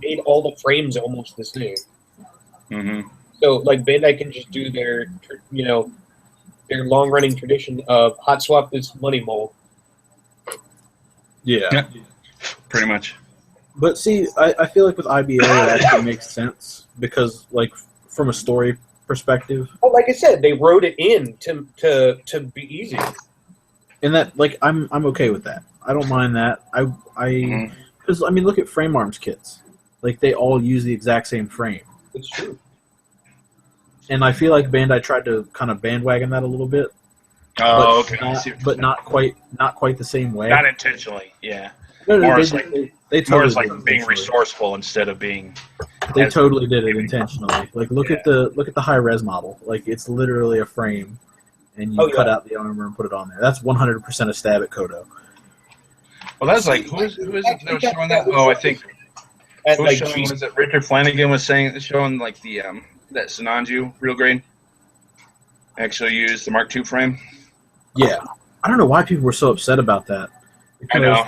S5: made all the frames almost the same.
S6: Mm-hmm.
S5: So like Bandai can just do their their long-running tradition of hot swap this money mold.
S1: Yeah.
S6: Pretty much.
S1: But see, I feel like with IBO it actually makes sense because like from a story perspective.
S5: Well, like I said, they wrote it in to be easy.
S1: And that, like, I'm okay with that. I don't mind that. Because I mean, look at Frame Arms kits. Like, they all use the exact same frame.
S5: It's true.
S1: And I feel like Bandai tried to kind of bandwagon that a little bit.
S6: Oh, okay.
S1: But not quite the same way.
S6: Not intentionally, yeah.
S1: No,
S6: more as
S1: they totally
S6: like being resourceful instead of being.
S1: They totally did it intentionally. Like, look at the high res model. Like, it's literally a frame. And you cut out the armor and put it on there. That's 100% a stab at Kodo.
S6: Well, that's like who is it that was showing that? Oh, I think who was showing, was it Richard Flanagan was showing like the that Sinanju real grade actually used the Mark II frame.
S1: Yeah, I don't know why people were so upset about that.
S6: I know.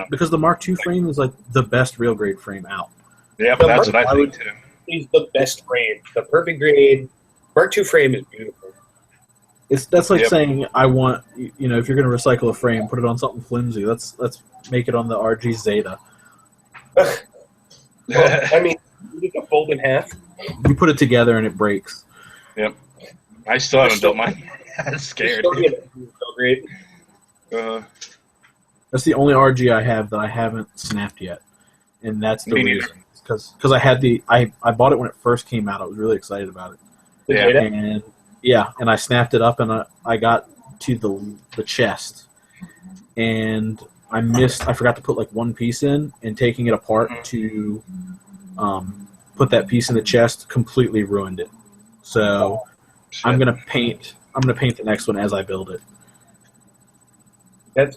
S1: Because the Mark II frame is like the best real grade frame out.
S6: Yeah, but that's what I think too.
S5: He's the best frame, the perfect grade. Mark II frame is beautiful.
S1: That's like saying I want if you're going to recycle a frame, put it on something flimsy. Let's make it on the RG Zeta.
S5: Well, I mean, you can fold in half.
S1: You put it together and it breaks.
S6: Yep. I still haven't built mine. I'm scared.
S5: Great.
S1: That's the only RG I have that I haven't snapped yet, and that's the reason. Because I bought it when it first came out. I was really excited about it.
S5: Yeah.
S1: And I snapped it up, and I got to the chest, and I forgot to put like one piece in, and taking it apart to put that piece in the chest completely ruined it. So I'm gonna paint the next one as I build it.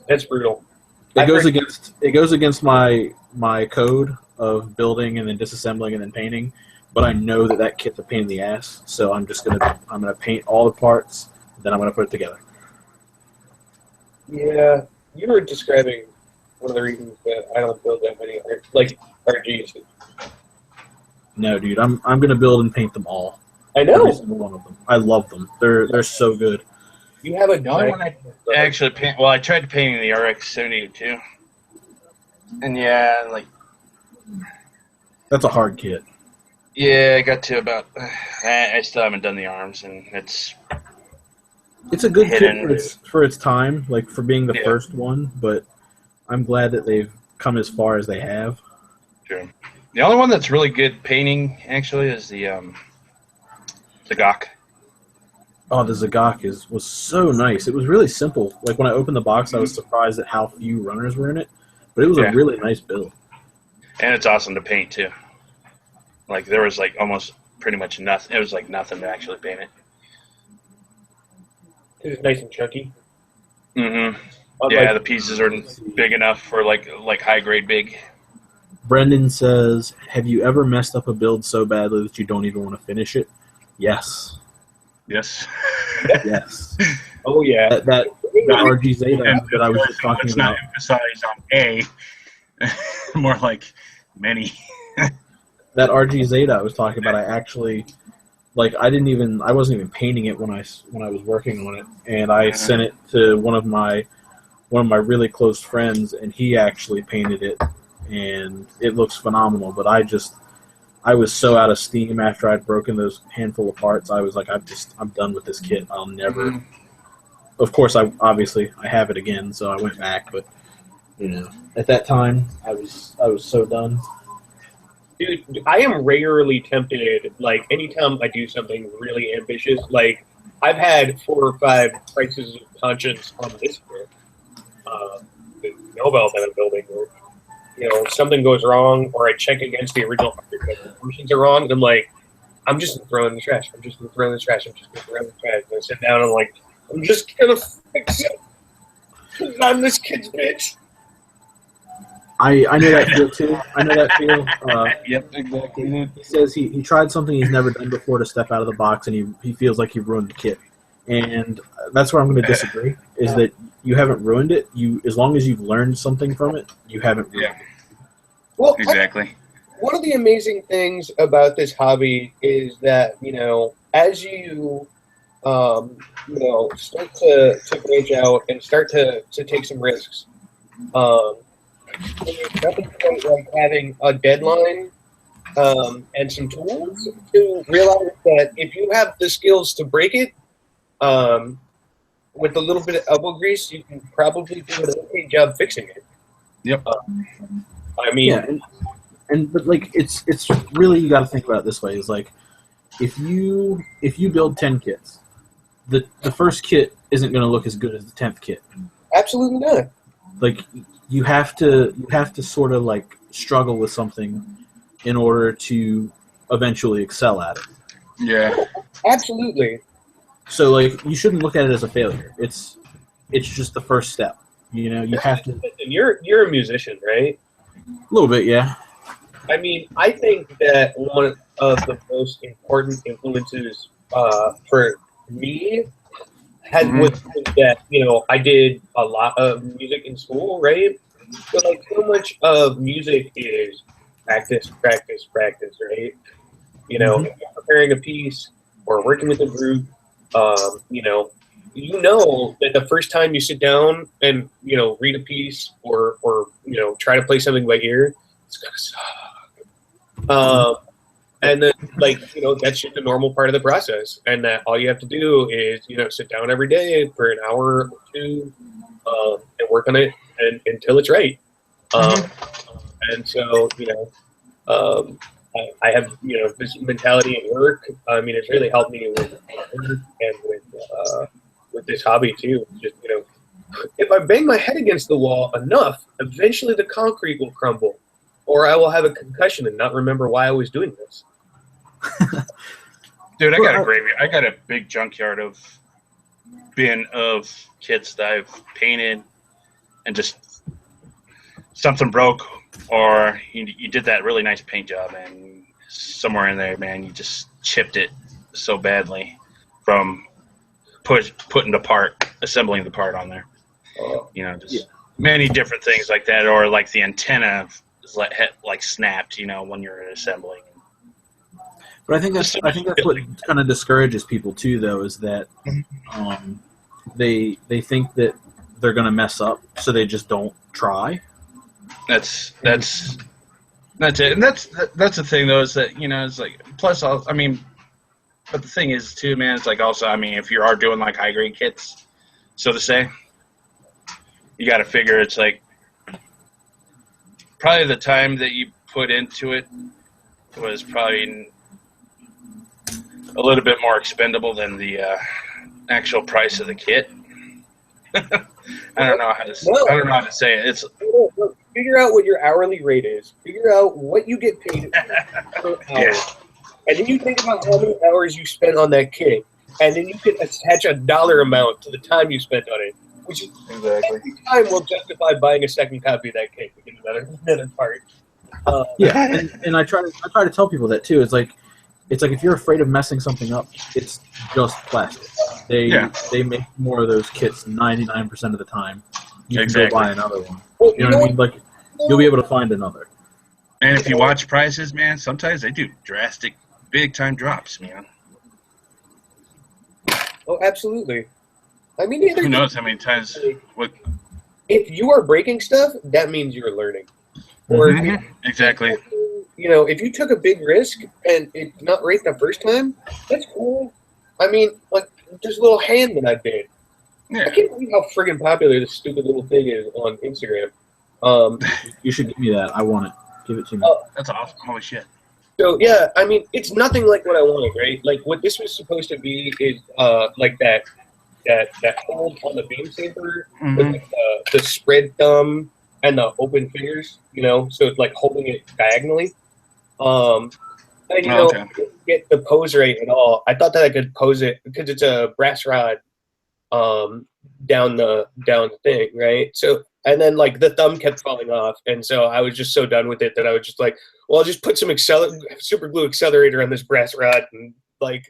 S5: That's brutal.
S1: It goes against my code of building and then disassembling and then painting, but I know that kit's a pain in the ass. So I'm gonna paint all the parts, then I'm gonna put it together.
S5: Yeah, you were describing one of the reasons that I don't build that many RGs.
S1: No, dude, I'm gonna build and paint them all.
S5: I know.
S1: Every single one of them. I love them. They're so good.
S5: You have a
S6: The only one I actually paint. Well, I tried painting the RX-72, and yeah, like
S1: That's a hard kit.
S6: yeah, I got to about. I still haven't done the arms, and it's
S1: It's a good
S6: hidden.
S1: kit for its time, like for being the
S6: Yeah.
S1: first one. But I'm glad that they've come as far as they have.
S6: true. The only one that's really good painting actually is the Gok.
S1: Oh, the Zagok was so nice. It was really simple. Like when I opened the box, I was surprised at how few runners were in it. But it was
S6: Yeah.
S1: a really nice build.
S6: And it's awesome to paint too. Like there was like almost pretty much nothing. It was like nothing to actually paint it.
S5: It's nice and chunky.
S6: Mm-hmm.
S5: Unlike-
S6: Yeah, the pieces are big enough for like high grade big.
S1: Brendan says, "Have you ever messed up a build so badly that you don't even want to finish it?" Yes.
S6: Yes.
S1: Yes.
S5: Oh yeah.
S1: That RG Zeta
S6: And
S1: that I was just talking
S6: let's
S1: about.
S6: not emphasize on A. More like many.
S1: That RG Zeta I was talking about, I actually, like, I wasn't even painting it when I was working on it, and I sent it to one of my really close friends, and he actually painted it, and it looks phenomenal. But I was so out of steam after I'd broken those handful of parts. I was like, I'm done with this kit. I'll never. Of course, I have it again, so I went back, but at that time, I was so done.
S5: Dude, I am rarely tempted, like, anytime I do something really ambitious, like, I've had 4 or 5 crises of conscience on this kit. The Nobel that I'm building, or, something goes wrong, or I check against the original the proportions are wrong, and I'm like, I'm just going to throw it in the trash. I'm just going to throw it in the trash. And I sit down and I'm like, I'm just going to fix it. 'Cause I'm this kid's bitch.
S1: I know that feel too. I know that feel.
S6: Yep, exactly.
S1: He says he tried something he's never done before to step out of the box, and he feels like he ruined the kit. And that's where I'm going to disagree. Is that you haven't ruined it. As long as you've learned something from it, you haven't ruined it.
S5: Well,
S6: Exactly.
S5: one of the amazing things about this hobby is that, as you, start to branch out and start to take some risks, there's nothing quite like having a deadline and some tools to realize that if you have the skills to break it, with a little bit of elbow grease, you can probably do an okay job fixing it.
S6: Yep.
S5: I mean,
S1: Yeah, but like it's really, you got to think about it this way: is like if you build 10 kits, the first kit isn't going to look as good as the 10th kit.
S5: absolutely not.
S1: Like you have to sort of like struggle with something in order to eventually excel at it.
S6: Yeah.
S5: Absolutely.
S1: So like you shouldn't look at it as a failure. It's just the first step. You have to.
S5: You're a musician, right?
S1: A little bit, yeah.
S5: I mean, I think that one of the most important influences for me was that I did a lot of music in school, right? But like so much of music is practice, right? If you're preparing a piece or working with a group, that the first time you sit down and read a piece or try to play something by ear, it's gonna suck. And then that's just a normal part of the process, and that all you have to do is sit down every day for an hour or two and work on it until it's right. And so I have this mentality at work. I mean, it's really helped me with work and with this hobby too. Just if I bang my head against the wall enough, eventually the concrete will crumble, or I will have a concussion and not remember why I was doing this.
S6: Dude, I got a big junkyard of bin of kits that I've painted and just something broke, or you did that really nice paint job, and somewhere in there, man, you just chipped it so badly from assembling the part on there. Just many different things like that, or like the antenna is like snapped, when you're assembling.
S1: But I think that's what kind of discourages people too, though, is that they think that they're going to mess up, so they just don't try.
S6: That's it, and that's the thing though, is that it's like plus but the thing is too, man, it's like also if you are doing like high grade kits, so to say, you got to figure it's like probably the time that you put into it was probably a little bit more expendable than the actual price of the kit. I don't know how to say it. It's
S5: figure out what your hourly rate is. Figure out what you get paid per hour, and then you think about how many hours you spent on that kit, and then you can attach a dollar amount to the time you spent on it, which is
S6: exactly
S5: every time will justify buying a second copy of that kit to get another part.
S1: And I try to tell people that too. It's like if you're afraid of messing something up, it's just plastic. They make more of those kits 99% of the time. You can go buy another one.
S5: Well,
S1: you know what I mean? Like, you'll be able to find another.
S6: And if you watch prices, man, sometimes they do drastic, big-time drops, man.
S5: Oh, absolutely. I mean,
S6: who knows how many times?
S5: If you are breaking stuff, that means you're learning. Or
S6: exactly.
S5: If you took a big risk and it's not right the first time, that's cool. I mean, like this little hand that I did.
S6: Yeah.
S5: I can't believe how friggin' popular this stupid little thing is on Instagram.
S1: You should give me that. I want it. Give it to me.
S6: That's awesome. Holy shit.
S5: So yeah, I mean, it's nothing like what I wanted, right? Like what this was supposed to be is like that hold on the beam saber with like, the spread thumb and the open fingers, so it's like holding it diagonally. And I didn't get the pose right at all. I thought that I could pose it because it's a brass rod down the thing, right? So and then like the thumb kept falling off, and so I was just so done with it that I was just like, well, I'll just put some super glue accelerator on this brass rod and like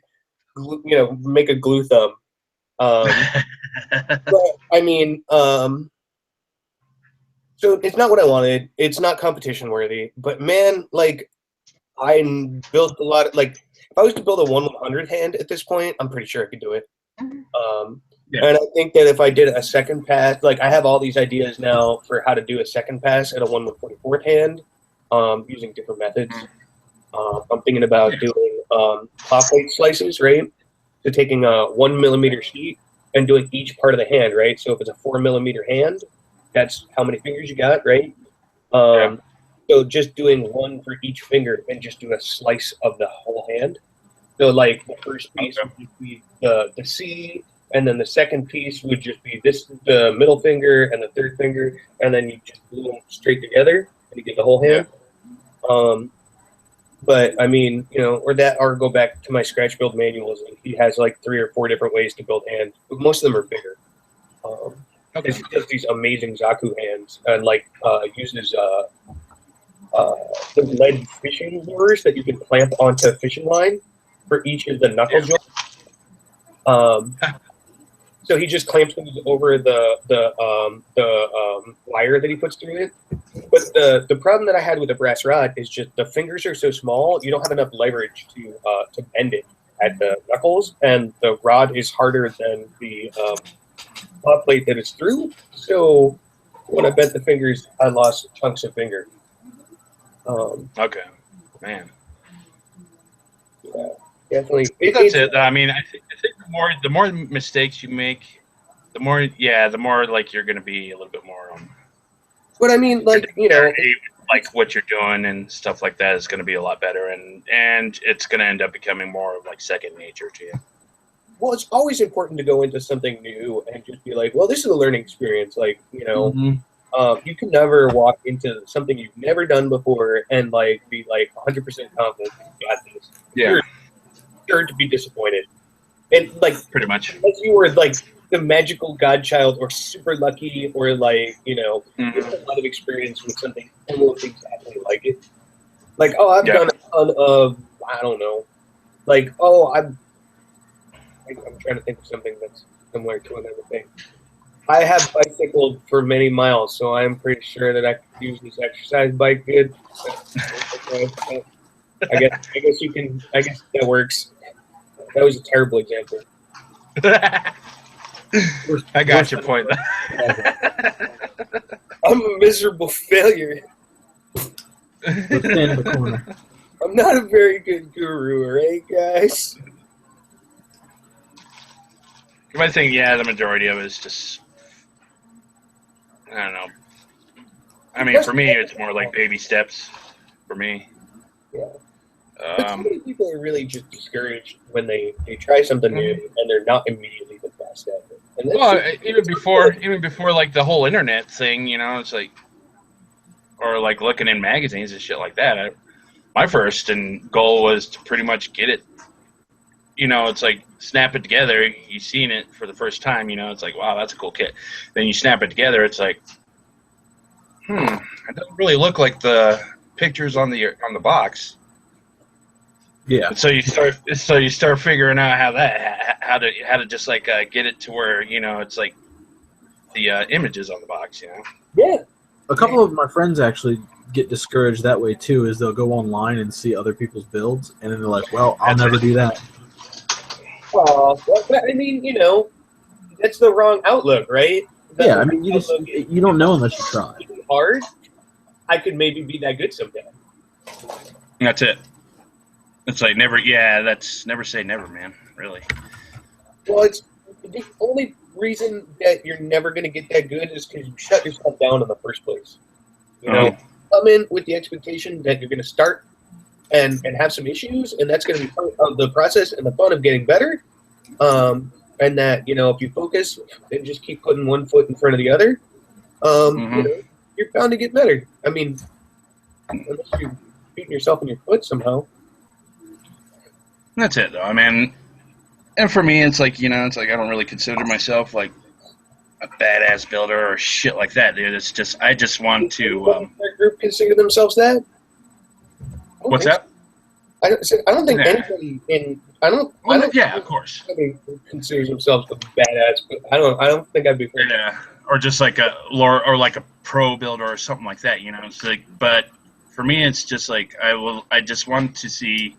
S5: make a glue thumb. But I mean, so it's not what I wanted. It's not competition worthy. But man, like I built a lot of if I was to build a 1/100 hand at this point, I'm pretty sure I could do it. And I think that if I did a second pass, like I have all these ideas now for how to do a second pass at a 1/24 hand, using different methods. I'm thinking about doing top plate slices, right? So taking a 1 millimeter sheet and doing each part of the hand, right? So if it's a 4 millimeter hand, that's how many fingers you got, right? So just doing one for each finger and just do a slice of the whole hand. So like the first piece would just be the C, and then the second piece would just be the middle finger and the third finger, and then you just glue them straight together and you get the whole hand. But I mean, or go back to my scratch build manuals, and he has like 3 or 4 different ways to build hands. But most of them are bigger. He does these amazing Zaku hands and uses the lead fishing lures that you can clamp onto a fishing line for each of the knuckle joints. So he just clamps them over the wire that he puts through it. But the problem that I had with the brass rod is just the fingers are so small, you don't have enough leverage to bend it at the knuckles, and the rod is harder than the hot plate that it's through. So when I bent the fingers, I lost chunks of finger.
S6: Okay, man.
S5: Yeah, definitely.
S6: That's it. I mean, I think the more mistakes you make, the more like you're going to be a little bit more.
S5: But I mean, like
S6: what you're doing and stuff like that is going to be a lot better, and it's going to end up becoming more of like second nature to you.
S5: Well, it's always important to go into something new and just be like, well, this is a learning experience. Like, you can never walk into something you've never done before and be 100% confident you got this.
S6: Yeah.
S5: You're sure to be disappointed. And
S6: pretty much.
S5: Unless you were the magical godchild or super lucky or like, you know,
S6: Mhm.
S5: with a lot of experience with something almost exactly like it. Like, oh, I've
S6: Yeah.
S5: done a ton of, I don't know, like, oh, I'm trying to think of something that's similar to another thing. I have bicycled for many miles, so I'm pretty sure that I could use this exercise bike good. I guess you can. I guess that works. That was a terrible example.
S6: I got your point.
S5: I'm a miserable failure.
S1: Let's stand in the corner.
S5: I'm not a very good guru, alright, guys?
S6: I think, yeah, the majority of it is just, I don't know. I mean, for me, it's more like baby steps. For me.
S5: Yeah. But so many people are really just discouraged when they try something new and they're not immediately the best at it. And that's
S6: Well,
S5: just-
S6: even before like the whole internet thing, you know, it's like, or like looking in magazines and shit like that. My first goal was to pretty much get it. You know, it's like snap it together. You've seen it for the first time. You know, it's like, wow, that's a cool kit. Then you snap it together. It's like, it doesn't really look like the pictures on the box.
S1: Yeah.
S6: And so you start figuring out how to just like get it to where, you know, it's like the images on the box. You know.
S5: Yeah.
S1: A couple of my friends actually get discouraged that way too, is they'll go online and see other people's builds, and then they're like, well, I'll never do that.
S5: Well, I mean, you know, that's the wrong outlook, right?
S1: Yeah, I mean, you don't know unless you try.
S5: Hard. I could maybe be that good someday.
S6: That's it. It's like never. Yeah, that's never say never, man. Really.
S5: Well, it's the only reason that you're never going to get that good is because you shut yourself down in the first place. You know, come in with the expectation that you're going to start and have some issues, and that's going to be part of the process and the fun of getting better. And that, you know, if you focus and just keep putting one foot in front of the other, you know, you're bound to get better. I mean, unless you're beating yourself in your foot somehow.
S6: That's it, though. I mean, and for me, it's like, you know, it's like I don't really consider myself like a badass builder or shit like that, dude. It's just I just want to.
S5: That group consider themselves that?
S6: What's that?
S5: I don't think anybody in
S6: Yeah, of course.
S5: Anybody considers themselves a badass, but I don't think I'd be fair.
S6: Yeah, or just like or like a pro builder or something like that, you know. It's like, but for me, it's just like I just want to see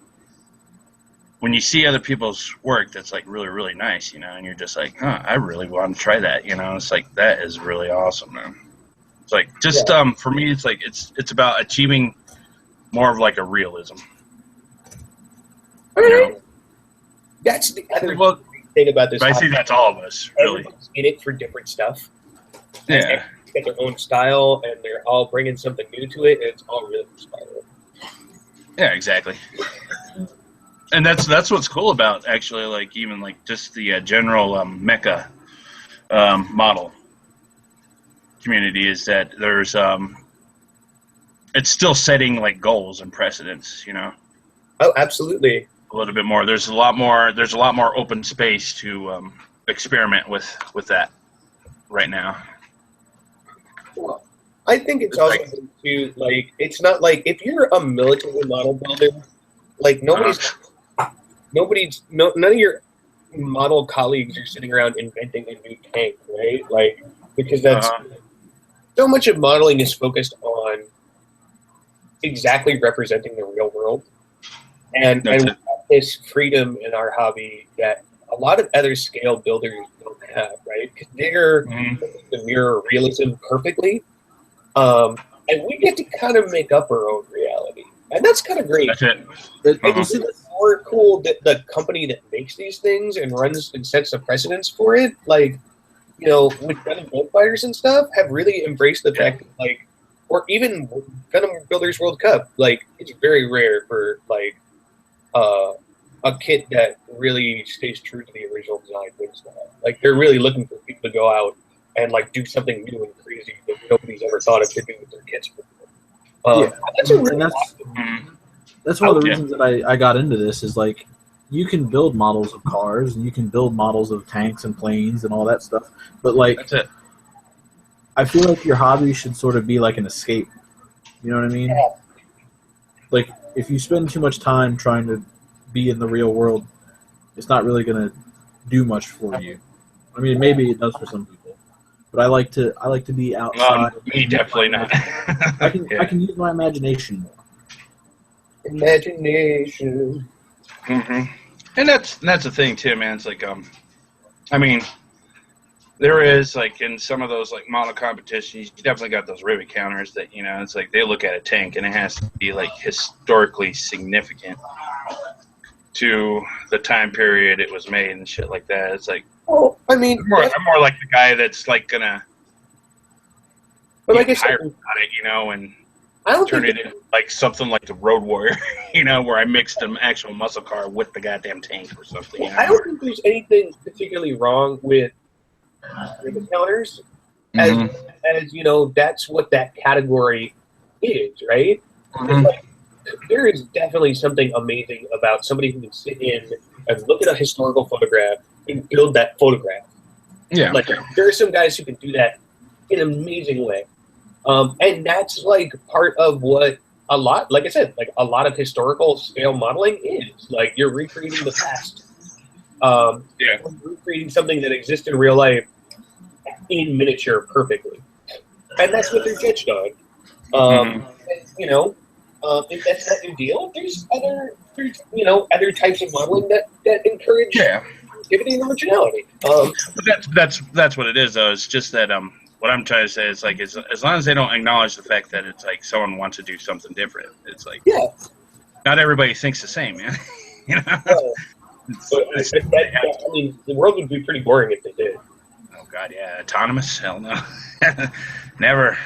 S6: when you see other people's work that's like really, really nice, you know, and you're just like, I really want to try that, you know. It's like that is really awesome, man. It's like just for me, it's like it's about achieving more of like a realism. You know?
S5: That's the other
S6: Well,
S5: thing about this.
S6: I see that's all of us, really.
S5: Everyone's in it for different stuff.
S6: Yeah.
S5: They got their own style, and they're all bringing something new to it, and it's all really inspiring.
S6: Yeah, exactly. And that's what's cool about actually, like even like just the general mecha model community is that there's it's still setting like goals and precedents, you know.
S5: Oh, absolutely.
S6: A little bit more. There's a lot more open space to experiment with that right now.
S5: Well, I think it's also too, like, it's not like if you're a military model builder, like none of your model colleagues are sitting around inventing a new tank, right? Like, because that's so much of modeling is focused on exactly representing the real world, and we have this freedom in our hobby that a lot of other scale builders don't have, right? Because they're the mirror realism perfectly, and we get to kind of make up our own reality, and that's kind of great.
S6: That's it.
S1: And you see,
S5: It's more cool that the company that makes these things and runs and sets the precedence for it, like, you know, with Gundam Build Fighters and stuff, have really embraced the fact that, like, or even Gundam Builders World Cup, like, it's very rare for, like, a kit that really stays true to the original design wins that. Like, they're really looking for people to go out and, like, do something new and crazy that nobody's ever thought of to do with their kits before. That's a really awesome.
S1: That's one of the reasons that I got into this is, like, you can build models of cars and you can build models of tanks and planes and all that stuff, but like
S6: That's it.
S1: I feel like your hobby should sort of be like an escape. You know what I mean?
S5: Yeah.
S1: Like if you spend too much time trying to be in the real world, it's not really going to do much for you. I mean, maybe it does for some people, but I like to be outside.
S6: Me definitely not.
S1: I can use my imagination more.
S5: Imagination.
S6: Mm-hmm. And that's the thing too, man. It's like I mean, there is like in some of those like model competitions, you definitely got those rivet counters that it's like they look at a tank and it has to be like historically significant to the time period it was made and shit like that. It's like,
S5: well, I mean,
S6: I'm more like the guy that's like gonna
S5: like I said,
S6: on it, and
S5: I don't
S6: turn
S5: think
S6: it into like something like the Road Warrior, where I mixed an actual muscle car with the goddamn tank or something.
S5: Well, I don't think there's anything particularly wrong with rivet counters, as that's what that category is, right?
S6: Mhm.
S5: Like, there is definitely something amazing about somebody who can sit in and look at a historical photograph and build that photograph.
S6: Yeah.
S5: Like there are some guys who can do that in an amazing way. And that's like part of what a lot of historical scale modeling is. Like you're recreating the past. You're recreating something that exists in real life in miniature perfectly. And that's what they're judged on. If that's not your deal, there's other types of modeling that encourage creativity and originality.
S6: But that's what it is, though. It's just that what I'm trying to say is like as long as they don't acknowledge the fact that it's like someone wants to do something different, it's like not everybody thinks the same, man.
S5: I mean, the world would be pretty boring if they did.
S6: Oh God, yeah, autonomous? Hell no, never.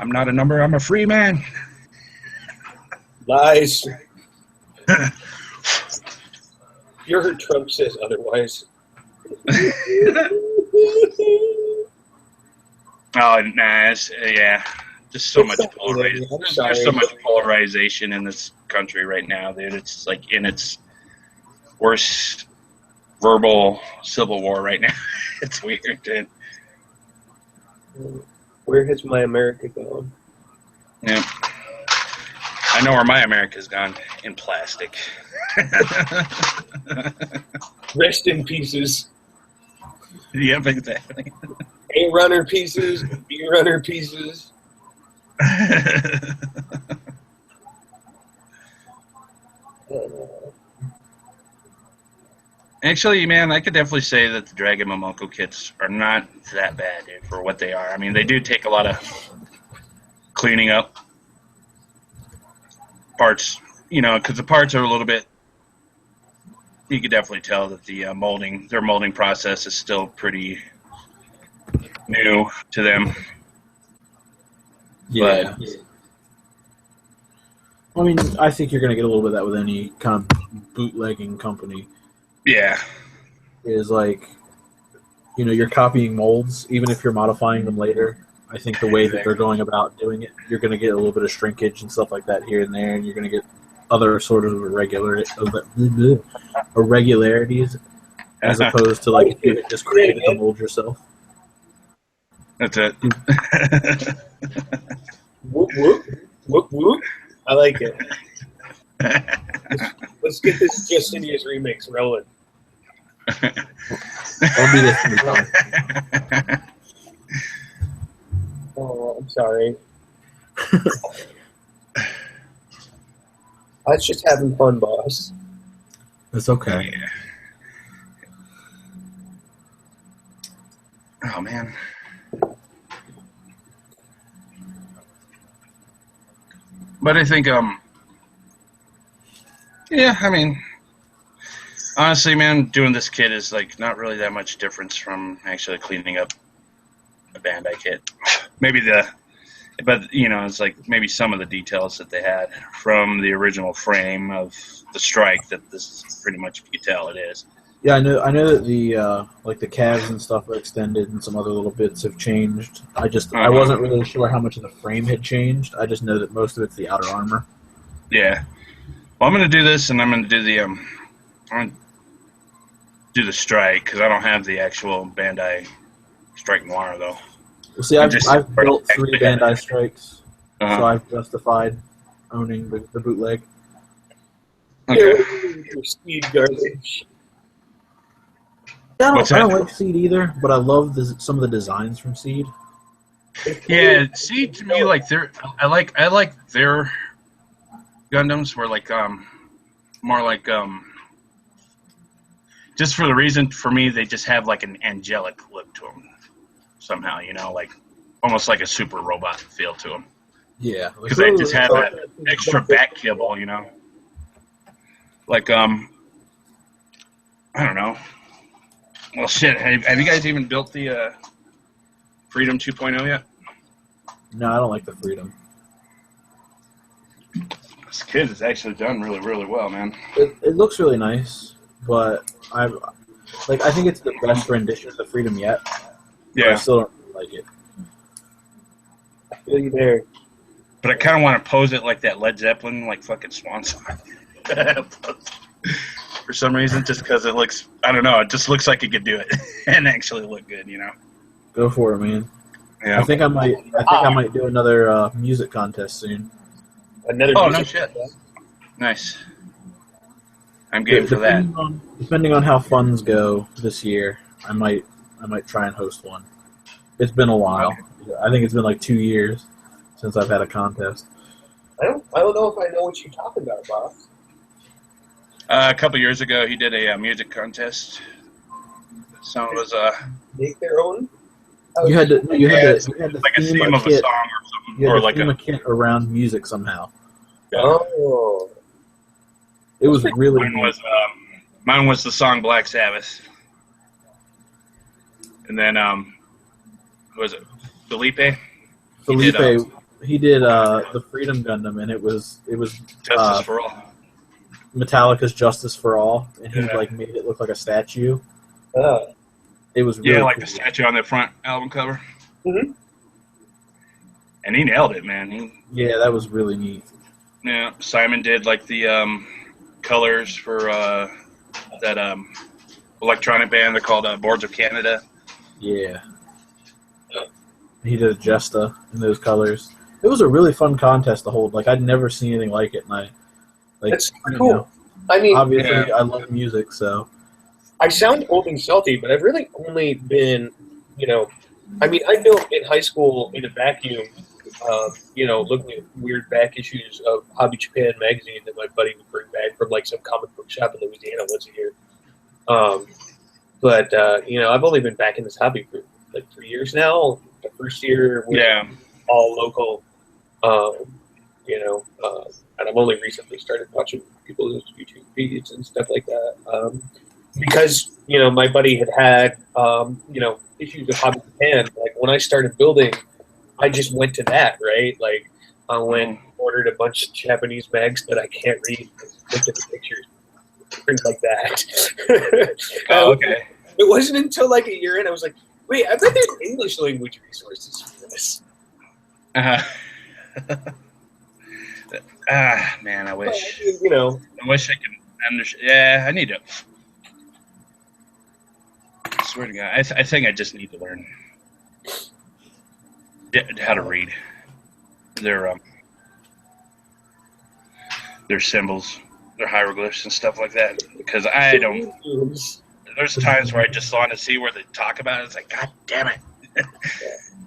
S6: I'm not a number. I'm a free man.
S5: Lies. You heard Trump says otherwise.
S6: Oh, nah, just so much polarization. There's so much polarization in this country right now, dude. It's like in its worst verbal civil war right now. It's weird, dude.
S5: Where has my America gone?
S6: Yeah. I know where my America's gone. In plastic.
S5: Rest in pieces.
S6: Yep, exactly.
S5: A runner pieces, B runner pieces.
S6: Actually, man, I could definitely say that the Dragon Momoko kits are not that bad, dude, for what they are. I mean, they do take a lot of cleaning up parts, because the parts are a little bit. You could definitely tell that their molding process is still pretty new to them.
S1: Yeah. I mean, I think you're going to get a little bit of that with any kind of bootlegging company.
S6: Yeah.
S1: Is like, you're copying molds, even if you're modifying them later. I think the way that they're going about doing it, you're going to get a little bit of shrinkage and stuff like that here and there, and you're going to get other sort of irregularities as opposed to like if you just created the mold yourself.
S6: That's it.
S5: Whoop, whoop, whoop, whoop. I like it. Let's get this Justinia's remix rolling.
S1: Don't do this to me, Tom.
S5: Oh, I'm sorry. I was just having fun, boss.
S1: It's okay.
S6: Yeah. Oh, man. But I think, I mean, honestly, man, doing this kit is, like, not really that much difference from actually cleaning up a Bandai kit. Maybe it's like maybe some of the details that they had from the original frame of the strike that this is pretty much, you can tell it is.
S1: Yeah, I know that the like the calves and stuff are extended, and some other little bits have changed. I wasn't really sure how much of the frame had changed. I just know that most of it's the outer armor.
S6: Yeah. Well, I'm gonna do this, and I'm gonna do the I'm gonna do the strike because I don't have the actual Bandai Strike Noir though.
S1: Well, see, I've built 3 Bandai Strikes, so I've justified owning the bootleg.
S6: Okay.
S5: Your Seed garbage.
S1: Yeah, I don't like Seed either, but I love some of the designs from Seed.
S6: Yeah, Seed to me like I like their Gundams were like more like just for the reason for me they just have like an angelic look to them somehow, you know, like almost like a super robot feel to them.
S1: Yeah,
S6: because they just have that extra back kibble, you know. Like I don't know. Well, shit. Have you guys even built the Freedom 2.0 yet?
S1: No, I don't like the Freedom.
S6: This kid has actually done really, really well, man.
S1: It looks really nice, but I think it's the best rendition of the Freedom yet.
S6: Yeah.
S1: I still don't really like it.
S5: I feel you there.
S6: But I kind of want to pose it like that Led Zeppelin, like fucking swan song. For some reason, just because it looks, I don't know, it just looks like it could do it and actually look good, you know.
S1: Go for it, man.
S6: Yeah.
S1: I think I might do another music contest soon.
S5: Another.
S6: Oh no shit! Nice. I'm game for that.
S1: Depending on how funds go this year, I might try and host one. It's been a while. I think it's been like 2 years since I've had a contest.
S5: I don't know if I know what you're talking about, Bob.
S6: A couple years ago, he did a music contest. Someone was
S5: Make their own.
S1: You had to
S6: like a theme of a
S1: kit,
S6: song or something,
S1: you had
S6: or
S1: to
S6: like
S1: theme a kit around music somehow.
S5: Oh.
S1: It was really.
S6: Mine was the song Black Sabbath, and then who was it? Felipe. He did
S1: the Freedom Gundam, and it was
S6: Justice for All.
S1: Metallica's Justice for All, and he like made it look like a statue. It was really
S6: like
S1: cool.
S6: the statue on the front album cover.
S5: Mm-hmm.
S6: And he nailed it, man.
S1: Yeah, that was really neat.
S6: Yeah, Simon did like the colors for that electronic band. They're called Boards of Canada.
S1: Yeah. He did a Jesta in those colors. It was a really fun contest to hold. Like, I'd never seen anything like it, and
S5: That's cool.
S1: Know,
S5: I mean,
S1: obviously, I love music, so.
S5: I sound old and salty, but I've really only been, I built in high school in a vacuum, looking at weird back issues of Hobby Japan magazine that my buddy would bring back from like some comic book shop in Louisiana once a year. I've only been back in this hobby for like 3 years now. The first year was all local, and I've only recently started watching people's YouTube feeds and stuff like that. Because, my buddy had issues with Hobby Japan. Like, when I started building, I just went to that, right? Like, I went, ordered a bunch of Japanese mags that I can't read, looked at the pictures, things like that.
S6: Oh, okay.
S5: It wasn't until like a year in, I was like, wait, I bet there's English language resources for this.
S6: Man, I wish.
S5: Well,
S6: I wish I could understand. Yeah, I need to. I swear to God, I think I just need to learn how to read their symbols, their hieroglyphs and stuff like that. Because I don't. There's times where I just want to see where they talk about it. It's like, God damn it.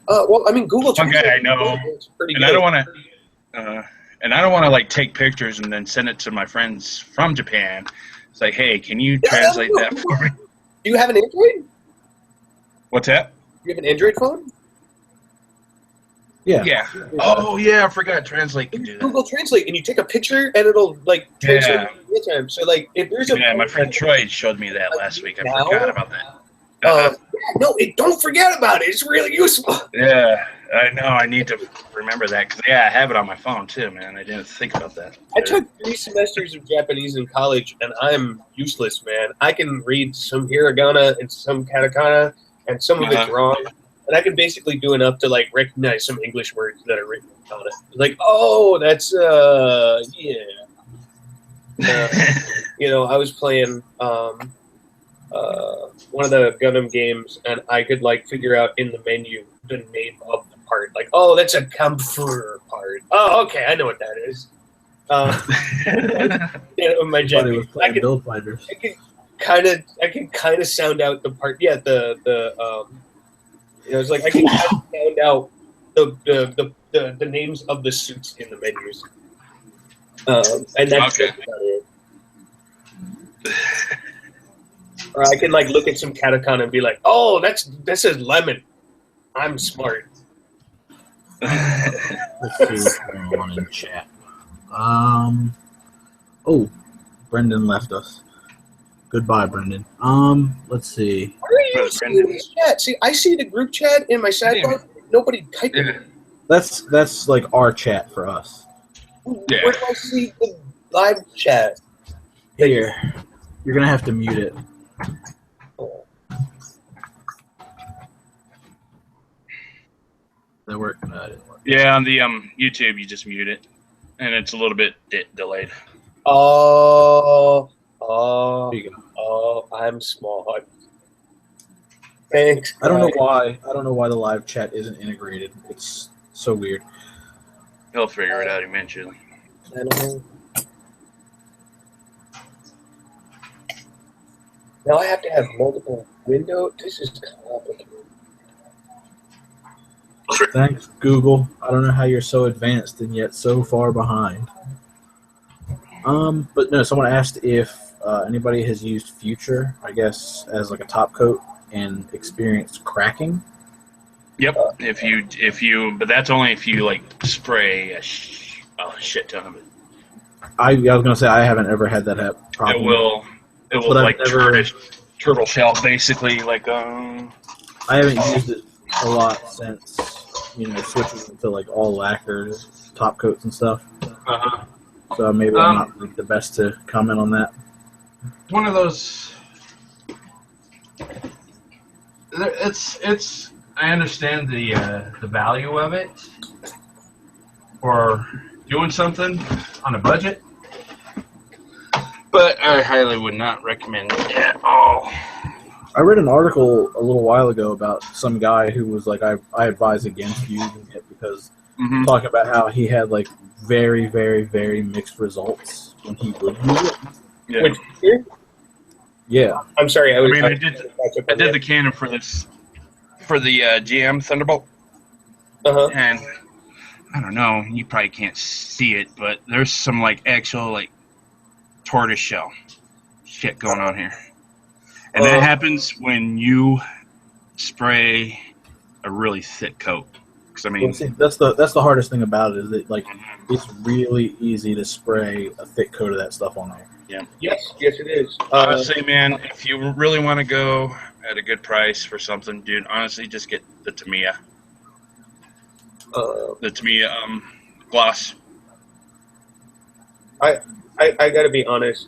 S5: Google.
S6: One guy I know, and I don't want to. And I don't want to like take pictures and then send it to my friends from Japan. It's like, hey, can you translate that for me?
S5: Do you have an Android?
S6: What's that?
S5: Do you have an Android phone?
S1: Yeah.
S6: Oh, yeah, I forgot Translate can do that.
S5: Google Translate, and you take a picture, and it'll, like, translate in real time. So, like, if there's a...
S6: Yeah, my friend Troy showed me that last week. I forgot about that.
S5: No, don't forget about it. It's really useful.
S6: Yeah, I know. I need to remember that because I have it on my phone too, man. I didn't think about that.
S5: I took 3 semesters of Japanese in college, and I'm useless, man. I can read some hiragana and some katakana, and some of it's wrong. And I can basically do enough to like recognize some English words that are written on it. Like, oh, that's yeah. I was playing one of the Gundam games, and I could like figure out in the menu the name of the part. Like, oh, that's a Kampfur part. Oh, okay, I know what that is. My Japanese, I can kind of sound out the part. Yeah, it's like I can kind of sound out the names of the suits in the menus. And that's about it. Or I can like look at some katakana and be like, "Oh, that says lemon." I'm smart.
S1: Let's see what's going on in chat. Oh, Brendan left us. Goodbye, Brendan. Let's see.
S5: Where are you seeing this chat? See, I see the group chat in my sidebar. Nobody typing it.
S1: That's like our chat for us.
S6: Yeah.
S5: Where do I see the live chat?
S1: Here, you're gonna have to mute it. That worked? No, it didn't work.
S6: Yeah, on the YouTube, you just mute it, and it's a little bit delayed.
S5: Oh,
S1: There you go.
S5: oh, I'm smart. Thanks.
S1: I don't know why. I don't know why the live chat isn't integrated. It's so weird.
S6: He'll figure it out eventually.
S5: I don't know. Now I have to have multiple windows. This is complicated.
S1: Thanks, Google. I don't know how you're so advanced and yet so far behind. But no, someone asked if anybody has used Future, I guess, as like a top coat and experienced cracking.
S6: Yep. But that's only if you like spray a shit ton of it.
S1: I was gonna say I haven't ever had that problem.
S6: It will like turtle shell basically like
S1: I haven't used it a lot since switching to like all lacquers, top coats and stuff. So maybe I'm not like the best to comment on that.
S7: One of those. It's. I understand the value of it for doing something on a budget, but I highly would not recommend it at all.
S1: I read an article a little while ago about some guy who was like, I advise against using it because talking about how he had like very, very, very mixed results when he would use it.
S6: Yeah.
S5: Which year?
S1: Yeah.
S5: I'm sorry.
S6: I did the cannon for this for the GM Thunderbolt, and I don't know. You probably can't see it, but there's some like actual like tortoise shell shit going on here. And that happens when you spray a really thick coat. Because I mean,
S1: well, see, that's the hardest thing about it is that like it's really easy to spray a thick coat of that stuff on there.
S6: Yeah.
S5: Yes, it is.
S6: Honestly, man, if you really want to go at a good price for something, dude, honestly, just get the Tamiya. The Tamiya gloss.
S5: I got to be honest.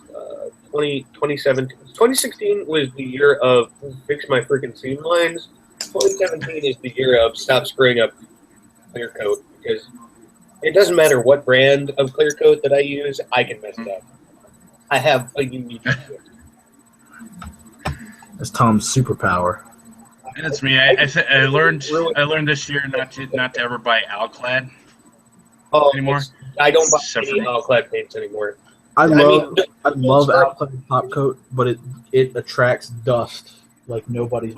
S5: 2016 was the year of fix my freaking seam lines. 2017 is the year of stop spraying up clear coat because it doesn't matter what brand of clear coat that I use, I can mess it up. I have a unique.
S1: That's Tom's superpower.
S6: That's me. I learned this year not to ever buy Alclad anymore.
S5: I don't buy any Alclad paints anymore.
S1: I love Alclad top coat, but it attracts dust like nobody's.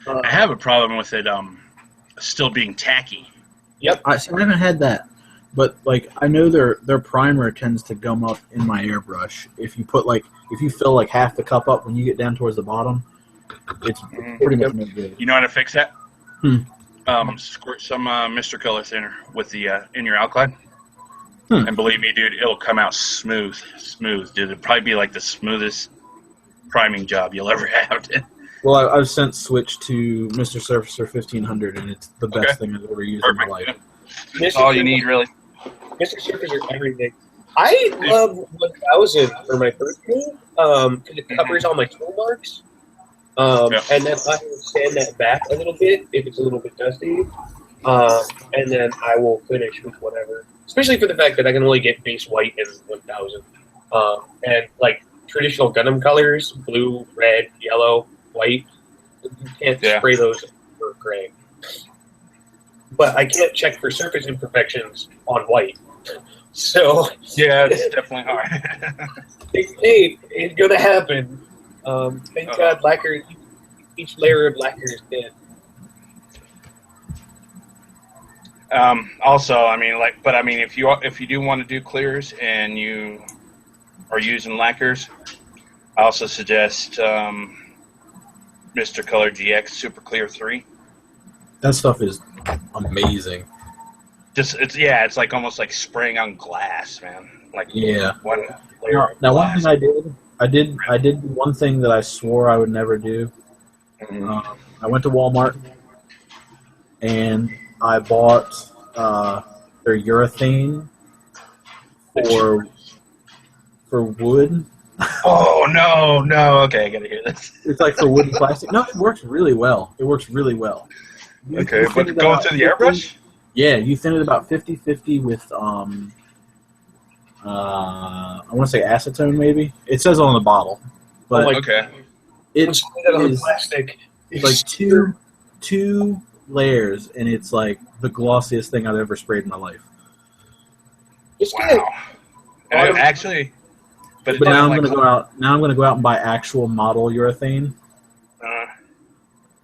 S6: I have a problem with it still being tacky.
S5: Yep.
S1: I haven't had that, but like I know their primer tends to gum up in my airbrush. If you fill like half the cup up when you get down towards the bottom, it's pretty much no good.
S6: You know how to fix that? Squirt some Mr. Color Thinner with the in your Alclad. And believe me, dude, it'll come out smooth, dude. It'll probably be like the smoothest priming job you'll ever have.
S1: Well, I've since switched to Mr. Surfacer 1500, and it's the best thing I've ever used in my life.
S6: That's all you need, really.
S5: Mr. Surfacer everything. I love 1000 for my first tool because it covers all my tool marks. And then I will sand that back a little bit if it's a little bit dusty. And then I will finish with whatever. Especially for the fact that I can only get base white in 1000. And like traditional Gundam colors, blue, red, yellow, white, you can't spray those for gray. But I can't check for surface imperfections on white. So
S6: yeah, it's definitely hard.
S5: it's going to happen. Thank God lacquer, each layer of lacquer is dead.
S6: Also, I mean, if you do want to do clears and you are using lacquers, I also suggest Mr. Color GX Super Clear 3.
S1: That stuff is amazing.
S6: It's like almost like spraying on glass, man. Like one layer.
S1: Now one thing I did one thing that I swore I would never do. I went to Walmart and I bought their urethane for wood.
S6: Oh no! Okay, I gotta hear this.
S1: It's like for wood and plastic. No, it works really well.
S6: Okay, but going through the airbrush?
S1: Yeah, you thin it about 50-50 with I want to say acetone maybe. It says on the bottle, but it is
S5: plastic.
S1: like two layers, and it's like the glossiest thing I've ever sprayed in my life.
S6: Wow! Actually, but
S1: now I'm gonna go out. Now I'm gonna go out and buy actual model urethane,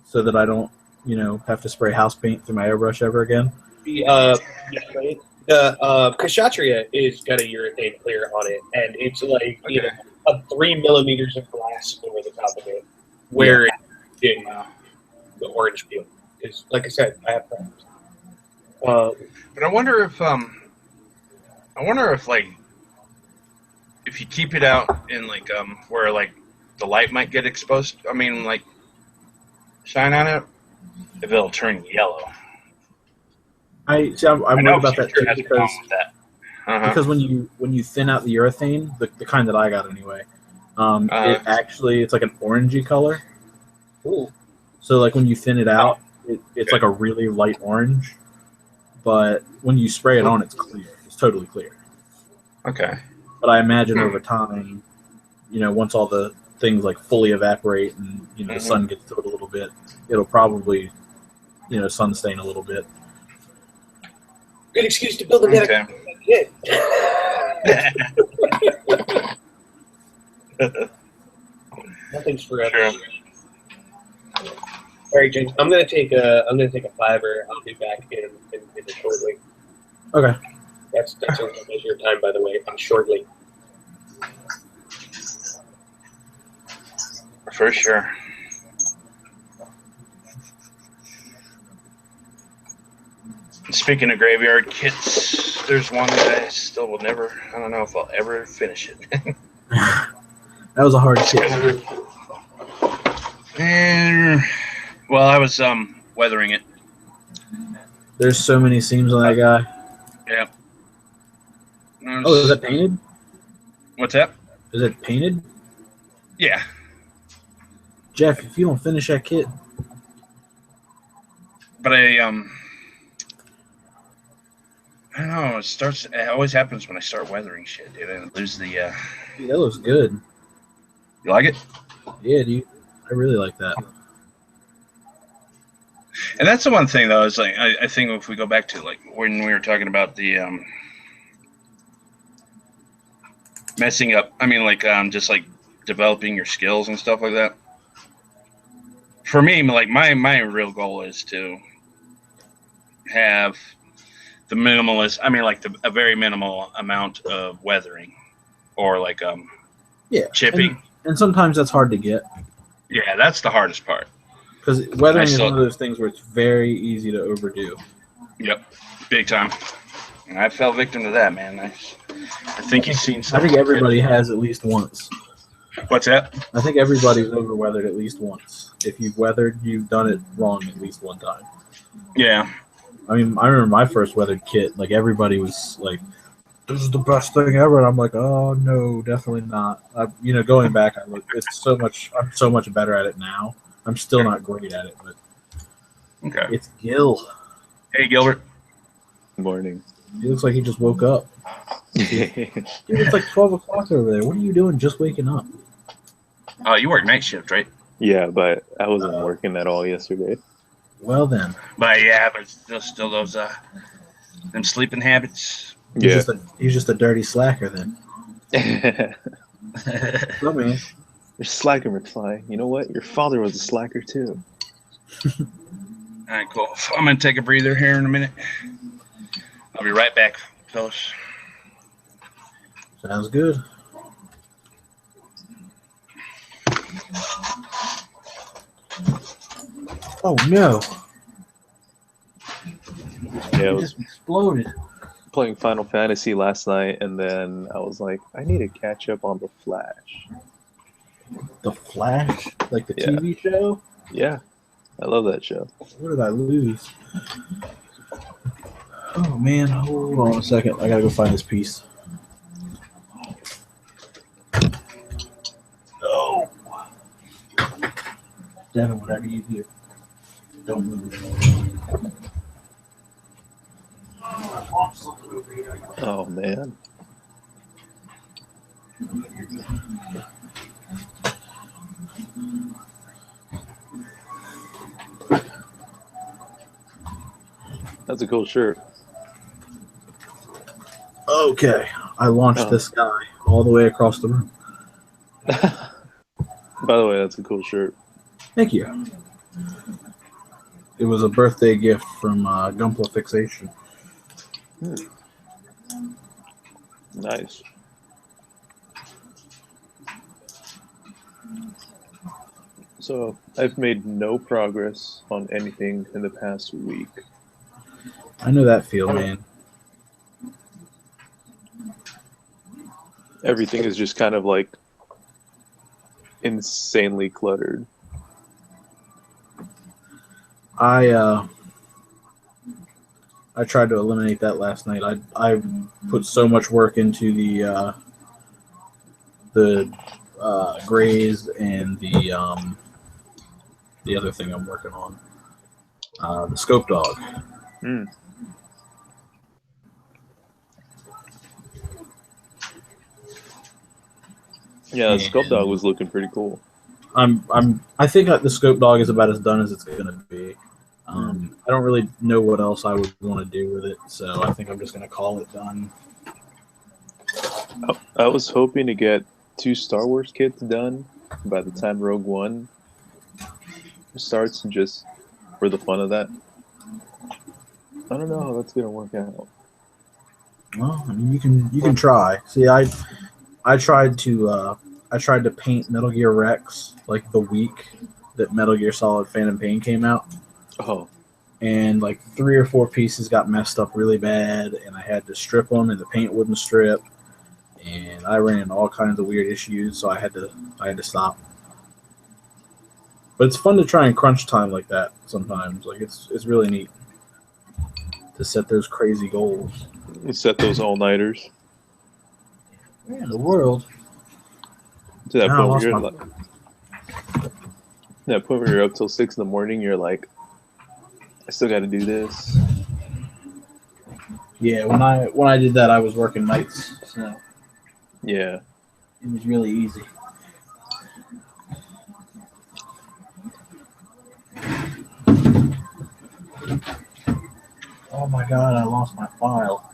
S1: so that I don't, have to spray house paint through my airbrush ever again.
S5: The Kshatriya is got a urethane clear on it, and it's like a 3 millimeters of glass over the top of it, where it did the orange peel. Because, like I said, I have problems.
S6: But I wonder if like if you keep it out in like where like the light might get exposed. I mean, like shine on it, if it'll turn yellow.
S1: I'm worried about that too because when you thin out the urethane, the kind that I got anyway, it's like an orangey color.
S5: Ooh.
S1: So like when you thin it out, it's like a really light orange, but when you spray it on, it's clear. It's totally clear.
S6: Okay.
S1: But I imagine over time, once all the things like fully evaporate and the sun gets to it a little bit, it'll probably sun stain a little bit.
S5: Good excuse to build a net. Nothing's forever.
S6: Sure.
S5: All right, James. I'm gonna take a fiver. I'll be back in shortly.
S1: Okay.
S5: That's a measure of time, by the way. Shortly.
S6: For sure. Speaking of graveyard kits, there's one that I still will never. I don't know if I'll ever finish it.
S1: That was a hard kit.
S6: Well, I was weathering it.
S1: There's so many seams on that guy.
S6: Yeah.
S1: Oh, is that painted?
S6: What's that?
S1: Is it painted?
S6: Yeah.
S1: Jeff, if you don't finish that kit.
S6: But I don't know. It always happens when I start weathering shit, dude. I lose the.
S1: Dude, that looks good.
S6: You like it?
S1: Yeah, dude. I really like that.
S6: And that's the one thing, though, is like I think if we go back to like when we were talking about the messing up. I mean, like just like developing your skills and stuff like that. For me, like my real goal is to have the minimalist. I mean, like a very minimal amount of weathering, or like chipping.
S1: And sometimes that's hard to get.
S6: Yeah, that's the hardest part.
S1: Because weathering is one of those things where it's very easy to overdo.
S6: Yep, big time. And I fell victim to that, man. I think you've seen something.
S1: I think everybody has at least once.
S6: What's that?
S1: I think everybody's over weathered at least once. If you've weathered, you've done it wrong at least one time.
S6: Yeah.
S1: I mean, I remember my first weathered kit. Like everybody was like, "This is the best thing ever," and I'm like, "Oh no, definitely not." Going back, I'm so much better at it now. I'm still not great at it, but
S6: Okay.
S1: it's Gil.
S6: Hey, Gilbert.
S8: Morning.
S1: He looks like he just woke up. Dude, it's like 12 o'clock over there. What are you doing just waking up?
S6: You work night shift, right?
S8: Yeah, but I wasn't working at all yesterday.
S1: Well then.
S6: But still those them sleeping habits.
S1: He's just a dirty slacker then. So, man.
S8: You're slacking, McFly. You know what? Your father was a slacker too.
S6: All right, cool. I'm gonna take a breather here in a minute. I'll be right back, fellas.
S1: Sounds good. Oh no!
S8: Yeah, I
S1: It
S8: was
S1: just exploded.
S8: playing Final Fantasy last night, and then I was like, I need to catch up on The Flash.
S1: The Flash, like the
S8: Yeah.
S1: TV show.
S8: Yeah, I love that show.
S1: What did I lose? Oh man, hold on a second. I gotta go find this piece. Oh, Devin, whatever you do, don't move.
S8: Oh man. That's a cool shirt.
S1: Okay, I launched this guy all the way across the room.
S8: By the way, that's a cool shirt.
S1: Thank you. It was a birthday gift from Gunpla Fixation.
S8: Nice. So I've made no progress on anything in the past week.
S1: I know that feel, man.
S8: Everything is just kind of like insanely cluttered.
S1: I tried to eliminate that last night. I put so much work into the grays and the other thing I'm working on, the scope dog.
S8: Yeah, the scope dog was looking pretty cool.
S1: I think the scope dog is about as done as it's gonna be. I don't really know what else I would want to do with it, so I think I'm just gonna call it done.
S8: I was hoping to get 2 Star Wars kits done by the time Rogue One starts, just for the fun of that. I don't know how that's gonna work out.
S1: Well, I mean, you can try. See, I tried to paint Metal Gear Rex like the week that Metal Gear Solid Phantom Pain came out.
S8: Oh.
S1: And like 3 or 4 pieces got messed up really bad, and I had to strip them, and the paint wouldn't strip, and I ran into all kinds of weird issues, so I had to stop. But it's fun to try and crunch time like that sometimes. Like it's really neat to set those crazy goals.
S8: You set those all-nighters.
S1: Yeah, in the world.
S8: To that point where you're up till 6 in the morning, you're like, I still got to do this.
S1: Yeah, when I did that, I was working nights, so
S8: yeah,
S1: it was really easy. Oh my god, I lost my file.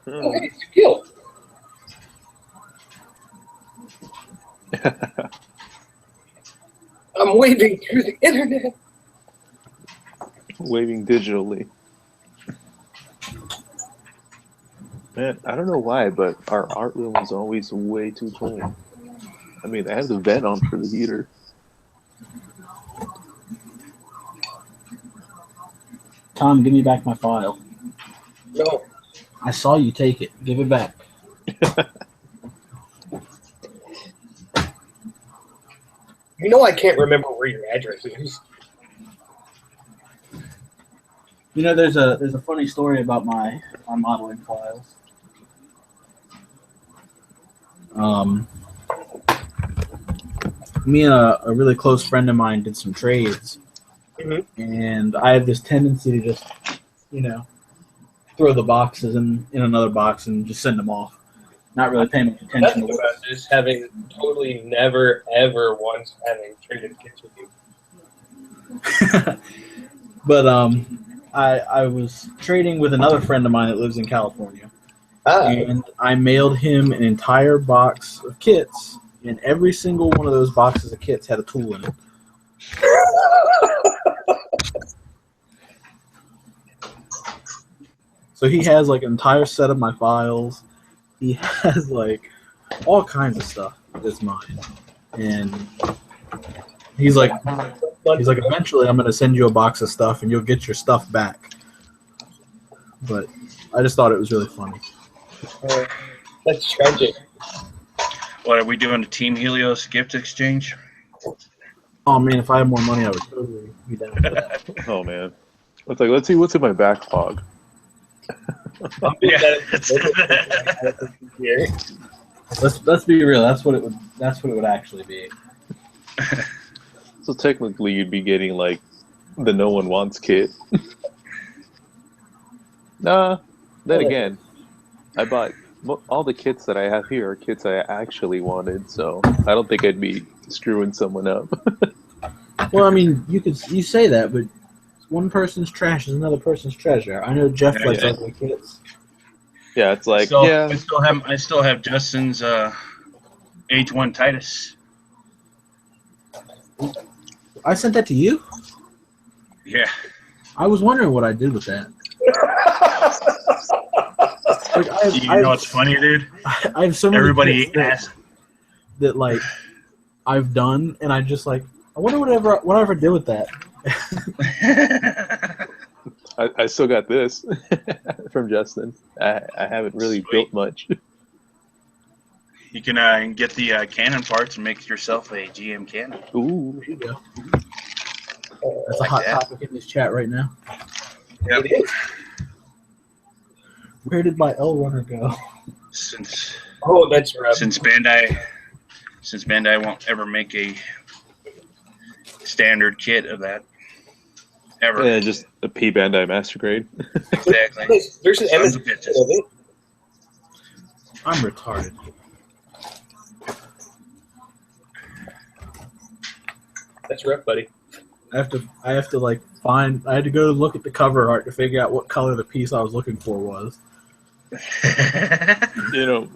S5: Oh, it's Gil. I'm waving through the internet.
S8: Waving digitally. Man, I don't know why, but our art room is always way too cold. I mean, I have the vent on for the heater.
S1: Tom, give me back my file.
S5: No.
S1: I saw you take it. Give it back.
S5: You know I can't remember where your address is.
S1: You know, there's a funny story about my modeling files. Me and a really close friend of mine did some trades, and I have this tendency to just, throw the boxes in another box and just send them off, not really paying much attention to
S5: about just having totally never ever once having traded kits with you.
S1: But I was trading with another friend of mine that lives in California, and I mailed him an entire box of kits, and every single one of those boxes of kits had a tool in it. So he has like an entire set of my files. He has like all kinds of stuff that's mine, and he's like, eventually I'm going to send you a box of stuff and you'll get your stuff back. But I just thought it was really funny.
S5: That's tragic.
S6: What, are we doing a Team Helios gift exchange?
S1: Oh man, if I had more money, I would totally be down for that.
S8: Oh man. It's like, let's see what's in my backlog.
S6: Yeah.
S1: Let's be real. That's what it would actually be.
S8: So technically, you'd be getting like the no one wants kit. Nah. Then again, I bought all the kits that I have here are kits I actually wanted, so I don't think I'd be screwing someone up.
S1: Well, I mean, you say that, but one person's trash is another person's treasure. I know Jeff likes ugly kits.
S8: Yeah, it's like
S6: I still have Justin's H1 Titus.
S1: I sent that to you?
S6: Yeah.
S1: I was wondering what I did with that. Like,
S6: you know what's funny, dude?
S1: I have so many
S6: Everybody
S1: kits that like I've done, and I just like, I wonder what I ever did with that.
S8: I still got this from Justin. I haven't really built much.
S6: You can get the cannon parts and make yourself a GM cannon.
S8: Ooh.
S1: There you go. That's a hot topic in this chat right now.
S6: Yep.
S1: Where did my L runner go?
S6: Since
S5: that's rough.
S6: Since Bandai won't ever make a standard kit of that. Ever.
S8: Yeah, just a P Bandai Master Grade.
S6: Exactly.
S5: There's an MS.
S1: I'm retarded.
S5: That's rough, buddy.
S1: I have to like find. I had to go look at the cover art to figure out what color the piece I was looking for was.
S8: You know,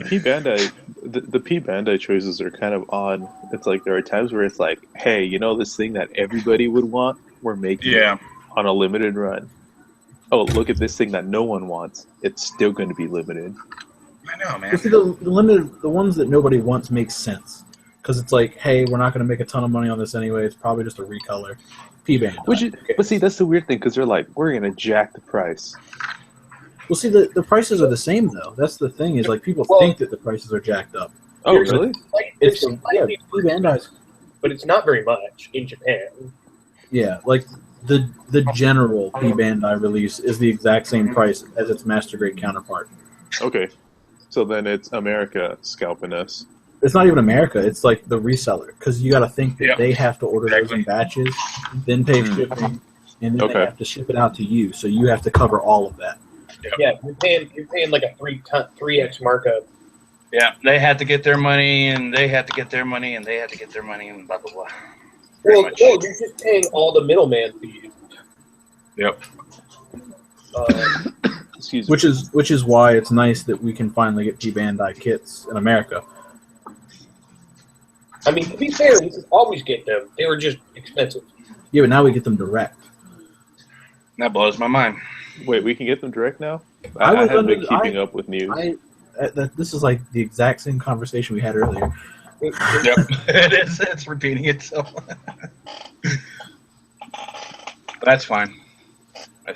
S8: P Bandai, the P Bandai choices are kind of odd. It's like there are times where it's like, hey, you know, this thing that everybody would want, we're making it on a limited run. Oh, look at this thing that no one wants. It's still going to be limited.
S6: I know, man.
S1: You see, the ones that nobody wants make sense. Because it's like, hey, we're not going to make a ton of money on this anyway. It's probably just a recolor. P-Bandai.
S8: But see, that's the weird thing, because they're like, we're going to jack the price.
S1: Well, see, the prices are the same, though. That's the thing, is like people think that the prices are jacked up.
S8: Oh, really?
S5: It's
S1: P-Bandai's.
S5: But it's not very much in Japan.
S1: Yeah, like the general P-Bandai release is the exact same price as its Master Grade counterpart.
S8: Okay. So then it's America scalping us.
S1: It's not even America. It's like the reseller, because you got to think that they have to order those in batches, then pay shipping, and then they have to ship it out to you. So you have to cover all of that.
S5: Yeah, you're paying like a 3x markup.
S6: Yeah, they had to get their money, and they had to get their money, and they had to get their money, and blah blah blah.
S5: Well, you're just paying all the middleman fees.
S6: Yep.
S8: Excuse me.
S1: Which is why it's nice that we can finally get P-Bandai kits in America.
S5: I mean, to be fair, we could always get them. They were just expensive.
S1: Yeah, but now we get them direct.
S6: That blows my mind.
S8: Wait, we can get them direct now? I haven't been keeping up with news.
S1: This is like the exact same conversation we had earlier.
S6: Yep, it is. It's repeating itself. That's fine.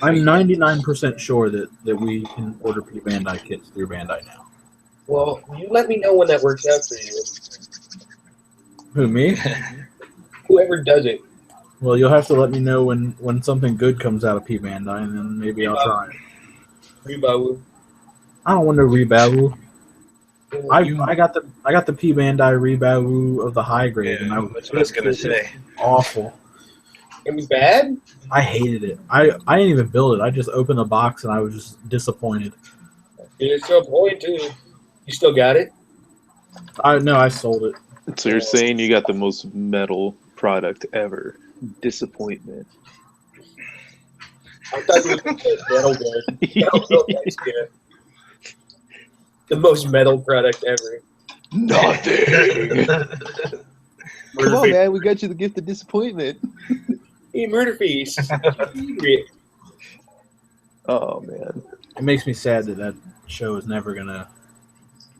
S1: I'm 99% sure that we can order P-Bandai kits through Bandai now.
S5: Well, you let me know when that works out for you.
S1: Who, me?
S5: Whoever does it.
S1: Well, you'll have to let me know when something good comes out of P Bandai, and then maybe I'll try it.
S5: Rebawu.
S1: I don't want to Rebawu. I got the P Bandai Rebawu of the high grade,
S6: Yeah,
S1: and
S6: that's what I was gonna say.
S1: Awful.
S5: It was bad?
S1: I hated it. I didn't even build it. I just opened the box and I was just disappointed.
S5: It's so point too. You still got it?
S1: I sold it.
S8: So you're saying you got the most metal product ever? Disappointment.
S5: I thought you were going to say metal good. That's good. The most metal product ever.
S8: Nothing. Come on, man. We got you the gift of disappointment.
S5: Hey, murder feast.
S8: Oh man.
S1: It makes me sad that show is never gonna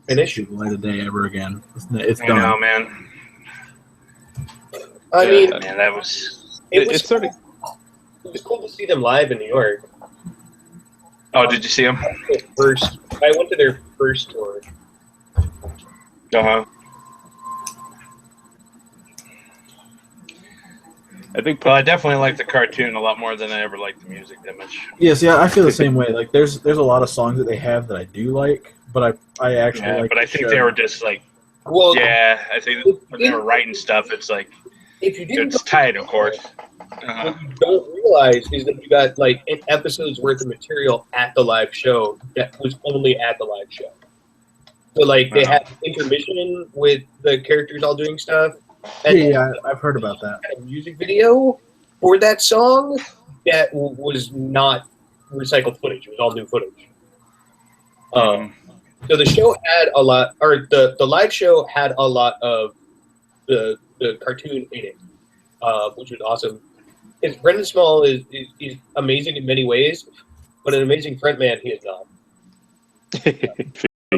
S5: Finish?
S1: see the light of day ever again. It's
S6: I
S1: done.
S6: know, man.
S5: I mean,
S6: Man, that was.
S5: it was
S8: It's sort of.
S5: It was cool to see them live in New York.
S6: Oh, did you see him?
S5: I went to their first tour.
S6: Uh-huh.
S8: I think.
S6: Well, I definitely like the cartoon a lot more than I ever liked the music that much.
S1: Yes, yeah, I feel the same way. Like there's a lot of songs that they have that I do like, but I actually
S6: Yeah,
S1: like.
S6: but I
S1: the
S6: think
S1: show.
S6: they were just like,
S5: Well,
S6: yeah, I think when they were writing stuff, it's like,
S5: if you didn't
S6: it's tight, of course. Uh-huh.
S5: what you don't realize is that you got like an episode's worth of material at the live show that was only at the live show. So like they had intermission with the characters all doing stuff, and
S1: Yeah, I've heard about that.
S5: had a music video for that song that was not recycled footage. It was all new footage. So the show had a lot, or the live show had a lot of the cartoon in it, which was awesome. Because Brendan Small is amazing in many ways, but an amazing frontman he is not.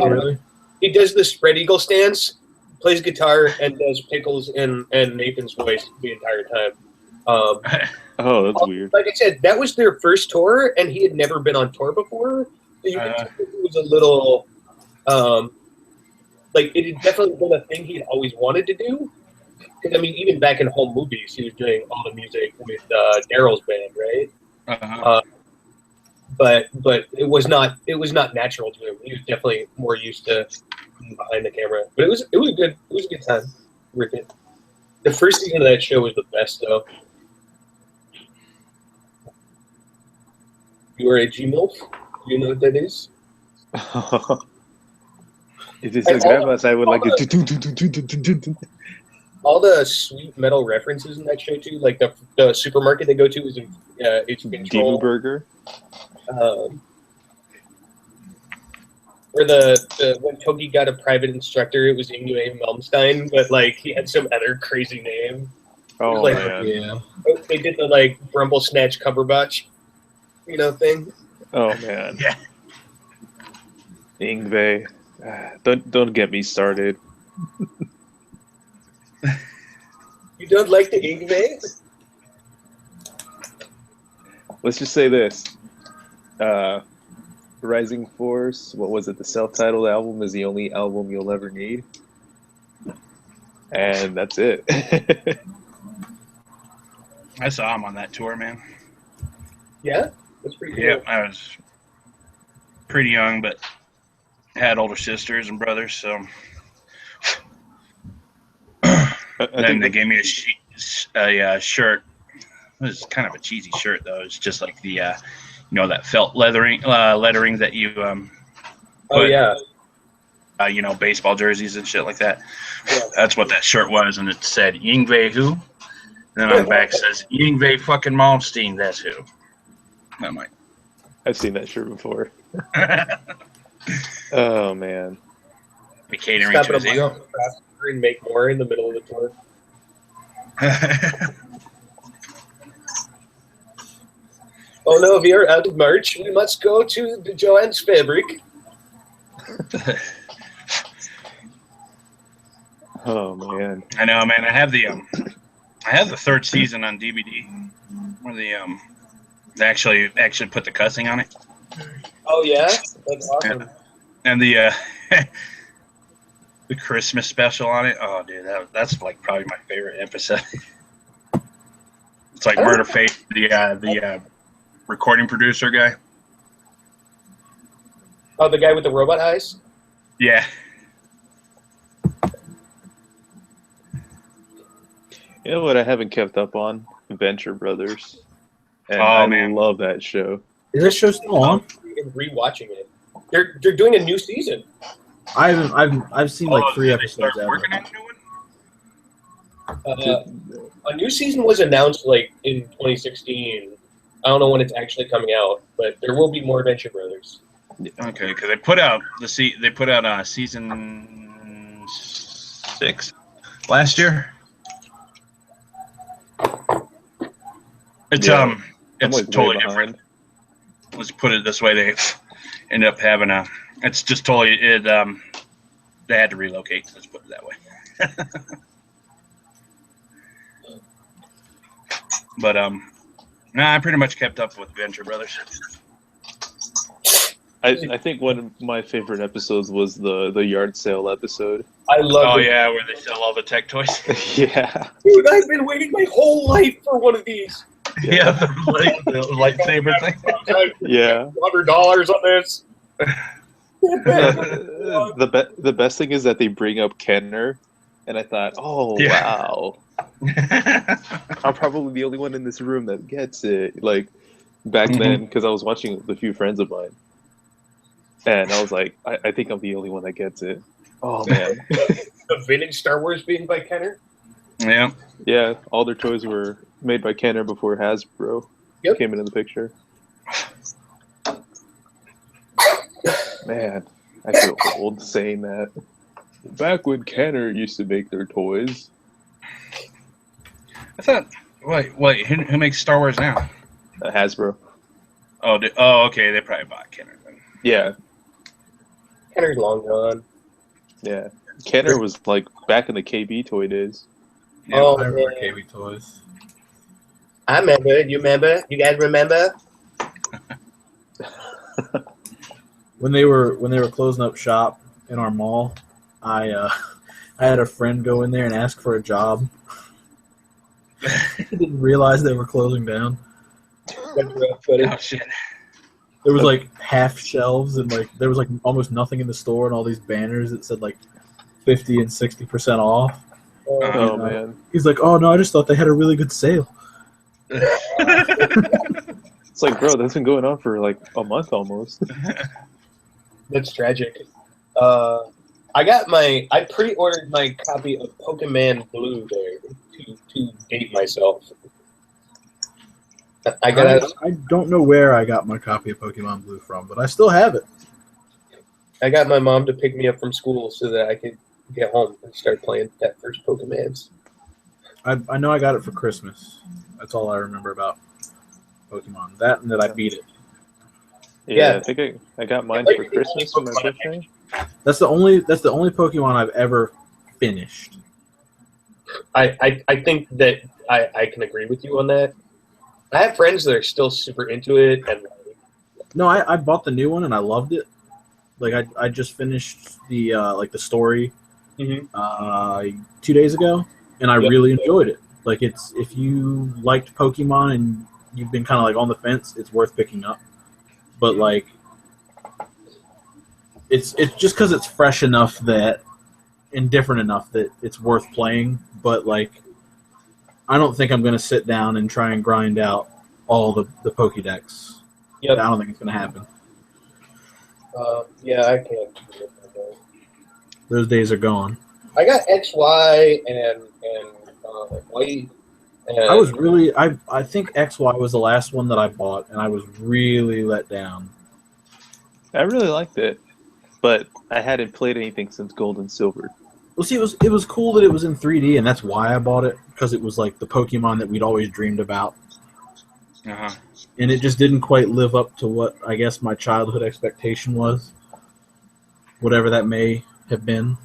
S1: Oh, really?
S5: He does the spread eagle stance, plays guitar, and does Pickles and Nathan's voice the entire time.
S8: Oh, that's weird.
S5: Like I said, that was their first tour, and he had never been on tour before. So you could tell it was a little, like it had definitely been a thing he'd always wanted to do. Because I mean, even back in home movies, he was doing all the music with Daryl's band, right?
S6: Uh-huh.
S5: But it was not natural to him. He was definitely more used to being behind the camera. But it was a good time. Worth it. The first season of that show was the best, though. You are a G-MILF? You know what that is?
S8: If it's a grabas, I would like it.
S5: All the sweet metal references in that show too, like the supermarket they go to is in it's Control.
S8: Demu Burger.
S5: Where the when Togi got a private instructor, it was Ingve Malmsteen, but like he had some other crazy name.
S8: Oh
S5: like,
S8: man.
S1: Yeah.
S5: They did the like Brumble Snatch Cumberbatch, thing.
S8: Oh man.
S6: Yeah.
S8: Ingve. Don't get me started.
S5: You don't like the Ingve?
S8: Let's just say this. Rising Force, what was it? The self-titled album is the only album you'll ever need. And that's it.
S6: I saw him on that tour, man.
S5: Yeah? That's pretty cool.
S6: Yeah, I was pretty young, but had older sisters and brothers, so. Then they gave me a shirt. It was kind of a cheesy shirt, though. It's just like the, that felt lettering that you baseball jerseys and shit like that.
S5: Yeah.
S6: That's what that shirt was, and it said Yngwie who? And then on the back it says Yngwie fucking Malmsteen, that's who. I'm like,
S8: I've seen that shirt before. Oh man.
S6: the catering
S5: Stop
S6: to
S5: at
S6: his
S5: a
S6: ego.
S5: craft store and make more in the middle of the tour. Oh no, we are out of merch. We must go to the Joanne's Fabric.
S8: Oh man.
S6: I know, man. I have the third season on DVD, where they actually put the cussing on it,
S5: Oh yeah? That's awesome.
S6: and the the Christmas special on it. Oh, dude, that's like probably my favorite episode. like Murder Fate, the recording producer guy.
S5: Oh, the guy with the robot eyes?
S6: Yeah.
S8: You know what I haven't kept up on? Venture Brothers. And
S6: Oh,
S8: I
S6: man.
S8: love that show.
S1: Is this show still on?
S5: I'm rewatching it. They're doing a new season.
S1: I've seen like 3
S6: they
S1: episodes.
S6: start
S1: Ever.
S6: working on a new one?
S5: A new season was announced like in 2016. I don't know when it's actually coming out, but there will be more Venture Brothers.
S6: Okay, because they put out season 6 last year. It's
S8: Yeah.
S6: it's
S8: like, way
S6: totally
S8: behind.
S6: different. Let's put it this way: they ended up having it's just totally it. They had to relocate. Let's put it that way. But I pretty much kept up with Venture Brothers.
S8: I think one of my favorite episodes was the yard sale episode.
S5: I love
S6: Oh
S5: it.
S6: yeah, where they sell all the tech toys.
S8: Yeah.
S5: Dude, I've been waiting my whole life for one of these.
S6: Yeah, the lightsaber thing.
S8: Yeah.
S5: $100 on this.
S8: The best thing is that they bring up Kenner, and I thought, oh
S6: Yeah.
S8: wow, I'm probably the only one in this room that gets it. Like back then, because I was watching it with a few friends of mine, and I was like, I think I'm the only one that gets it. Oh man,
S5: The vintage Star Wars being by Kenner.
S6: Yeah.
S8: yeah, all their toys were made by Kenner before Hasbro came into the picture. Man, I feel old saying that. Back when Kenner used to make their toys.
S6: I thought. Wait. Who makes Star Wars now?
S8: Hasbro.
S6: Oh, okay. They probably bought Kenner then.
S8: Yeah,
S5: Kenner's long gone.
S8: yeah. Kenner was like back in the KB toy days.
S6: Yeah,
S5: Oh,
S1: I remember
S5: man.
S1: KB toys.
S5: I remember. You remember? You guys remember?
S1: When they were closing up shop in our mall, I had a friend go in there and ask for a job. I didn't realize they were closing down.
S5: That's rough, buddy.
S6: Oh shit.
S1: There was like half shelves and like there was like almost nothing in the store and all these banners that said like 50 and 60% off.
S8: Oh man.
S1: He's like, "Oh no, I just thought they had a really good sale."
S8: It's like, bro, that's been going on for like a month almost.
S5: That's tragic. I pre-ordered my copy of Pokemon Blue there to date myself. I
S1: don't know where I got my copy of Pokemon Blue from, but I still have it.
S5: I got my mom to pick me up from school so that I could get home and start playing that first Pokemans.
S1: I know I got it for Christmas. That's all I remember about Pokemon. That and that I beat it.
S8: Yeah,
S5: Yeah.
S8: I think I got mine for Christmas for my birthday.
S1: That's the only Pokemon I've ever finished.
S5: I think that I can agree with you on that. I have friends that are still super into it, and
S1: No, I bought the new one and I loved it. Like I just finished the the story 2 days ago, and I really enjoyed it. Like it's if you liked Pokemon and you've been kind of like on the fence, it's worth picking up. But like it's just because it's fresh enough that and different enough that it's worth playing. But like I don't think I'm gonna sit down and try and grind out all the Pokédex.
S5: Yep.
S1: I don't think it's gonna happen.
S5: yeah, I can't.
S1: Those days are gone.
S5: I got XY and White. And
S1: I was really I think XY was the last one that I bought, and I was really let down.
S8: I really liked it, but I hadn't played anything since Gold and Silver.
S1: Well, see, it was cool that it was in 3D, and that's why I bought it, because it was like the Pokemon that we'd always dreamed about.
S6: Uh-huh.
S1: And it just didn't quite live up to what I guess my childhood expectation was, whatever that may have been.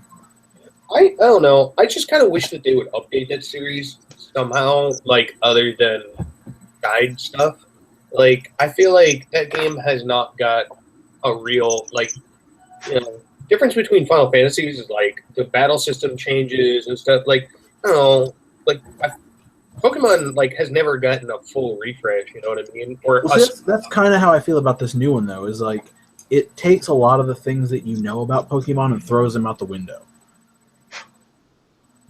S5: I don't know. I just kind of wish that they would update that series somehow, like other than guide stuff. Like I feel like that game has not got a real difference between Final Fantasies is like the battle system changes and stuff. Like I don't know, like Pokemon like has never gotten a full refresh. You know what I mean? Or
S1: Well, see, that's kind of how I feel about this new one, though. Is like it takes a lot of the things that you know about Pokemon and throws them out the window.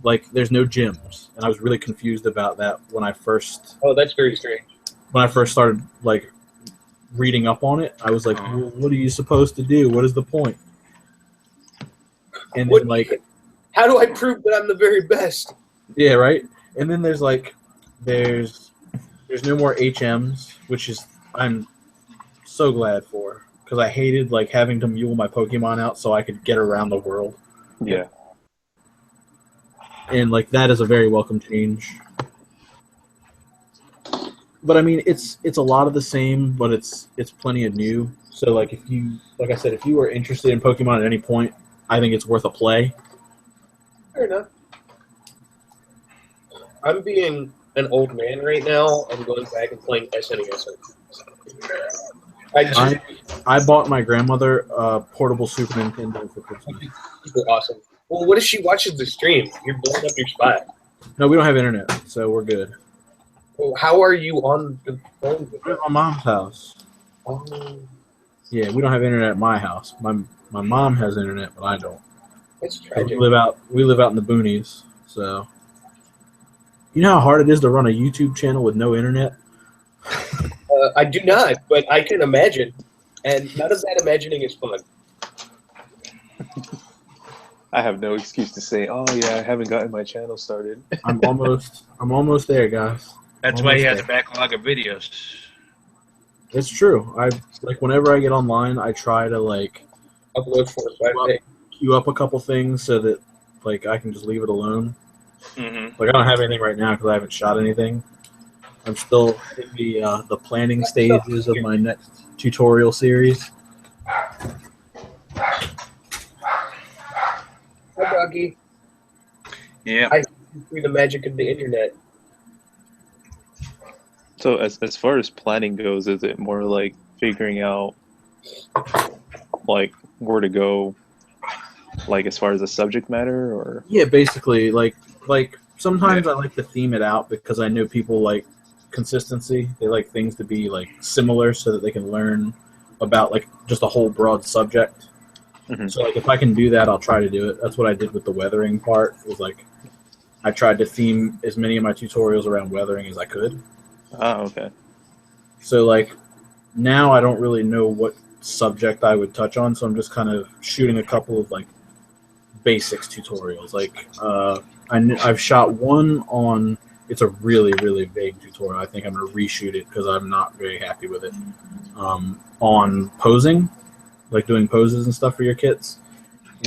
S1: Like, there's no gyms, and I was really confused about that when I first.
S5: Oh, that's very strange.
S1: When I first started like reading up on it, I was like, well, "What are you supposed to do? What is the point?" And then, like,
S5: how do I prove that I'm the very best?
S1: Yeah, right. And then there's no more HMs, which is I'm so glad for, because I hated like having to mule my Pokemon out so I could get around the world.
S8: Yeah.
S1: And like that is a very welcome change. But I mean, it's a lot of the same, but it's plenty of new. So like like I said, if you are interested in Pokemon at any point, I think it's worth a play.
S5: Fair enough. I'm being an old man right now. I'm going back and playing SNES.
S1: I bought my grandmother a portable Super Nintendo for Christmas.
S5: Super awesome. Well, what if she watches the stream? You're blowing up your spot.
S1: No, we don't have internet, so we're good.
S5: Well, how are you on the phone?
S1: We're at my mom's house.
S5: Oh,
S1: Yeah, we don't have internet at my house. My mom has internet, but I don't.
S5: that's tragic.
S1: We live out in the boonies, so you know how hard it is to run a YouTube channel with no internet?
S5: I do not, but I can imagine. And none of that imagining is fun.
S8: I have no excuse to say, "Oh yeah, I haven't gotten my channel started."
S1: I'm almost there, guys.
S7: That's why he has a backlog of videos.
S1: It's true. I like whenever I get online, I try to like
S5: Upload 4 or 5 days.
S1: queue up a couple things so that like I can just leave it alone.
S7: Mm-hmm.
S1: Like I don't have anything right now because I haven't shot anything. I'm still in the planning stages of my next tutorial series.
S5: Hi, doggy.
S7: Yeah.
S5: I see through the magic of the internet.
S8: So as far as planning goes, is it more like figuring out like where to go, like as far as the subject matter, or?
S1: Yeah, basically, like sometimes I like to theme it out because I know people like consistency. They like things to be like similar so that they can learn about like just a whole broad subject.
S8: Mm-hmm.
S1: So like if I can do that, I'll try to do it. That's what I did with the weathering part. Was like I tried to theme as many of my tutorials around weathering as I could.
S8: Ah, okay.
S1: So like now I don't really know what subject I would touch on, so I'm just kind of shooting a couple of like basics tutorials. Like I've shot one on. It's a really, really vague tutorial. I think I'm going to reshoot it because I'm not very happy with it. On posing, like doing poses and stuff for your kits.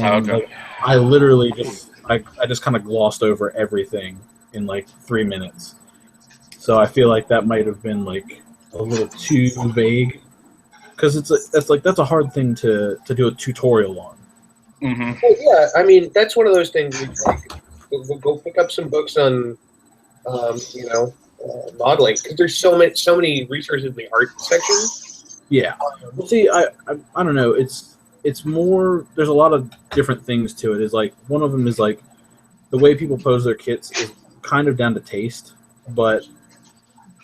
S1: And,
S7: Okay.
S1: like, I literally I just kind of glossed over everything in like 3 minutes. So I feel like that might have been like a little too vague because that's a hard thing to do a tutorial on.
S7: Mm-hmm.
S5: Well, yeah, I mean, that's one of those things. Like, go pick up some books on, modeling because there's so many resources in the art section.
S1: Yeah. Well, see, I don't know. It's more. There's a lot of different things to it. Is like one of them is like the way people pose their kits is kind of down to taste, but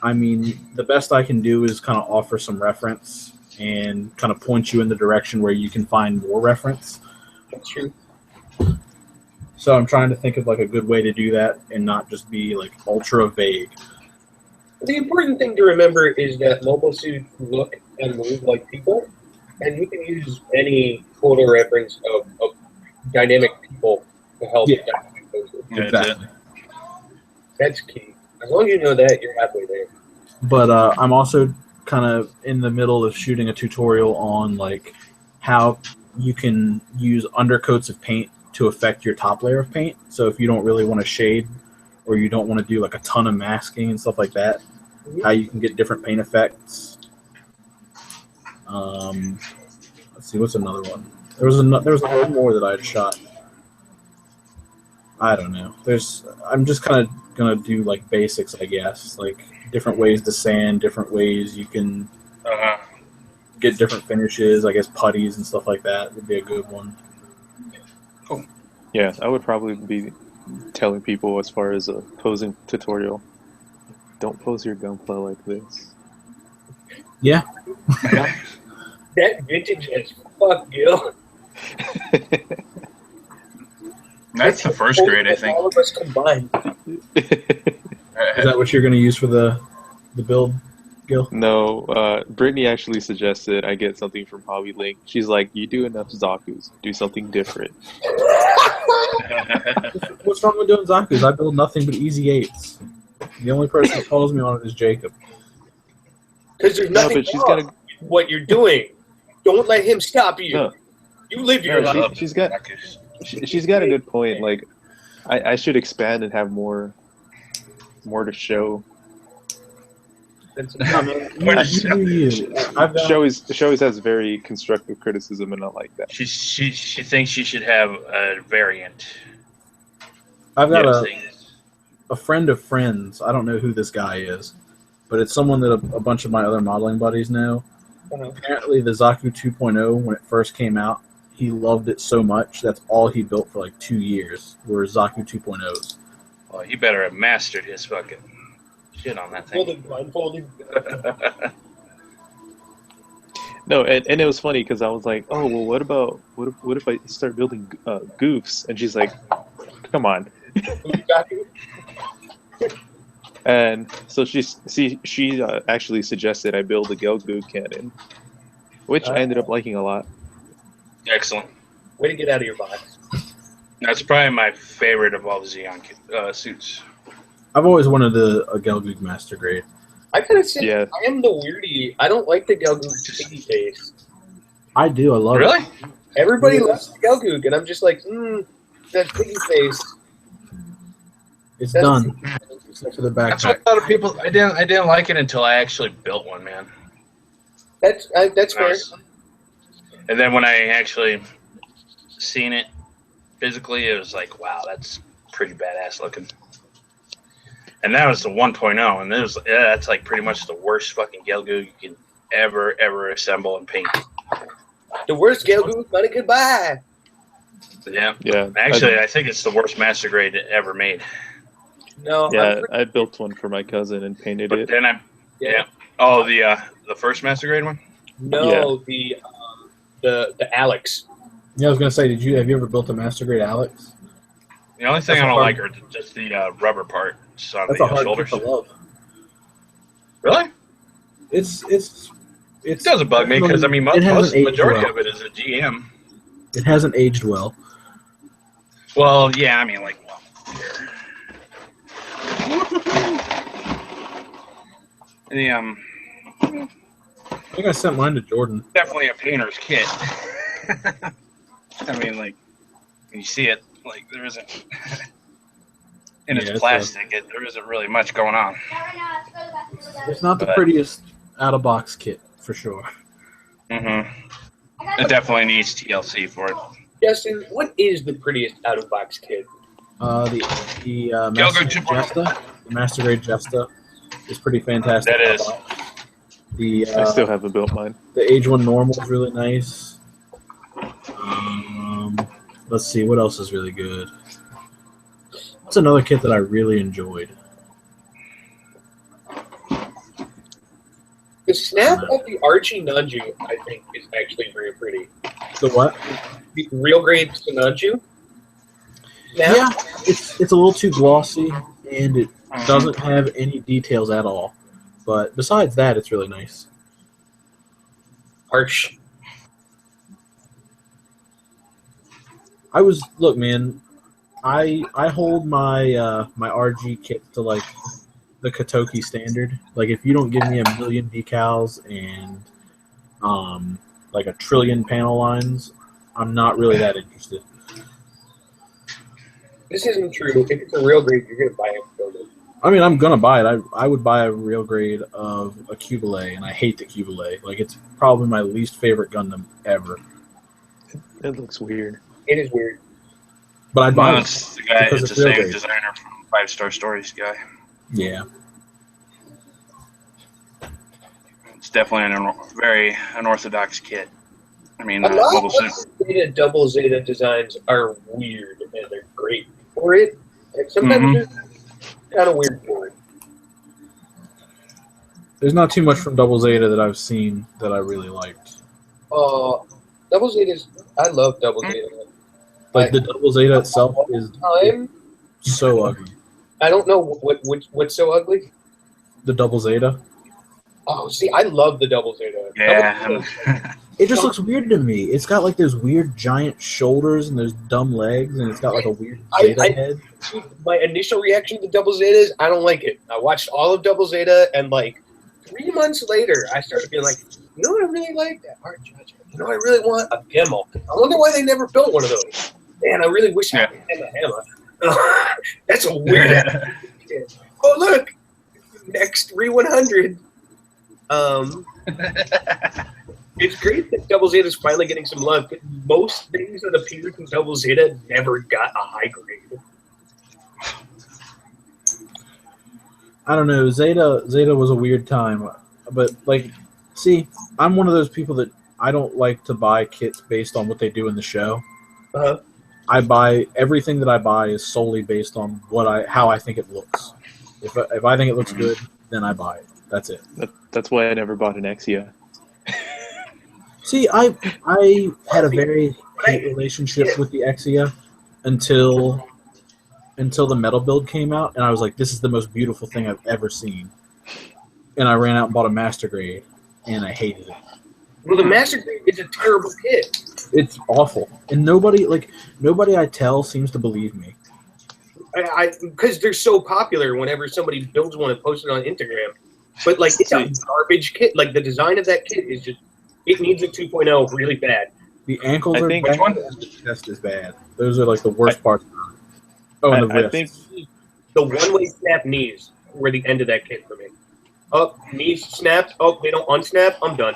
S1: I mean, the best I can do is kind of offer some reference and kind of point you in the direction where you can find more reference.
S5: That's true.
S1: So I'm trying to think of like a good way to do that and not just be like ultra vague.
S5: The important thing to remember is that mobile suits look and move like people, and you can use any photo reference of dynamic people to help.
S1: Yeah.
S5: Dynamic poses.
S1: Exactly.
S5: That's key. As long as you know that, you're halfway there.
S1: But I'm also kind of in the middle of shooting a tutorial on like how you can use undercoats of paint to affect your top layer of paint. So if you don't really want to shade or you don't want to do like a ton of masking and stuff like that, how you can get different paint effects. Let's see, what's another one? There was one more that I had shot. I don't know. I'm just kind of gonna do like basics, I guess, like different ways to sand, different ways you can get different finishes. I guess putties and stuff like that would be a good one.
S8: Yeah, I would probably be telling people as far as a posing tutorial. Don't pose your gunpla like this.
S1: Yeah.
S5: That vintage as fuck, Gil.
S7: That's the first grade, I think.
S5: All of us combined.
S1: Is that what you're going to use for the build, Gil?
S8: No, Brittany actually suggested I get something from Hobby Link. She's like, you do enough Zakus. Do something different.
S1: What's wrong with doing Zakus? I build nothing but easy 8s. The only person that calls me on it is Jacob.
S5: Because there's
S8: No,
S5: nothing
S8: but she's
S5: wrong
S8: got a
S5: with what you're doing. Don't let him stop you.
S8: No.
S5: You live your
S8: No,
S5: life.
S8: she's got a good point. Like, I should expand and have more to show.
S1: No, man, you. I've got,
S8: The show always has very constructive criticism, and I like that.
S7: She thinks she should have a variant.
S1: I've got
S7: Things.
S1: a friend of friends. I don't know who this guy is, but it's someone that a bunch of my other modeling buddies know. Apparently, the Zaku 2.0, when it first came out, he loved it so much. That's all he built for like 2 years were Zaku 2.0s.
S7: Well, he better have mastered his fucking shit on that thing.
S5: Blindfolded.
S8: No, and it was funny because I was like, oh well, what if I start building goofs? And she's like, come on. And so she actually suggested I build a Gelgoog cannon, which I ended up liking a lot.
S7: Excellent.
S5: Way to get out of your box.
S7: That's probably my favorite of all the Xeon suits.
S1: I've always wanted a Gelgoog Master Grade.
S5: I kind of say
S8: Yeah.
S5: I am the weirdie. I don't like the Gelgoog piggy face.
S1: I do. I love
S7: Really?
S1: it.
S5: Everybody loves the Gelgoog, and I'm just like, that piggy face.
S1: It's
S5: That's-
S1: done. Except for the
S7: That's what
S1: backpack.
S7: a lot of people. I didn't like it until I actually built one, man.
S5: That's fair.
S7: Nice. And then when I actually seen it physically, it was like, wow, that's pretty badass looking. And that was the 1.0, and that's like pretty much the worst fucking Gelgoog you can ever assemble and paint.
S5: The worst Gelgoog, money goodbye.
S7: Yeah.
S8: Yeah.
S7: Actually, I think it's the worst master grade ever made.
S5: No,
S8: I built one for my cousin and painted
S7: But
S8: it.
S7: then Oh, the first master grade one.
S5: no, the Alex.
S1: Yeah, I was gonna say, have you ever built a Master Grade Alex?
S7: The only thing
S1: That's
S7: I don't
S1: a
S7: like
S1: hard-
S7: are just the rubber parts on
S1: That's
S7: the
S1: a hard
S7: shoulders.
S1: kit to love.
S7: Really?
S1: It
S7: doesn't bug me because I mean,
S1: it hasn't
S7: most
S1: aged
S7: majority
S1: well.
S7: of it is a GM.
S1: It hasn't aged well.
S7: Well, yeah, I mean, like, the
S1: I think I sent mine to Jordan.
S7: definitely a painter's kit. I mean, like, when you see it, like, there isn't. And
S1: Yeah,
S7: it's
S1: it's
S7: plastic. There isn't really much going on.
S1: It's not the
S7: But-
S1: prettiest out of box kit for sure.
S7: It definitely needs TLC for it.
S5: Justin, what is the prettiest out of box kit?
S1: The Master Grade Jesta, the Master Grade Jesta is pretty fantastic.
S7: That is.
S1: The
S8: I still haven't built mine.
S1: the Age 1 normal is really nice. Let's see, what else is really good? What's another kit that I really enjoyed?
S5: The snap of the Archie Nanju, I think, is actually very pretty.
S1: The what?
S5: The real grade Sinanju.
S1: Yeah, it's a little too glossy, and it doesn't have any details at all. But besides that, it's really nice.
S5: Harsh.
S1: Look, man. I hold my my RG kit to like the Kotoki standard. Like if you don't give me a million decals and like a trillion panel lines, I'm not really that interested.
S5: This isn't true. If it's a real grade, you're gonna buy it and build it.
S1: I mean, I'm gonna buy it. I would buy a real grade of a Cubile, and I hate the Cubile. Like it's probably my least favorite Gundam ever.
S8: It looks weird.
S5: It is weird.
S1: But I'd buy
S7: Well,
S1: it.
S7: it's the guy.
S1: because
S7: It's
S1: it's
S7: the
S1: real
S7: same
S1: grade.
S7: designer from 5-Star Stories guy.
S1: Yeah.
S7: It's definitely a very unorthodox kit. I mean,
S5: A lot
S7: mobile
S5: of
S7: suit.
S5: Zeta double Zeta designs are weird and they're great for it. And sometimes they're kind of weird for it.
S1: There's not too much from Double Zeta that I've seen that I really liked.
S5: Double Zeta I love Double Zeta.
S1: Like the Double Zeta itself is so ugly.
S5: I don't know what's so ugly.
S1: The Double Zeta.
S5: Oh, see, I love the Double Zeta.
S7: Yeah.
S1: It just looks weird to me. It's got like those weird giant shoulders and those dumb legs, and it's got like a weird Zeta head.
S5: My initial reaction to Double Zeta is I don't like it. I watched all of Double Zeta, and like 3 months later, I started being like, you know what I really like? That art judge. You know what I really want? A Gimel. I wonder why they never built one of those. Man, I really wish I had a hammer. That's a weird. Oh, look. Next Re100. It's great that Double Zeta is finally getting some love, but most things that appeared in Double Zeta never got a high grade.
S1: I don't know. Zeta was a weird time, but like, see, I'm one of those people that I don't like to buy kits based on what they do in the show.
S5: Uh-huh.
S1: I buy everything that I buy is solely based on how I think it looks. If I think it looks good, then I buy it. That's it.
S8: That's why I never bought an Exia.
S1: See, I had a very hate relationship with the Exia until the metal build came out, and I was like, this is the most beautiful thing I've ever seen. And I ran out and bought a Master Grade, and I hated it.
S5: Well, the Master Grade is a terrible kit.
S1: It's awful. And nobody I tell seems to believe me.
S5: Because they're so popular whenever somebody builds one and posts it on Instagram. But, like, it's a garbage kit. Like, the design of that kit is just, it needs a 2.0 really bad.
S1: The ankles are
S8: think-
S1: bad, and the chest is bad. Those are, like, the worst parts. Oh, and the wrist.
S8: I think
S5: The one-way snap knees were the end of that kit for me. Oh, knees snapped. Oh, they don't unsnap. I'm done.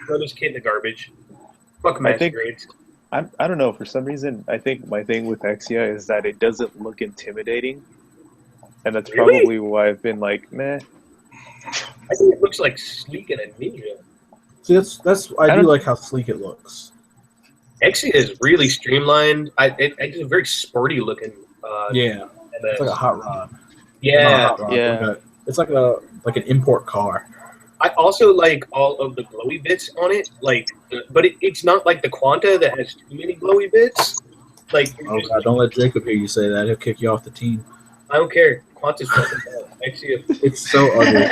S5: Throw this kit in the garbage. Fuck Master Grades.
S8: I don't know. For some reason, I think my thing with Exia is that it doesn't look intimidating. And that's probably why I've been like, meh.
S5: I think it looks like sleek and a ninja.
S1: See, I do like how sleek it looks.
S5: Exia is really streamlined. It's a very sporty looking.
S1: Yeah, it's like a hot rod.
S5: Yeah,
S1: Not a hot rod,
S8: Yeah.
S1: It's like an import car.
S5: I also like all of the glowy bits on it. Like, but it's not like the Quanta that has too many glowy bits. Like,
S1: Oh God, don't let Jacob hear you say that. He'll kick you off the team.
S5: I don't care. Quanta's fucking bad. Exia.
S1: It's so ugly.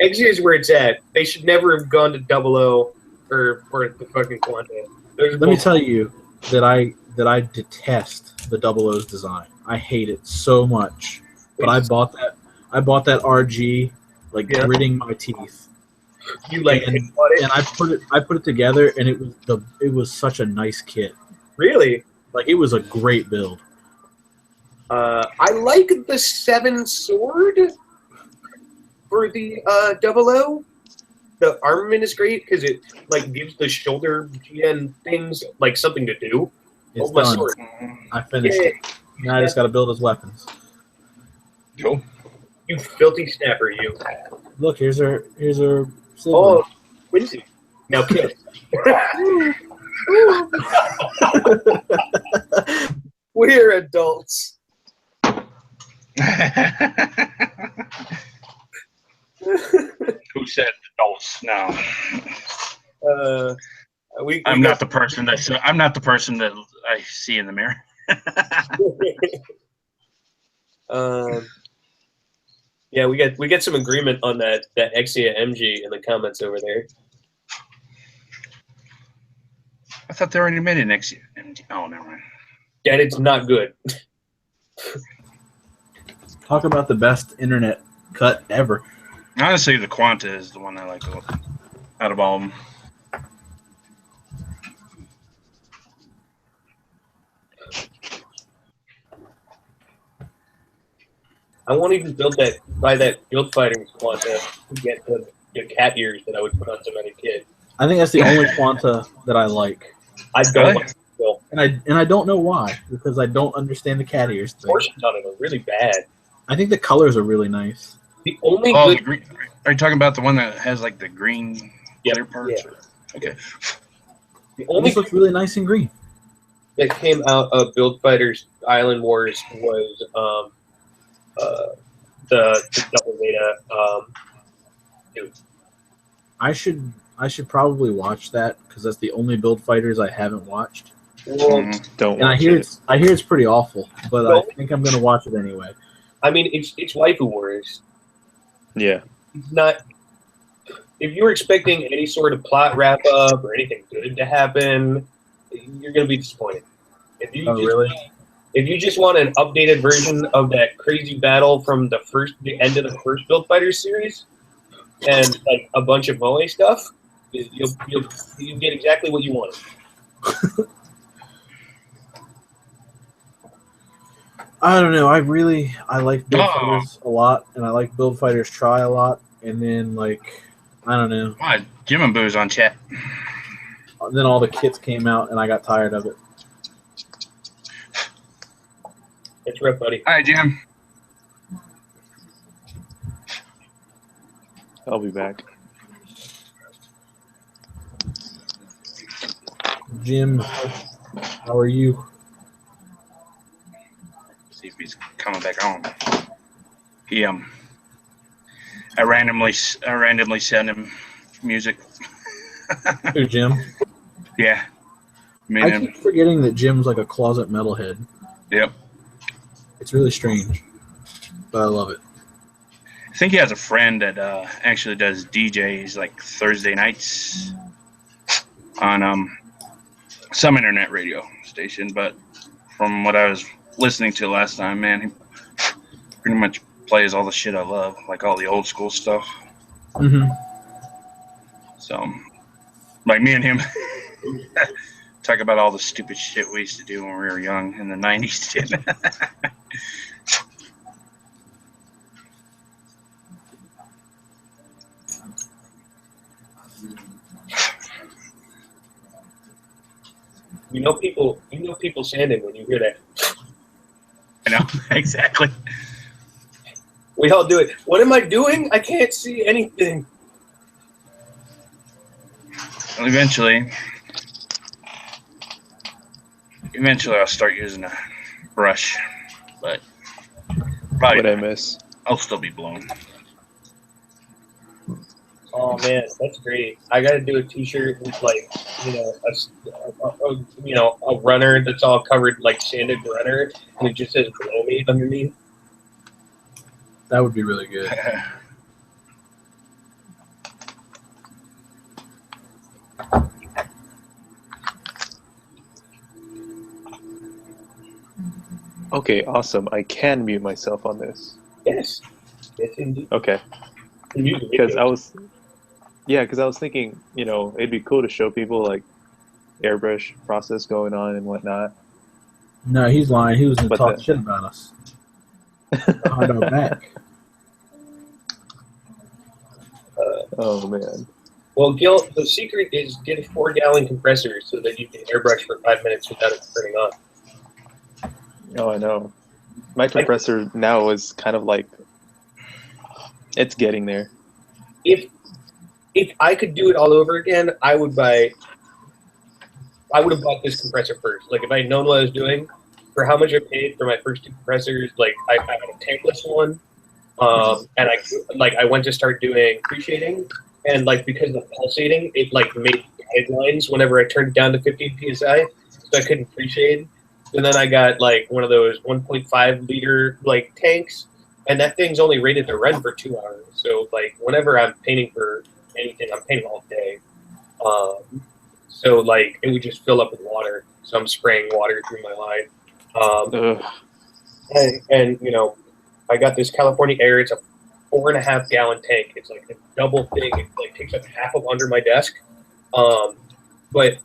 S5: Exia is where it's at. They should never have gone to 00 for the fucking Quanta.
S1: Let me tell you that I detest the 00's design. I hate it so much. But I bought that RG like gritting my teeth.
S5: You like
S1: and I put it together, and it was such a nice kit.
S5: Really?
S1: Like, it was a great build.
S5: I like the 7 sword for the 00. The armament is great because it like gives the shoulder GN things like something to do.
S1: It's
S5: my
S1: done.
S5: sword.
S1: I finished it. Now I just got to build his weapons.
S7: Cool.
S5: You filthy snapper, you.
S1: Look, here's her sibling.
S5: Oh, Quincy. Now kiss. We're adults.
S7: Who said adults? No. I'm not the person that I see in the mirror.
S5: Yeah, we get some agreement on that Exia MG in the comments over there.
S7: I thought they already made it next year. Oh, never mind.
S5: And it's not good.
S1: Talk about the best internet cut ever.
S7: Honestly, the Quanta is the one I like out of all of them.
S5: I won't even buy that Build Fighting Quanta to get the cat ears that I would put on somebody's kid.
S1: I think that's the only Quanta that I like.
S5: I don't like it still.
S1: And I don't know why, because I don't understand the cat ears thing.
S5: Portions on it are really bad.
S1: I think the colors are really nice.
S5: The only
S7: Oh,
S5: good
S7: the green. Are you talking about the one that has like the green clear parts?
S5: Yeah.
S7: Okay.
S5: the only
S1: This looks really nice and green.
S5: that came out of Build Fighters Island Wars was the double beta. Dude.
S1: I should probably watch that because that's the only Build Fighters I haven't watched.
S5: Well,
S8: Don't
S1: And I
S8: watch
S1: hear
S8: it.
S1: it's pretty awful, but
S5: Well-
S1: I think I'm gonna watch it anyway.
S5: I mean, it's Waifu Wars.
S8: Yeah.
S5: It's not. If you're expecting any sort of plot wrap up or anything good to happen, you're gonna be disappointed. If you if you just want an updated version of that crazy battle from the end of the first Build Fighters series, and like a bunch of Moe stuff, you'll get exactly what you wanted.
S1: I don't know. I like Build Fighters a lot, and I like Build Fighters Try a lot, and then like I don't know.
S7: Why, Jim and Boo's on chat.
S1: Then all the kits came out, and I got tired of it.
S5: It's rough, buddy.
S7: Hi, Jim.
S8: I'll be back.
S1: Jim, how are you?
S7: See if he's coming back on. He I randomly send him music.
S1: Who, Jim?
S7: Yeah. Me
S1: I
S7: and him.
S1: keep forgetting that Jim's like a closet metalhead.
S7: Yep.
S1: It's really strange, but I love it.
S7: I think he has a friend that actually does DJs like Thursday nights on some internet radio station. But from what I was listening to last time, man, he pretty much plays all the shit I love, like all the old school stuff.
S1: Mm-hmm.
S7: So, like me and him talk about all the stupid shit we used to do when we were young in the 90s.
S5: You know people sanding when you hear that.
S7: I know, exactly.
S5: We all do it. What am I doing? I can't see anything.
S7: Well, eventually I'll start using a brush, but probably
S8: What I miss.
S7: I'll still be blown.
S5: Oh man, that's great. I got to do a T-shirt with like a runner that's all covered like sanded runner, and it just says "Blow me" underneath.
S1: That would be really good.
S8: Okay, awesome. I can mute myself on this.
S5: Yes, yes indeed.
S8: Okay. Because I was thinking, it'd be cool to show people like airbrush process going on and whatnot.
S1: No, he's lying. He was going to
S8: But
S1: talk
S8: the-
S1: shit about us behind our back.
S8: Oh man.
S5: Well, Gil, the secret is get a 4-gallon compressor so that you can airbrush for 5 minutes without it turning on.
S8: Oh, I know. My compressor now is kind of like, it's getting there.
S5: If I could do it all over again, I would have bought this compressor first. Like, if I had known what I was doing, for how much I paid for my first 2 compressors, like, I had a tankless one, and I went to start doing pre-shading, and, like, because of the pulsating, it, like, made guidelines whenever I turned it down to 15 PSI, so I couldn't pre-shade. And then I got, like, one of those 1.5 liter, like, tanks, and that thing's only rated to run for 2 hours. So, like, whenever I'm painting for anything, I'm painting all day. So, like, it would just fill up with water. So I'm spraying water through my line. And I got this California Air. It's a 4.5 gallon tank. It's like a double thing. It like takes up half of under my desk. But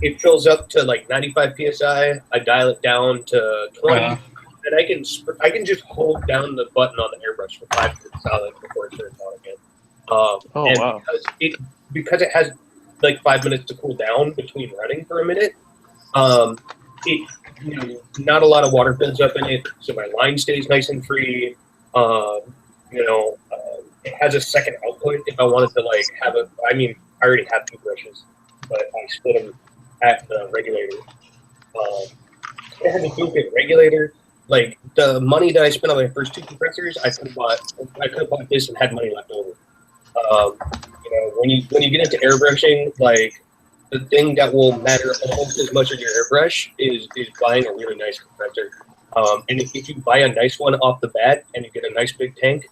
S5: it fills up to like 95 PSI. I dial it down to 20. And I can just hold down the button on the airbrush for 5 minutes solid before it turns on again.
S8: Wow.
S5: Because it has like 5 minutes to cool down between running for a minute, not a lot of water builds up in it, so my line stays nice and free. It has a second output if I wanted to like have a. I mean, I already have 2 brushes, but I split them at the regulator. It has a 2-pin regulator. like the money that I spent on my first 2 compressors, I could have bought this and had money left over. You know, when you get into airbrushing, like the thing that will matter almost as much as your airbrush is buying a really nice compressor. And if you buy a nice one off the bat and you get a nice big tank,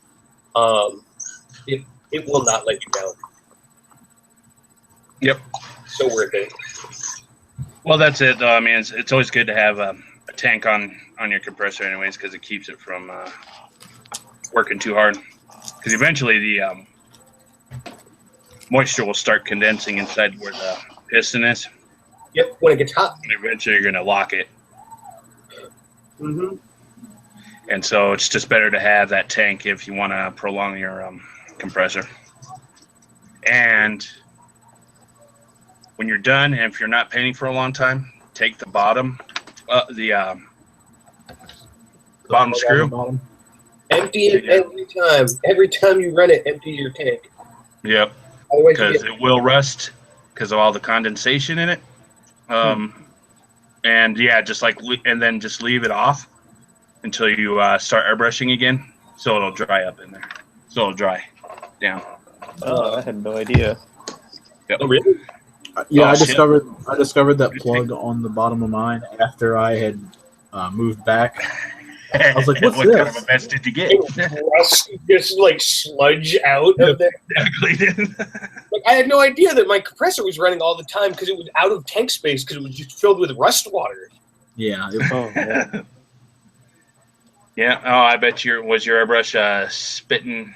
S5: it will not let you down.
S7: Yep.
S5: So worth it.
S7: Well, that's it, though. I mean, it's always good to have a tank on your compressor anyways, because it keeps it from working too hard. Because eventually the moisture will start condensing inside where the piston is.
S5: Yep, when it gets hot.
S7: And eventually you're going to lock it.
S5: Mm-hmm.
S7: And so it's just better to have that tank if you want to prolong your compressor. And when you're done, and if you're not painting for a long time, take the bottom, the bottom screw.
S5: Empty it every time. Every time you run it, empty your tank.
S7: Yep.
S5: Otherwise,
S7: Because it will rust because of all the condensation in it. And yeah, and then just leave it off until you start airbrushing again, so it'll dry up in there. So it'll dry down.
S8: Oh, I had no idea.
S7: Yep.
S5: Oh, really?
S1: Yeah,
S7: Oh,
S1: I
S7: shit.
S1: discovered that plug on the bottom of mine after I had moved back. I was like, "What's
S7: what
S1: this?"
S7: kind of a mess did you get?
S5: Rust just like sludge out of there.
S7: Exactly.
S5: Like, I had no idea that my compressor was running all the time because it was out of tank space because it was just filled with rust water.
S1: Yeah.
S8: Oh, yeah.
S7: Yeah. Oh, I bet was your airbrush spitting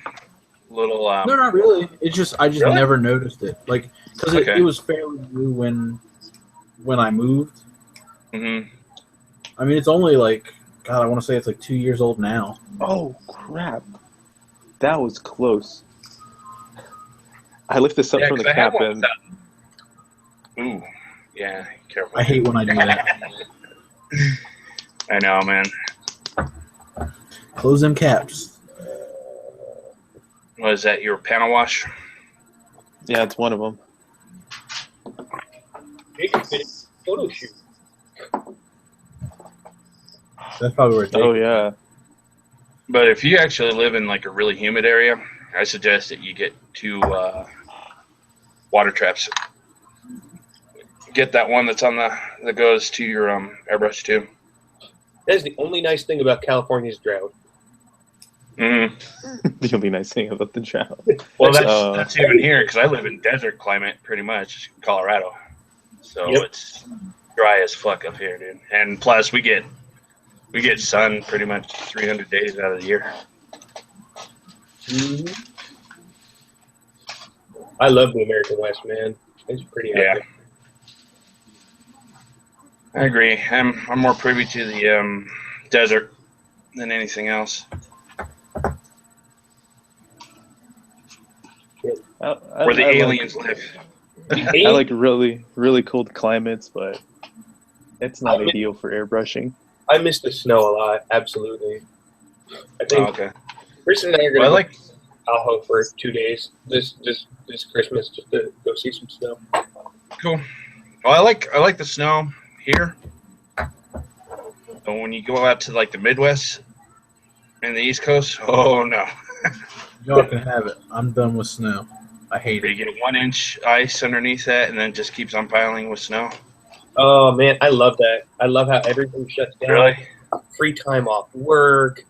S7: little.
S1: No, not really. I just
S7: Really?
S1: never noticed it. Like, because
S7: Okay.
S1: it was fairly new when I moved.
S7: Mm-hmm.
S1: I mean, it's only like, God, I want to say it's like 2 years old now.
S8: Oh, crap. That was close. I lifted this up
S7: Yeah,
S8: from the
S7: 'cause I had
S8: cap
S7: one
S8: and
S7: Ooh. Yeah. Careful.
S1: I hate when I do that.
S7: I know, man.
S1: Close them caps.
S7: Was that your panel wash?
S8: yeah, it's one of them.
S5: Maybe fit photo shoot.
S1: That's probably where it takes.
S8: Oh, yeah.
S7: But if you actually live in like a really humid area, I suggest that you get 2 water traps. Get that one that's on that goes to your airbrush too.
S5: That's the only nice thing about California's drought.
S7: Mm-hmm.
S8: The only nice thing about the drought.
S7: Well,
S8: Uh,
S7: that's even here because I live in desert climate, pretty much Colorado. So
S5: Yep.
S7: it's dry as fuck up here, dude. And plus, we get sun pretty much 300 days out of the year.
S5: Mm-hmm. I love the American West, man. It's pretty
S7: Yeah.
S5: epic.
S7: I agree. I'm more privy to the desert than anything else. Where the aliens live.
S8: I like really, really cold climates, but it's not ideal for airbrushing.
S5: I miss the snow a lot, absolutely. I think
S7: Okay.
S5: Chris and I are
S7: Well, I
S5: gonna
S7: like.
S5: go to Tahoe for 2 days this Christmas just to go see some snow.
S7: Cool. Well, I like the snow here. But when you go out to like the Midwest and the East Coast, oh no.
S1: Y'all can have it. I'm done with snow. I hate
S7: Where
S1: it.
S7: you get 1 inch ice underneath that and then it just keeps on piling with snow.
S5: Oh man, I love that. I love how everything shuts down.
S7: Really?
S5: Free time off work.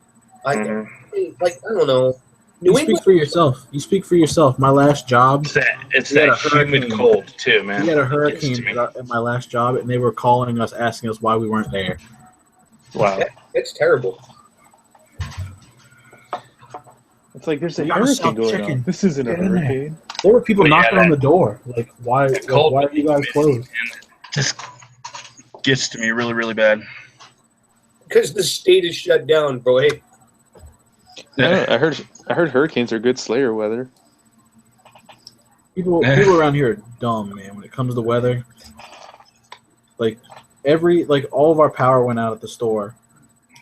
S5: I
S7: Mhm.
S5: don't know.
S1: You
S5: New
S1: speak
S5: England.
S1: for yourself. You speak for yourself. My last job,
S7: It's
S1: We had
S7: that
S1: a
S7: humid
S1: hurricane.
S7: cold too, man.
S1: we had a
S7: It gets
S1: hurricane
S7: to me.
S1: at my last job, and they were calling us, asking us why we weren't there.
S8: Wow.
S5: It's terrible.
S8: It's like there's a
S1: We gotta
S8: hurricane
S1: sell
S8: going
S1: chicken.
S8: on. This isn't a
S1: Get in there.
S8: hurricane.
S1: There were people
S7: But yeah,
S1: knocking on the door. Like, why?
S7: That cold
S1: Why are you guys closed?
S7: just gets to me really, really bad.
S5: Because the state is shut down, bro. Hey,
S8: I heard hurricanes are good Slayer weather.
S1: People around here are dumb, man. When it comes to weather, like all of our power went out at the store,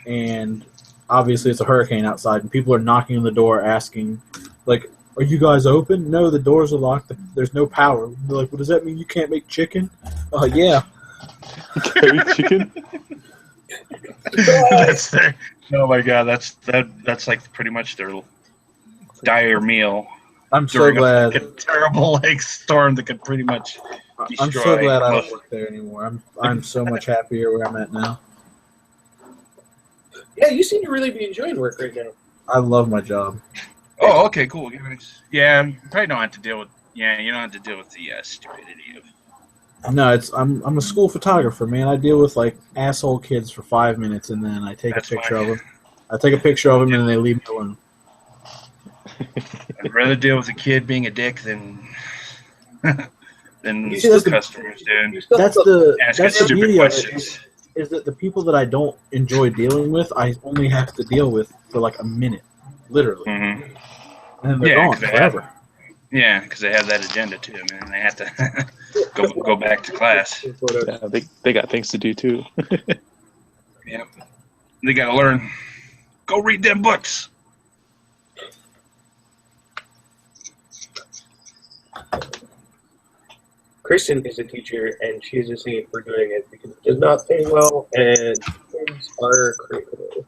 S1: and obviously it's a hurricane outside, and people are knocking on the door asking, like, "Are you guys open?" No, the doors are locked. There's no power. They're like, "What does that mean? You can't make chicken?" Yeah.
S8: Curry chicken.
S7: That's their. Oh my god, that's like pretty much their dire meal
S1: I'm so
S7: during
S1: glad.
S7: a terrible like storm that could pretty much destroy.
S1: I'm so glad I don't work there anymore. I'm so much happier where I'm at now.
S5: Yeah, you seem to really be enjoying work right now.
S1: I love my job.
S7: Oh, okay, cool. Yeah, you probably don't have to deal with. Yeah, you don't have to deal with the stupidity of.
S1: No, I'm a school photographer, man. I deal with like asshole kids for 5 minutes, and then I take a picture of them. I take a picture of them, and then they leave me alone.
S7: I'd rather deal with a kid being a dick than
S1: You see, that's
S7: customers doing.
S1: That's the
S7: Asking
S1: that's the
S7: stupid
S1: beauty of it.
S7: questions.
S1: Is that the people that I don't enjoy dealing with, I only have to deal with for like a minute, literally,
S7: Mm-hmm.
S1: and then they're gone forever.
S7: Yeah, because they have that agenda too, man. They have to go back to class.
S8: Yeah, they got things to do too.
S7: Yep. They got to learn. Go read them books.
S5: Kristen is a teacher, and she is a saint for doing it because it does not pay well, and kids are critical.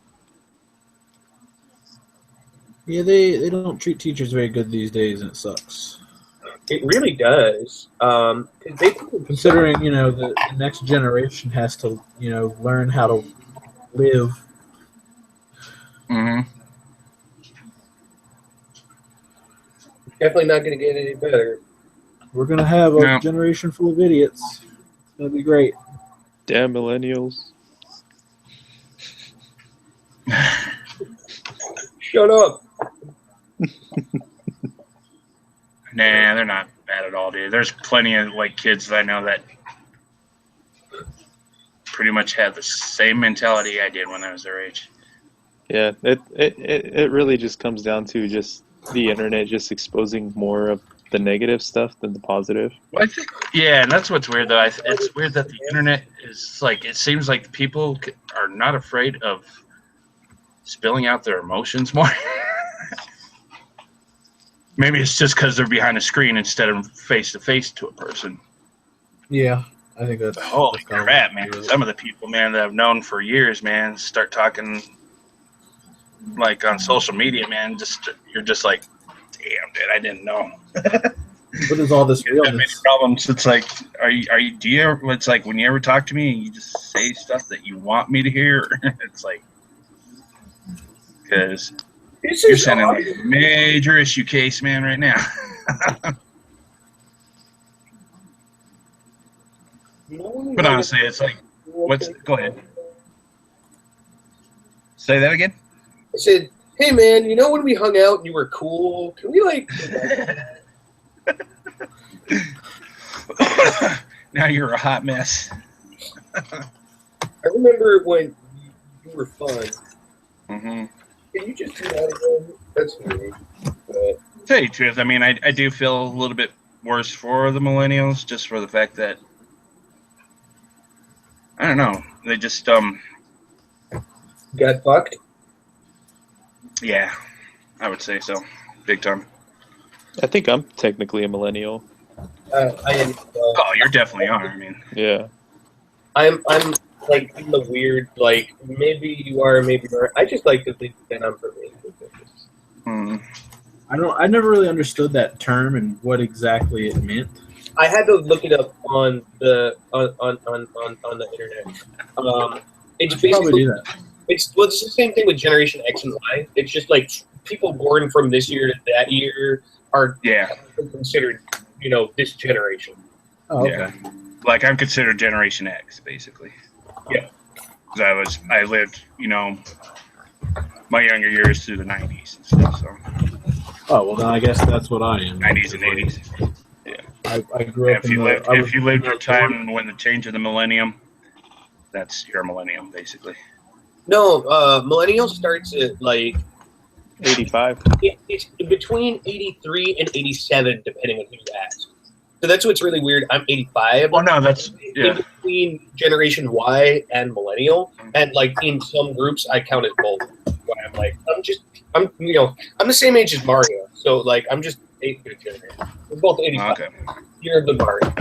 S1: Yeah, they don't treat teachers very good these days, and it sucks.
S5: It really does.
S1: Considering the next generation has to learn how to live.
S7: Mm-hmm.
S5: It's definitely not going to get any better.
S1: We're gonna have a generation full of idiots. It's gonna be great.
S8: Damn millennials.
S5: Shut up.
S7: Nah, they're not bad at all, dude. There's plenty of like kids that I know that pretty much have the same mentality I did when I was their age.
S8: Yeah, it really just comes down to just the internet just exposing more of the negative stuff than the positive.
S7: Well, I think, yeah, and that's what's weird though. It's weird that the internet is like, it seems like people are not afraid of spilling out their emotions more. Maybe it's just because they're behind a screen instead of face to face to a person.
S1: Yeah, I think that's
S7: holy crap, man. Some of the people, man, that I've known for years, man, start talking like on social media, man. You're just like, damn, dude, I didn't know.
S1: What is all this realness?
S7: Many problems. It's like, do you ever, it's like when you ever talk to me and you just say stuff that you want me to hear, it's like, because you're sending like a major issue case, man, right now. But honestly, it's like, go ahead. Say that again?
S5: I said, hey man, when we hung out and you were cool, can we like...
S7: Now you're a hot mess.
S5: I remember when you were fun.
S7: Mm-hmm.
S5: Can you just do that again? That's me. But...
S7: Tell you the truth, I mean, I do feel a little bit worse for the millennials, just for the fact that, I don't know, they just,
S5: got fucked?
S7: Yeah, I would say so. Big time.
S8: I think I'm technically a millennial.
S5: I am.
S7: Oh, you definitely are. I mean,
S8: yeah.
S5: I'm like in the weird, like maybe you are, maybe you aren't. I just like to think that I'm for me.
S1: I never really understood that term and what exactly it meant.
S5: I had to look it up on the the internet. It's basically it's the same thing with Generation X and Y. It's just like people born from this year to that year are considered, this generation.
S1: Oh, okay.
S7: Yeah. Like I'm considered Generation X, basically.
S5: Yeah.
S7: Because I lived, my younger years through the 90s and stuff. So.
S1: Oh well, then I guess that's what I am.
S7: 90s and 80s. Yeah.
S1: I grew up.
S7: If you lived your time when the change of the millennium, that's your millennium, basically.
S5: No, millennial starts at like
S8: 85.
S5: It's between 83 and 87, depending on who you ask. So that's what's really weird. I'm 85.
S7: Well, no, that's
S5: in between Generation Y and millennial, and like in some groups, I count as both. But I'm like, I'm the same age as Mario, so like I'm just 8th generation. We're both 85.
S7: Okay.
S5: You're the Mario.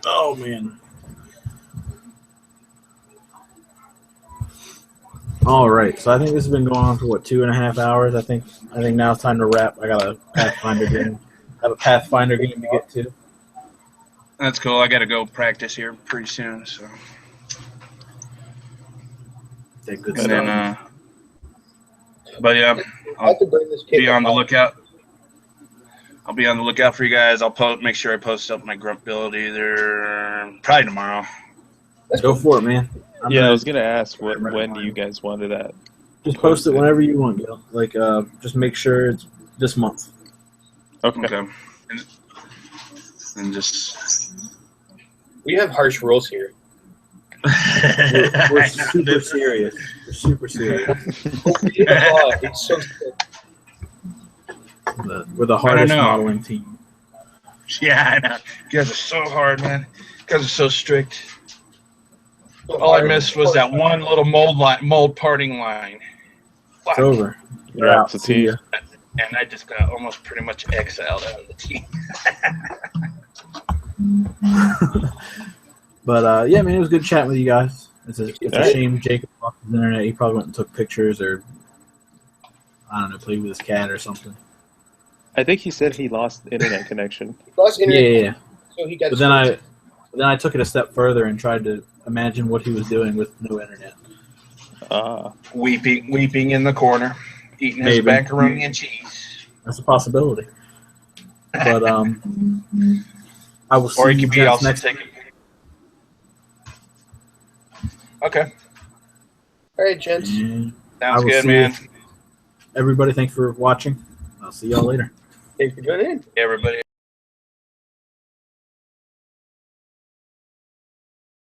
S1: Oh man. All right, so I think this has been going on for what 2.5 hours. I think now it's time to wrap. I got a Pathfinder game. I have a Pathfinder game to get to.
S7: That's cool. I got to go practice here pretty soon. So.
S1: Take good
S7: And
S1: stuff.
S7: then, but yeah,
S5: I have to bring this kid
S7: be on the
S5: back.
S7: lookout. I'll be on the lookout for you guys. I'll make sure I post up my grump build either probably tomorrow.
S1: Go for it, man.
S8: I was gonna ask when do you guys wanted that?
S1: Just post it whenever you want, Gil. Like, just make sure it's this month.
S8: Okay.
S7: And just
S5: We have harsh rules here.
S1: We're super serious. We're super serious.
S5: It's so sick.
S1: We're the hardest
S7: know.
S1: modeling team.
S7: Yeah, I know. You guys are so hard, man. You guys are so strict. All I missed was that one little mold parting line.
S1: It's over. You're
S8: Yeah,
S1: out.
S8: it's a
S1: See
S8: team.
S1: ya.
S7: And I just got almost pretty much exiled out of the team.
S1: But yeah, man, it was good chatting with you guys. It's a
S8: Alright.
S1: shame Jacob lost his internet. He probably went and took pictures or I don't know, played with his cat or something.
S8: I think he said he lost internet connection.
S5: Lost
S1: Yeah,
S5: internet,
S1: yeah.
S5: so he got.
S1: But then I took it a step further and tried to imagine what he was doing with no internet.
S7: Weeping in the corner, eating his
S1: Maybe.
S7: macaroni and cheese.
S1: That's a possibility. But I will see
S7: Or he
S1: you
S7: could be
S1: gents
S7: also
S1: next
S7: taking. Okay,
S5: All right, gents.
S1: and I
S7: sounds
S1: will
S7: good,
S1: see
S7: man.
S1: Everybody, thanks for watching. I'll see y'all later.
S5: Thanks for joining in.
S7: Everybody.